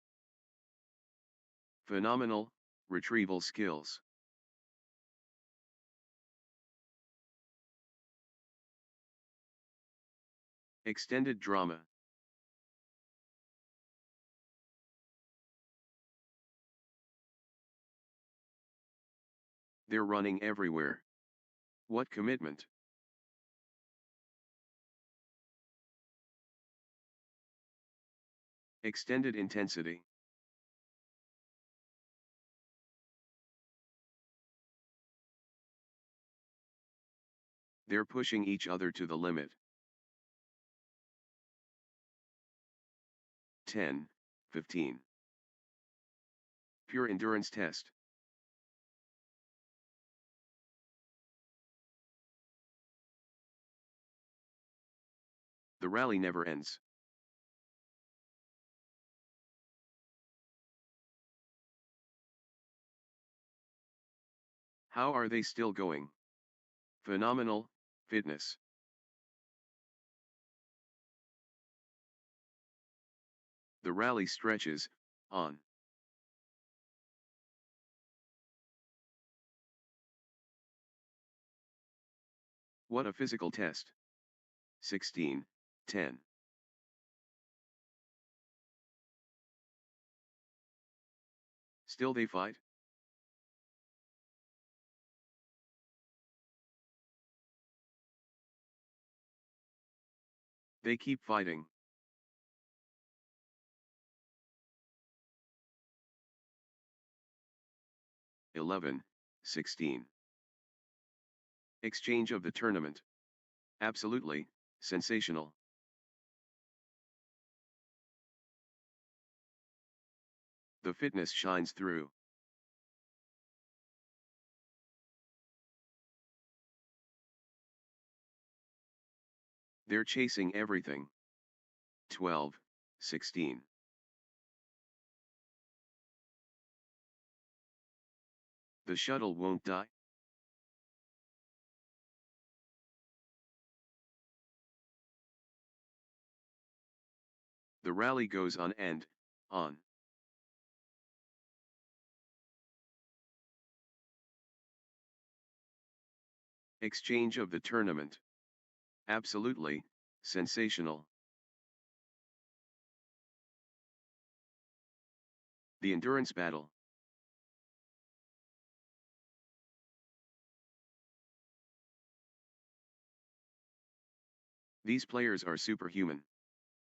Phenomenal, retrieval skills. Extended drama. They're running everywhere. What commitment? Extended intensity. They're pushing each other to the limit. 10:15. Pure endurance test. The rally never ends. How are they still going? Phenomenal, fitness. The rally stretches, on. What a physical test. 16:10. Still they fight? They keep fighting. Eleven, 16. Exchange of the tournament. Absolutely, sensational. The fitness shines through. They're chasing everything. 12:16. The shuttle won't die. The rally goes on and on. Exchange of the tournament. Absolutely, sensational. The endurance battle. These players are superhuman.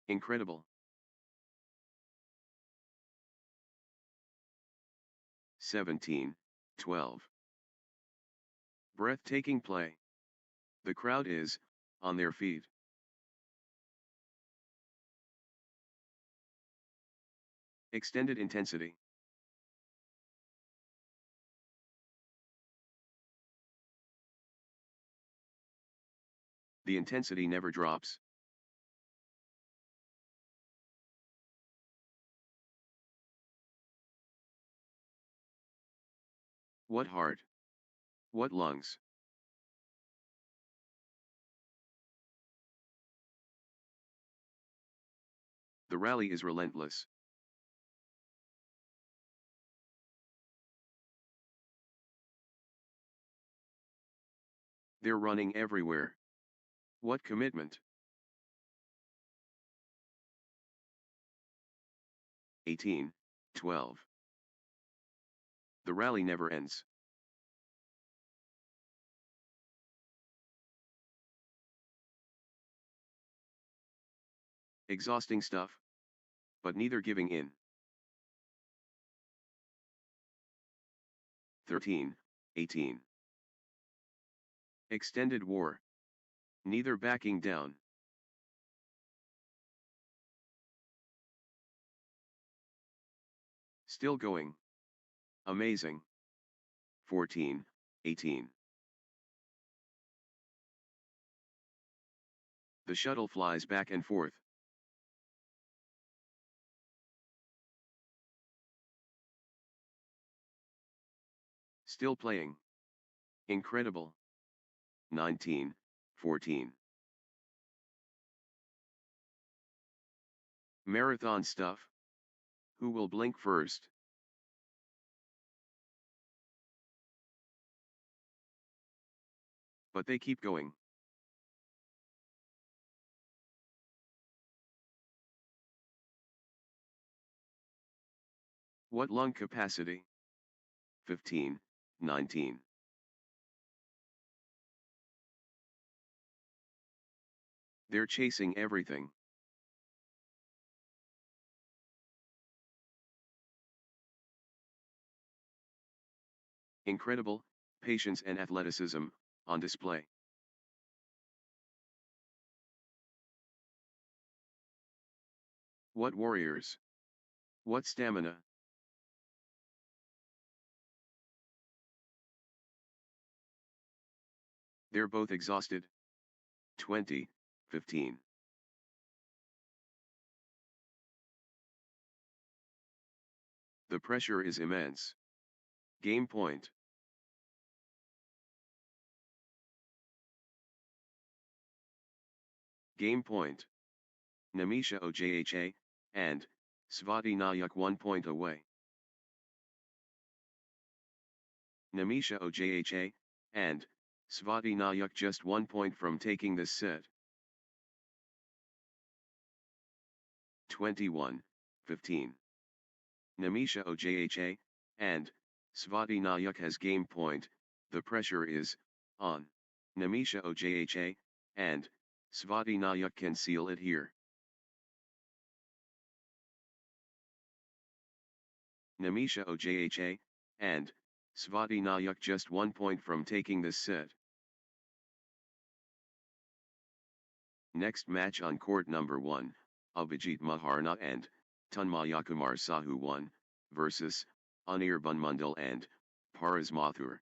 Incredible. 17:12. Breathtaking play. The crowd is, on their feet. Extended intensity. The intensity never drops. What heart? What lungs? The rally is relentless. They're running everywhere. What commitment? 18:12. The rally never ends. Exhausting stuff. But neither giving in. 13:18. Extended war. Neither backing down. Still going. Amazing. 14, 18. The shuttle flies back and forth. Still playing. Incredible. 19, 14. Marathon stuff. Who will blink first? But they keep going. What lung capacity? 15, 19. They're chasing everything. Incredible, patience and athleticism, on display. What warriors? What stamina? They're both exhausted. 20, 15. The pressure is immense. Game point. Game point. Namisha Ojha, and, Svati Nayak 1 point away. Namisha Ojha, and, Svati Nayak just 1 point from taking this set. 21, 15. Namisha Ojha, and, Svati Nayak has game point, the pressure is, on. Namisha Ojha, and, Svati Nayak can seal it here. Namisha Ojha, and, Svati Nayak just 1 point from taking this set. Next match on court number 1, Abhijit Maharna and, Tanmayakumar Sahu 1, versus, Anirban Mundal and, Paras Mathur.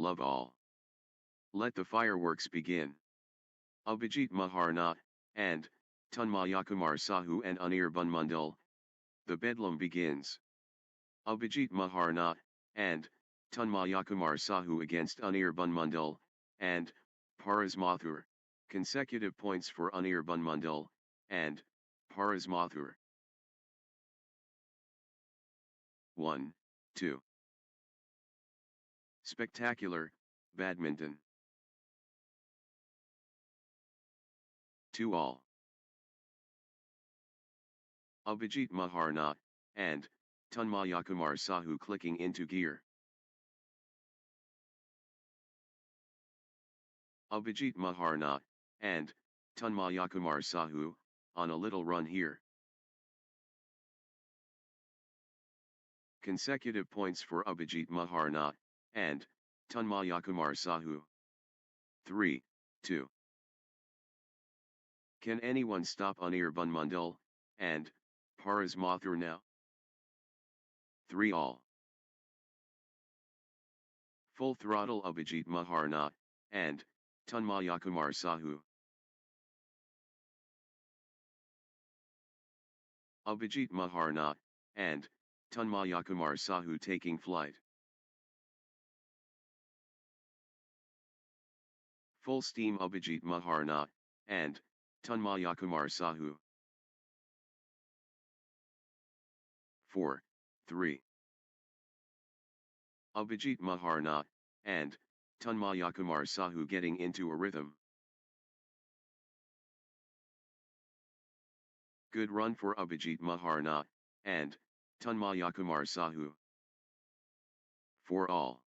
love all. Let the fireworks begin. Abhijit Maharna, and, Tanmayakumar Sahu and Anirban Mundal, the bedlam begins. Abhijit Maharna, and, Tanmayakumar Sahu against Anirban Mundal, and, Paras Mathur, consecutive points for Anirban Mundal, and, Paras Mathur. 1, 2. Spectacular, badminton. 2 all. Abhijit Maharna, and, Tanmayakumar Sahu clicking into gear. Abhijit Maharna, and, Tanmayakumar Sahu, on a little run here. Consecutive points for Abhijit Maharna, and, Tanmayakumar Sahu. 3, 2. Can anyone stop Anirban Mundal, and, Paras Mathur now? 3 all. Full throttle Abhijit Maharna, and, Tanmayakumar Sahu. Abhijit Maharna, and, Tanmayakumar Sahu taking flight. Full steam Abhijit Maharna, and, Tanmayakumar Sahu. 4, 3. Abhijit Maharna, and, Tanmayakumar Sahu getting into a rhythm. Good run for Abhijit Maharna, and, Tanmayakumar Sahu. 4 all.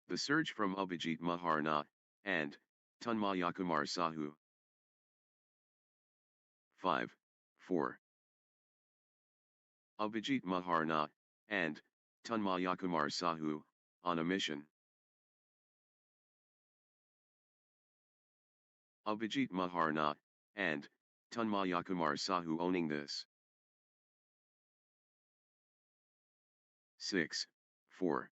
The surge from Abhijit Maharna, and, Tanmayakumar Sahu. 5, 4. Abhijit Maharna, and, Tanmayakumar Sahu, on a mission. Abhijit Maharna, and, Tanmayakumar Sahu owning this. 6, 4.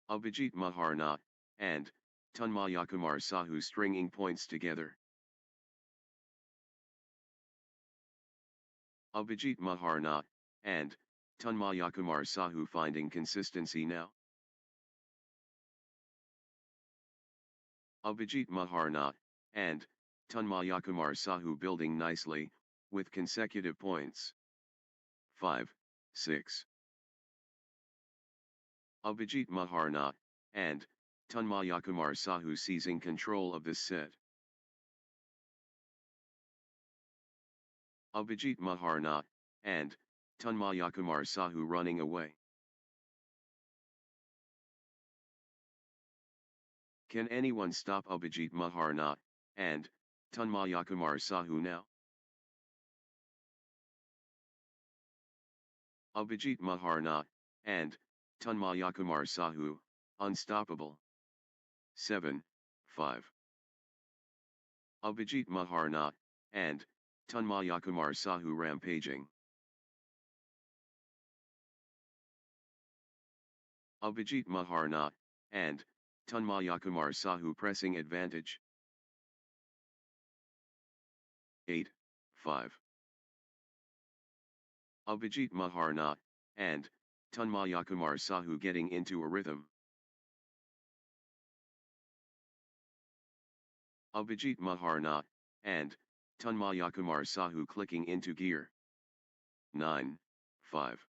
Abhijit Maharna, and, Tanmayakumar Sahu stringing points together. Abhijit Maharna, and, Tanmayakumar Sahu finding consistency now. Abhijit Maharna, and, Tanmayakumar Sahu building nicely, with consecutive points. 5, 6. Abhijit Maharna, and, Tanmayakumar Sahu seizing control of this set. Abhijit Maharna, and, Tanmayakumar Sahu running away. Can anyone stop Abhijit Maharna, and, Tanmayakumar Sahu now? Abhijit Maharna, and, Tanmayakumar Sahu, unstoppable. 7, 5. Abhijit Maharna, and, Tanmayakumar Sahu rampaging. Abhijit Maharna, and, Tanmayakumar Sahu pressing advantage. 8, 5. Abhijit Maharna, and, Tanmayakumar Sahu getting into a rhythm. Abhijit Maharna, and, Tanmayakumar Sahu clicking into gear. 9, 5.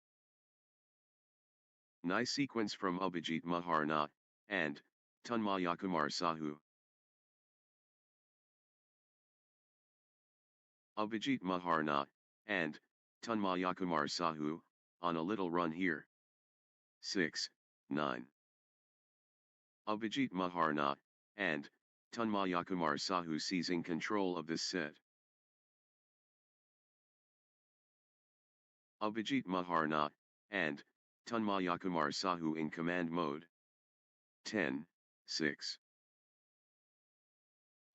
Nice sequence from Abhijit Maharna, and, Tanmayakumar Sahu. Abhijit Maharna, and, Tanmayakumar Sahu, on a little run here. 6, 9. Abhijit Maharna, and, Tanmayakumar Sahu seizing control of this set. Abhijit Maharna, and, Tanmayakumar Sahu in command mode. 10, 6.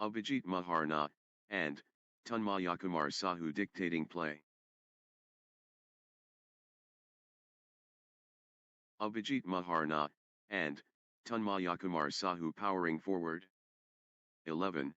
Abhijit Maharna, and, Tanmayakumar Sahu dictating play. Abhijit Maharna, and Tanmayakumar Sahu powering forward. 11-6.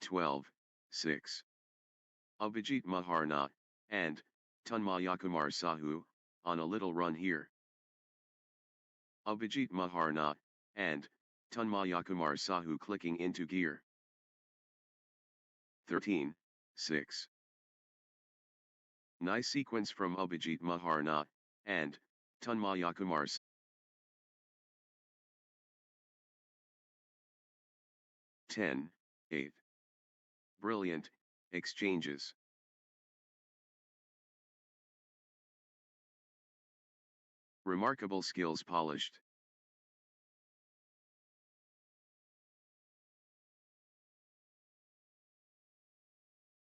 Twelve, 6. Abhijit Maharna, and Tanmayakumar Sahu, on a little run here. Abhijit Maharna, and Tanmayakumar Sahu clicking into gear. 13-6. Nice sequence from Abhijit Maharna, and Tanmayakumar Sahu. 10-8. Brilliant exchanges. Remarkable skills polished.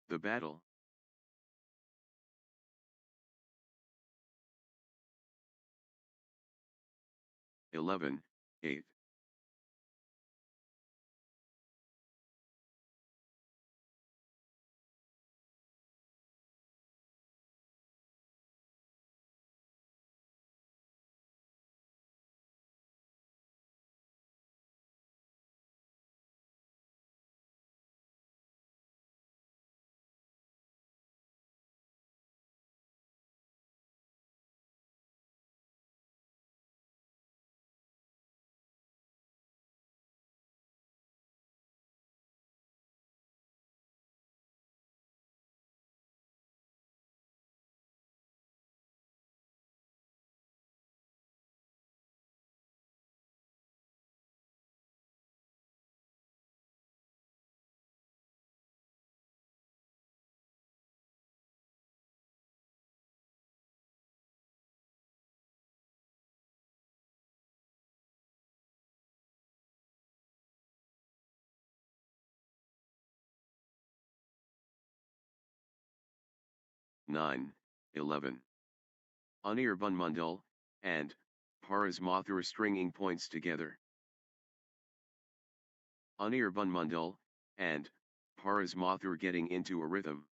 The battle. Eleven, 8. Nine, 11. Anirban Mundal, and Paras Mathur stringing points together. Anirban Mundal, and Paras Mathur getting into a rhythm.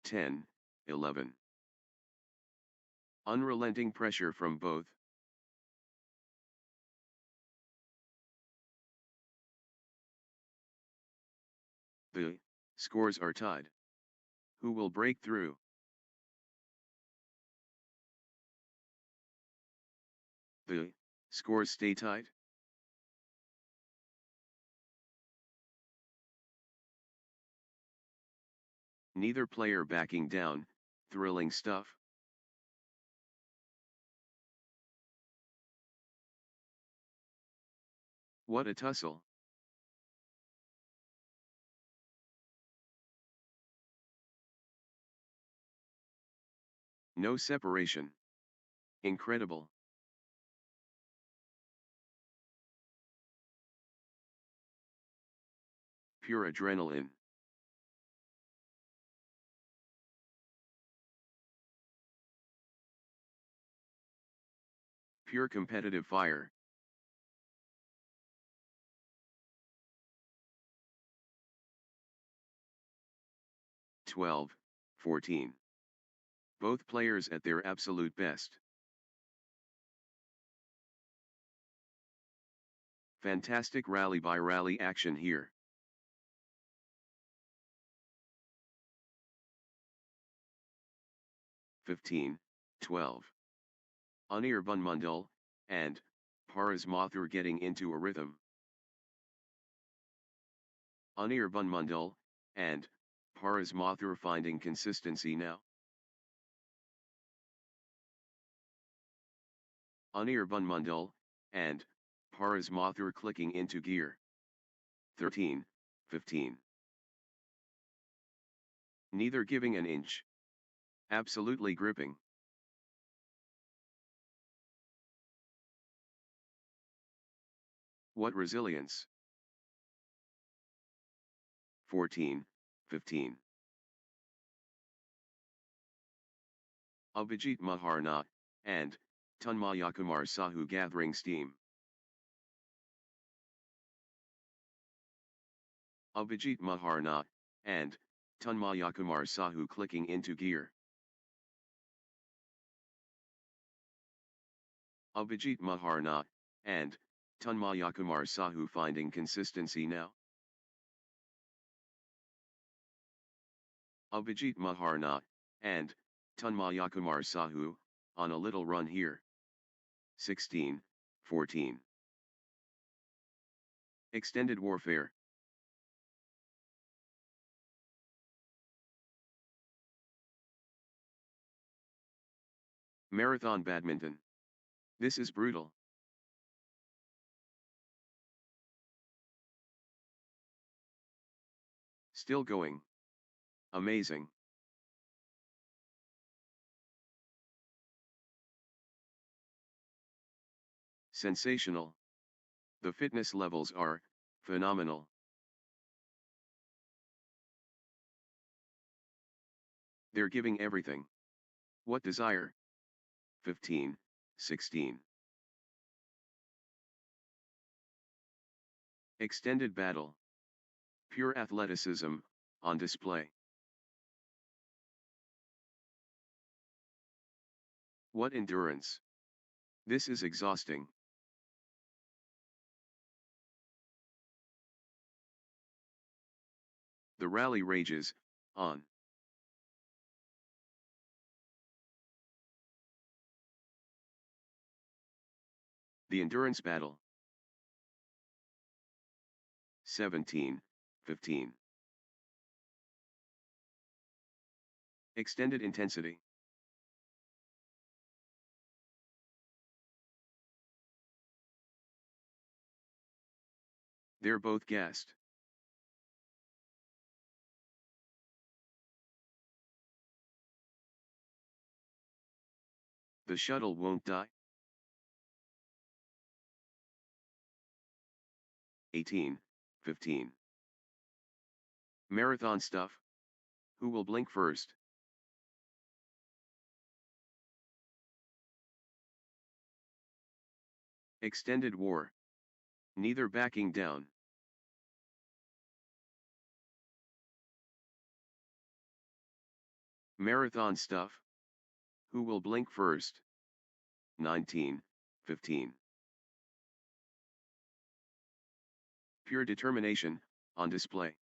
10, 11. Unrelenting pressure from both. The scores are tied. Who will break through? The scores stay tied. Neither player backing down. Thrilling stuff. What a tussle. No separation. Incredible. Pure adrenaline. Pure competitive fire. Twelve, 14. Both players at their absolute best. Fantastic rally by rally action here. (15, 12). Anirban Mundal, and Paras Mathur getting into a rhythm. Anirban Mundal, and Paras Mathur finding consistency now. Anirban Mundal, and Paras Mathur clicking into gear. 13, 15. Neither giving an inch. Absolutely gripping. What resilience. 14, 15. Abhijit Maharna, and Tanmayakumar Sahu gathering steam. Abhijit Maharna, and Tanmayakumar Sahu clicking into gear. Abhijit Maharna, and Tanmayakumar Sahu finding consistency now. Abhijit Maharna, and Tanmayakumar Sahu, on a little run here. 16, 14. Extended warfare. Marathon badminton. This is brutal. Still going. Amazing. Sensational. The fitness levels are phenomenal. They're giving everything. What desire? 15, 16. Extended battle. Pure athleticism, on display. What endurance. This is exhausting. The rally rages, on. The endurance battle. 17, 15. Extended intensity. They're both gassed. The shuttle won't die. 18, 15. Marathon stuff. Who will blink first? Extended war. Neither backing down. Marathon stuff. Who will blink first? 19, 15. Pure determination, on display.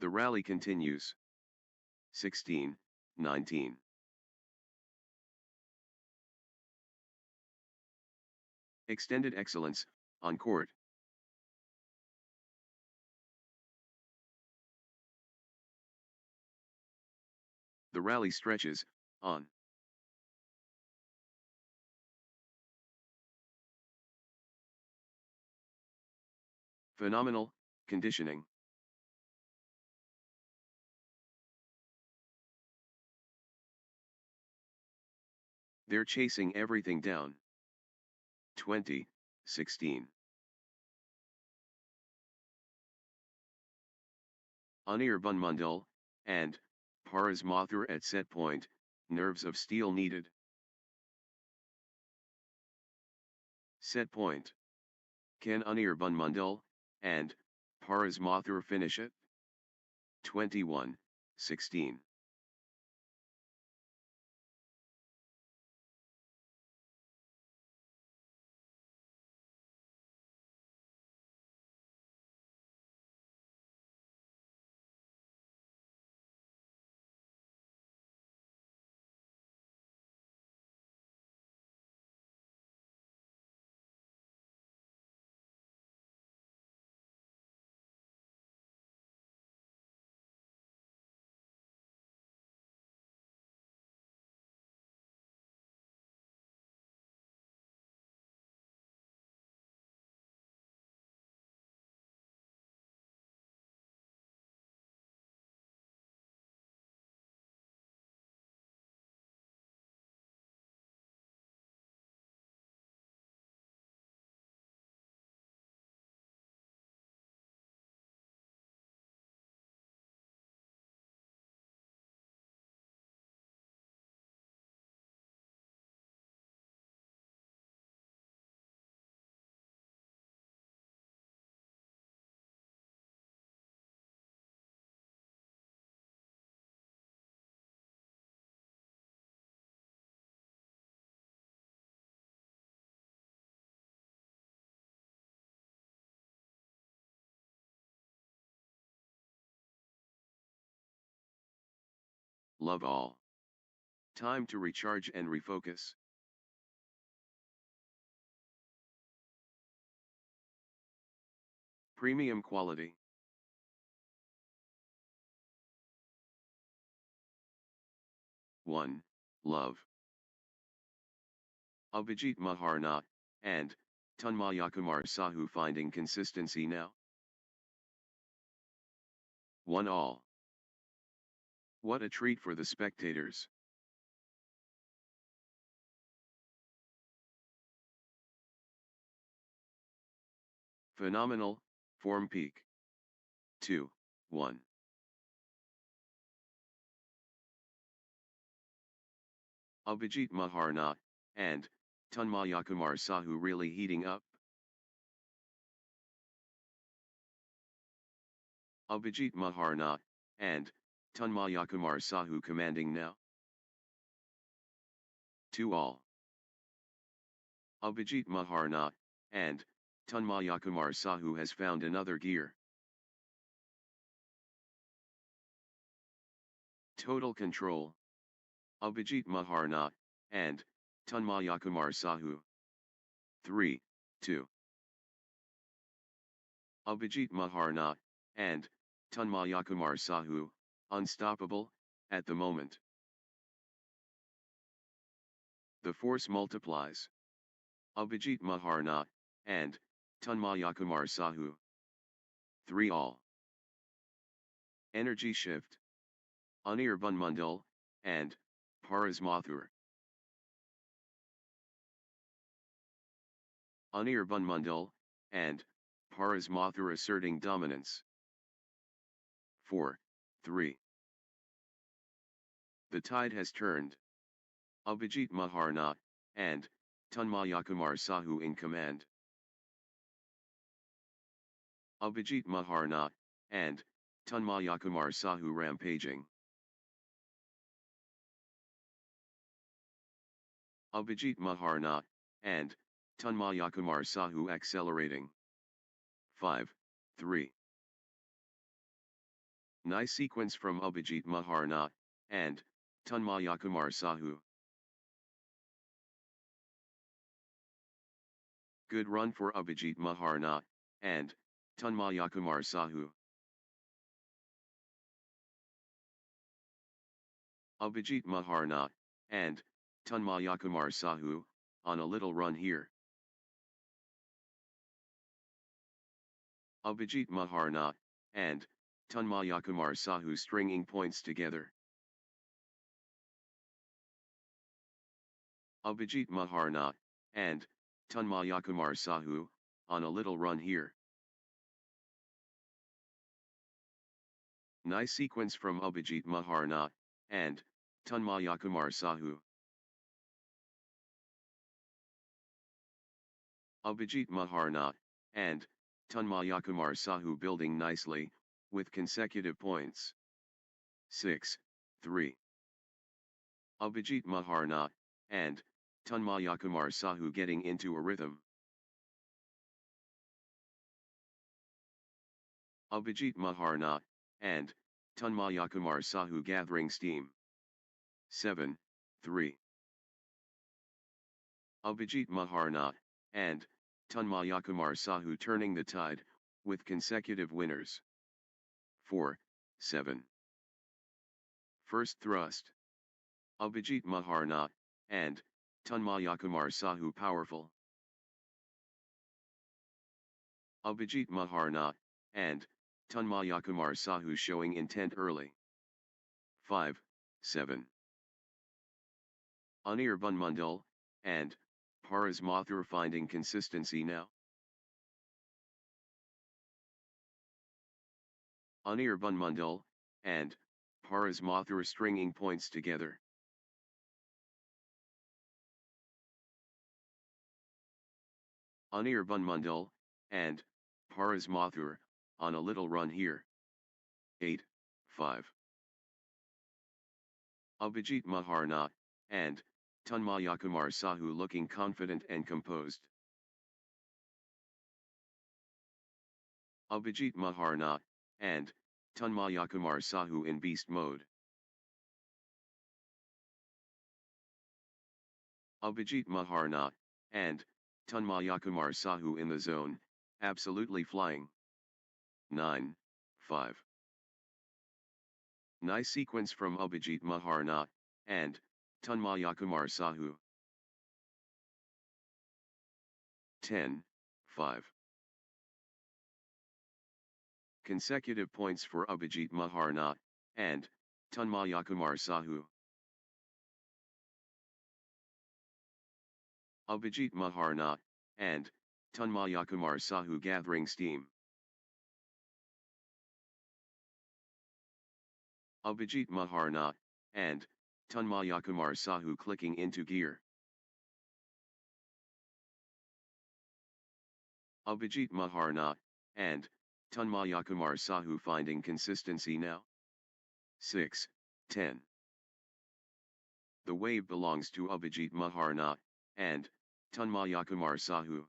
The rally continues. 16, 19. Extended excellence, on court. The rally stretches, on. Phenomenal, conditioning. They're chasing everything down. 20, 16. Anirban Mundal, and Paras Mathur at set point, nerves of steel needed. Set point. Can Anirban Mundal, and Paras Mathur finish it? 21, 16. Love all. Time to recharge and refocus. Premium quality. One, love. Abhijit Maharna, and Tanmayakumar Sahu finding consistency now. 1 all. What a treat for the spectators. Phenomenal, form peak. 2, 1. Abhijit Maharna, and Tanmayakumar Sahu really heating up. Abhijit Maharna, and Tanmayakumar Sahu commanding now. 2 all. Abhijit Maharna, and Tanmayakumar Sahu has found another gear. Total control. Abhijit Maharna, and Tanmayakumar Sahu. 3, 2. Abhijit Maharna, and Tanmayakumar Sahu, unstoppable, at the moment. The force multiplies. Abhijit Maharna, and Tanmayakumar Sahu. 3 all. Energy shift. Anirban Mundal, and Paras Mathur. Anirban Mundal, and Paras Mathur asserting dominance. 4, 3. The tide has turned. Abhijit Maharna, and Tanmayakumar Sahu in command. Abhijit Maharna, and Tanmayakumar Sahu rampaging. Abhijit Maharna, and Tanmayakumar Sahu accelerating. 5, 3. Nice sequence from Abhijit Maharna, and Tanmayakumar Sahu. Good run for Abhijit Maharna, and Tanmayakumar Sahu. Abhijit Maharna, and Tanmayakumar Sahu, on a little run here. Abhijit Maharna, and Tanmayakumar Sahu stringing points together. Abhijit Maharna, and Tanmayakumar Sahu, on a little run here. Nice sequence from Abhijit Maharna, and Tanmayakumar Sahu. Abhijit Maharna, and Tanmayakumar Sahu building nicely, with consecutive points. 6, 3. Abhijit Maharna, and Tanmayakumar Sahu getting into a rhythm. Abhijit Maharna, and Tanmayakumar Sahu gathering steam. 7, 3. Abhijit Maharna, and Tanmayakumar Sahu turning the tide, with consecutive winners. 4, 7. First thrust. Abhijit Maharna, and Tanmayakumar Sahu powerful. Abhijit Maharna, and Tanmayakumar Sahu showing intent early. 5, 7. Anirban Mundal, and Paras Mathur finding consistency now. Anirban Mundal, and Paras Mathur stringing points together. Anirban Mundal, and Paras Mathur, on a little run here. 8, 5. Abhijit Maharna, and Tanmayakumar Sahu looking confident and composed. Abhijit Maharna, and Tanmayakumar Sahu in beast mode. Abhijit Maharna, and Tanmayakumar Sahu in the zone, absolutely flying. 9, 5. Nice sequence from Abhijit Maharna, and Tanmayakumar Sahu. 10, 5. Consecutive points for Abhijit Maharna, and Tanmayakumar Sahu. Abhijit Maharna, and Tanmayakumar Sahu gathering steam. Abhijit Maharna, and Tanmayakumar Sahu clicking into gear. Abhijit Maharna, and Tanmayakumar Sahu finding consistency now. 6, 10. The wave belongs to Abhijit Maharna, and Tanmayakumar Sahu.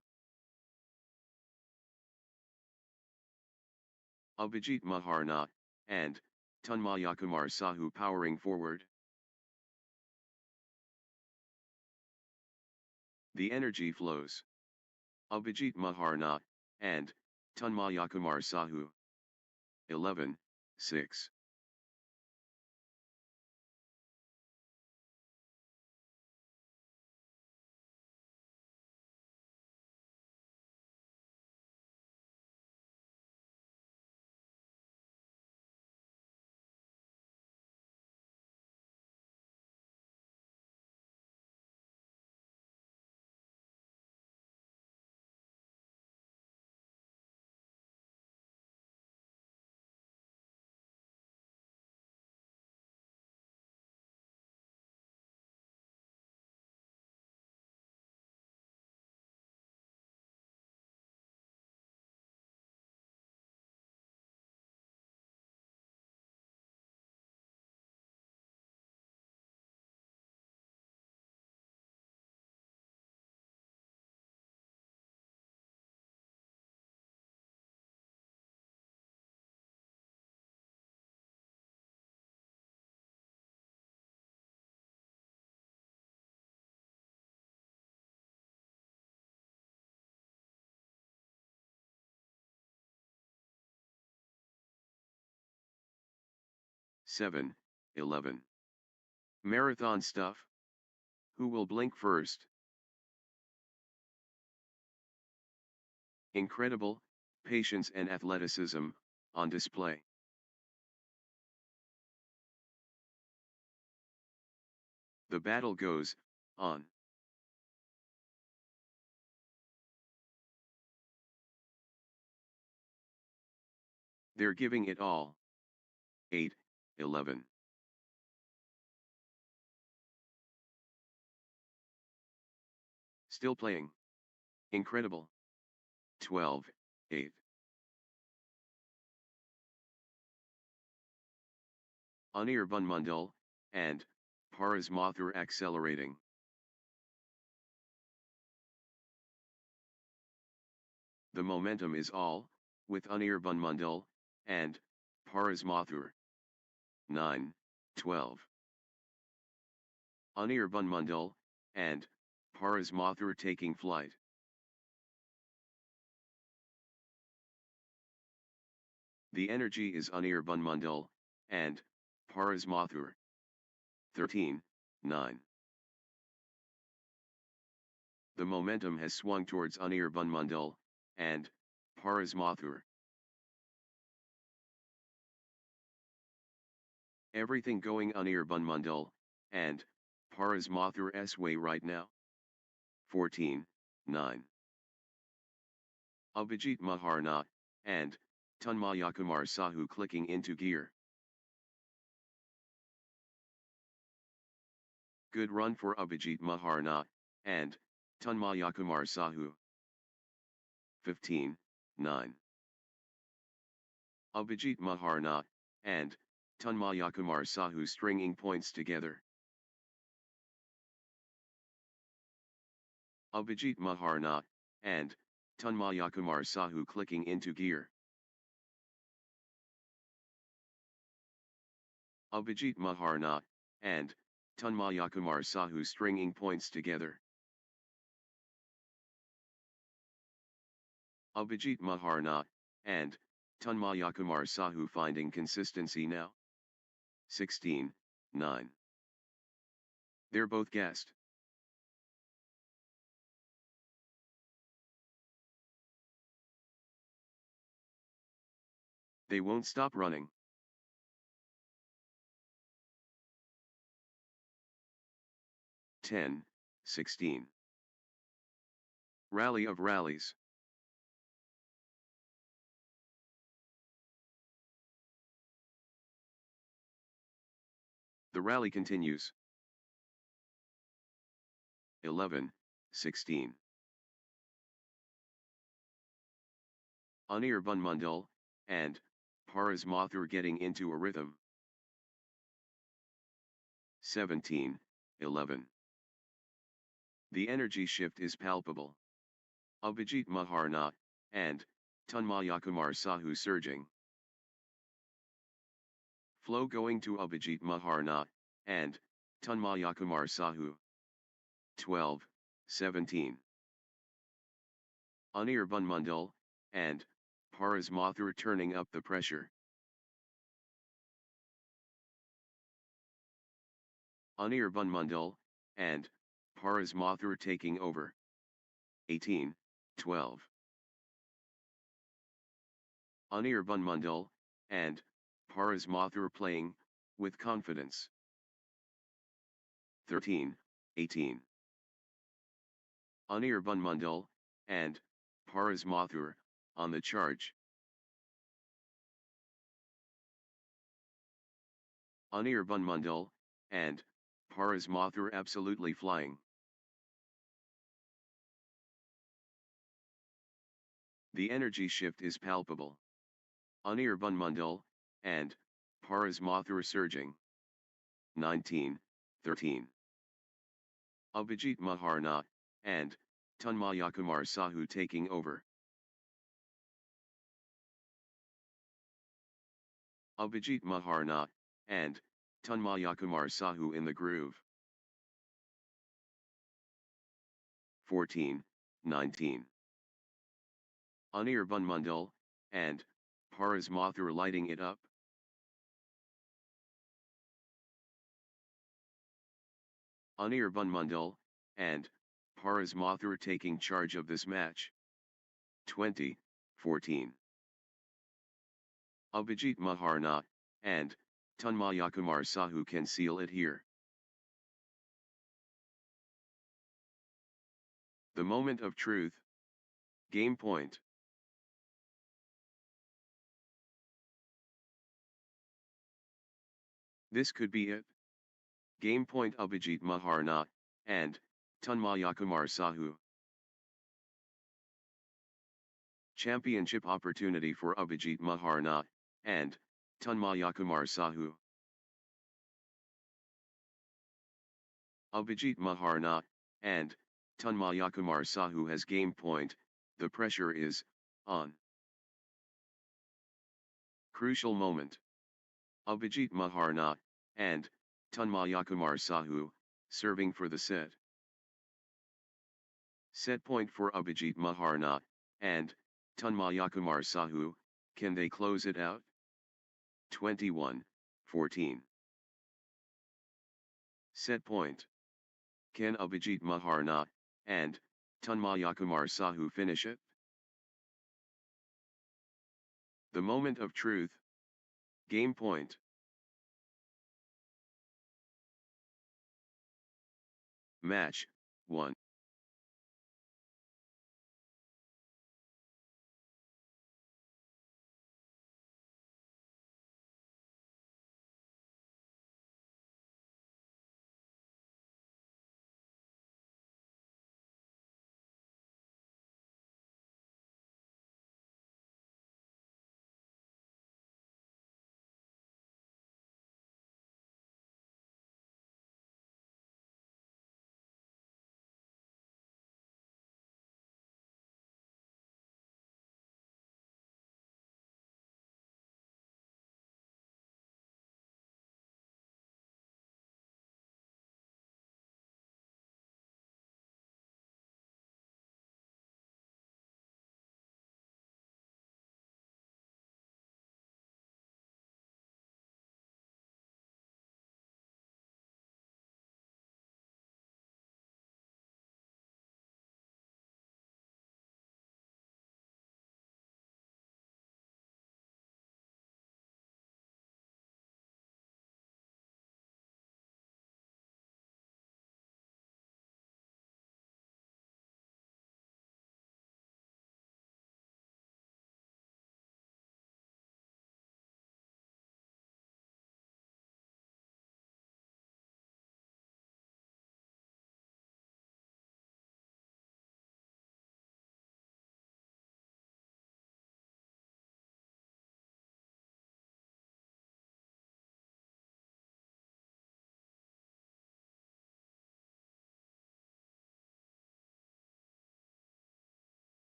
Abhijit Maharna, and Tanmayakumar Sahu powering forward. The energy flows. Abhijit Maharna, and Tanmayakumar Sahu. 11, 6. Seven, 11. Marathon stuff? Who will blink first? Incredible patience and athleticism on display. The battle goes on. They're giving it all. 8, 11. Still playing. Incredible. 12, 8. Anirban Mundal, and Paras Mathur accelerating. The momentum is all, with Anirban Mundal, and Paras Mathur. 9, 12. Anirban Mundal, and Paras Mathur taking flight. The energy is Anirban Mundal, and Paras Mathur. 13, 9. The momentum has swung towards Anirban Mundal, and Paras Mathur. Everything going Anirban Mundal, and Paras Mathur's way right now. 14, 9. Abhijit Maharna, and Tanmayakumar Sahu clicking into gear. Good run for Abhijit Maharna, and Tanmayakumar Sahu. 15, 9. Abhijit Maharna, and Tanmayakumar Sahu stringing points together. Abhijit Maharna, and Tanmayakumar Sahu clicking into gear. Abhijit Maharna, and Tanmayakumar Sahu stringing points together. Abhijit Maharna, and Tanmayakumar Sahu finding consistency now. 16, 9. They're both gassed. They won't stop running. Ten, 16. Rally of rallies. The rally continues. 11, 16. Anirban Mundal, and Paras Mathur getting into a rhythm. 17, 11. The energy shift is palpable. Abhijit Maharna, and Tanmayakumar Sahu surging. Flow going to Abhijit Maharna, and Tanmayakumar Sahu. 12, 17. Anirban Mundal, and Paras Mathur turning up the pressure. Anirban Mundal, and Paras Mathur taking over. 18, 12. Anirban Mundal, and Paras Mathur playing, with confidence. 13, 18. Anirban Mundal, and Paras Mathur, on the charge. Anirban Mundal, and Paras Mathur absolutely flying. The energy shift is palpable. Anirban Mundal, and Paras Mathur surging. 19, 13. Abhijit Maharna, and Tanmayakumar Sahu taking over. Abhijit Maharna, and Tanmayakumar Sahu in the groove. 14, 19. Anirban Mundal, and Paras Mathur lighting it up. Anirban Mundal, and Paras Mathur taking charge of this match. 20, 14. Abhijit Maharna, and Tanmayakumar Sahu can seal it here. The moment of truth. Game point. This could be it. Game point Abhijit Maharna, and Tanmayakumar Sahu. Championship opportunity for Abhijit Maharna, and Tanmayakumar Sahu. Abhijit Maharna, and Tanmayakumar Sahu has game point, the pressure is on. Crucial moment. Abhijit Maharna, and Tanmayakumar Sahu, serving for the set. Set point for Abhijit Maharna, and Tanmayakumar Sahu, can they close it out? 21, 14. Set point. Can Abhijit Maharna, and Tanmayakumar Sahu finish it? The moment of truth. Game point. Match 1.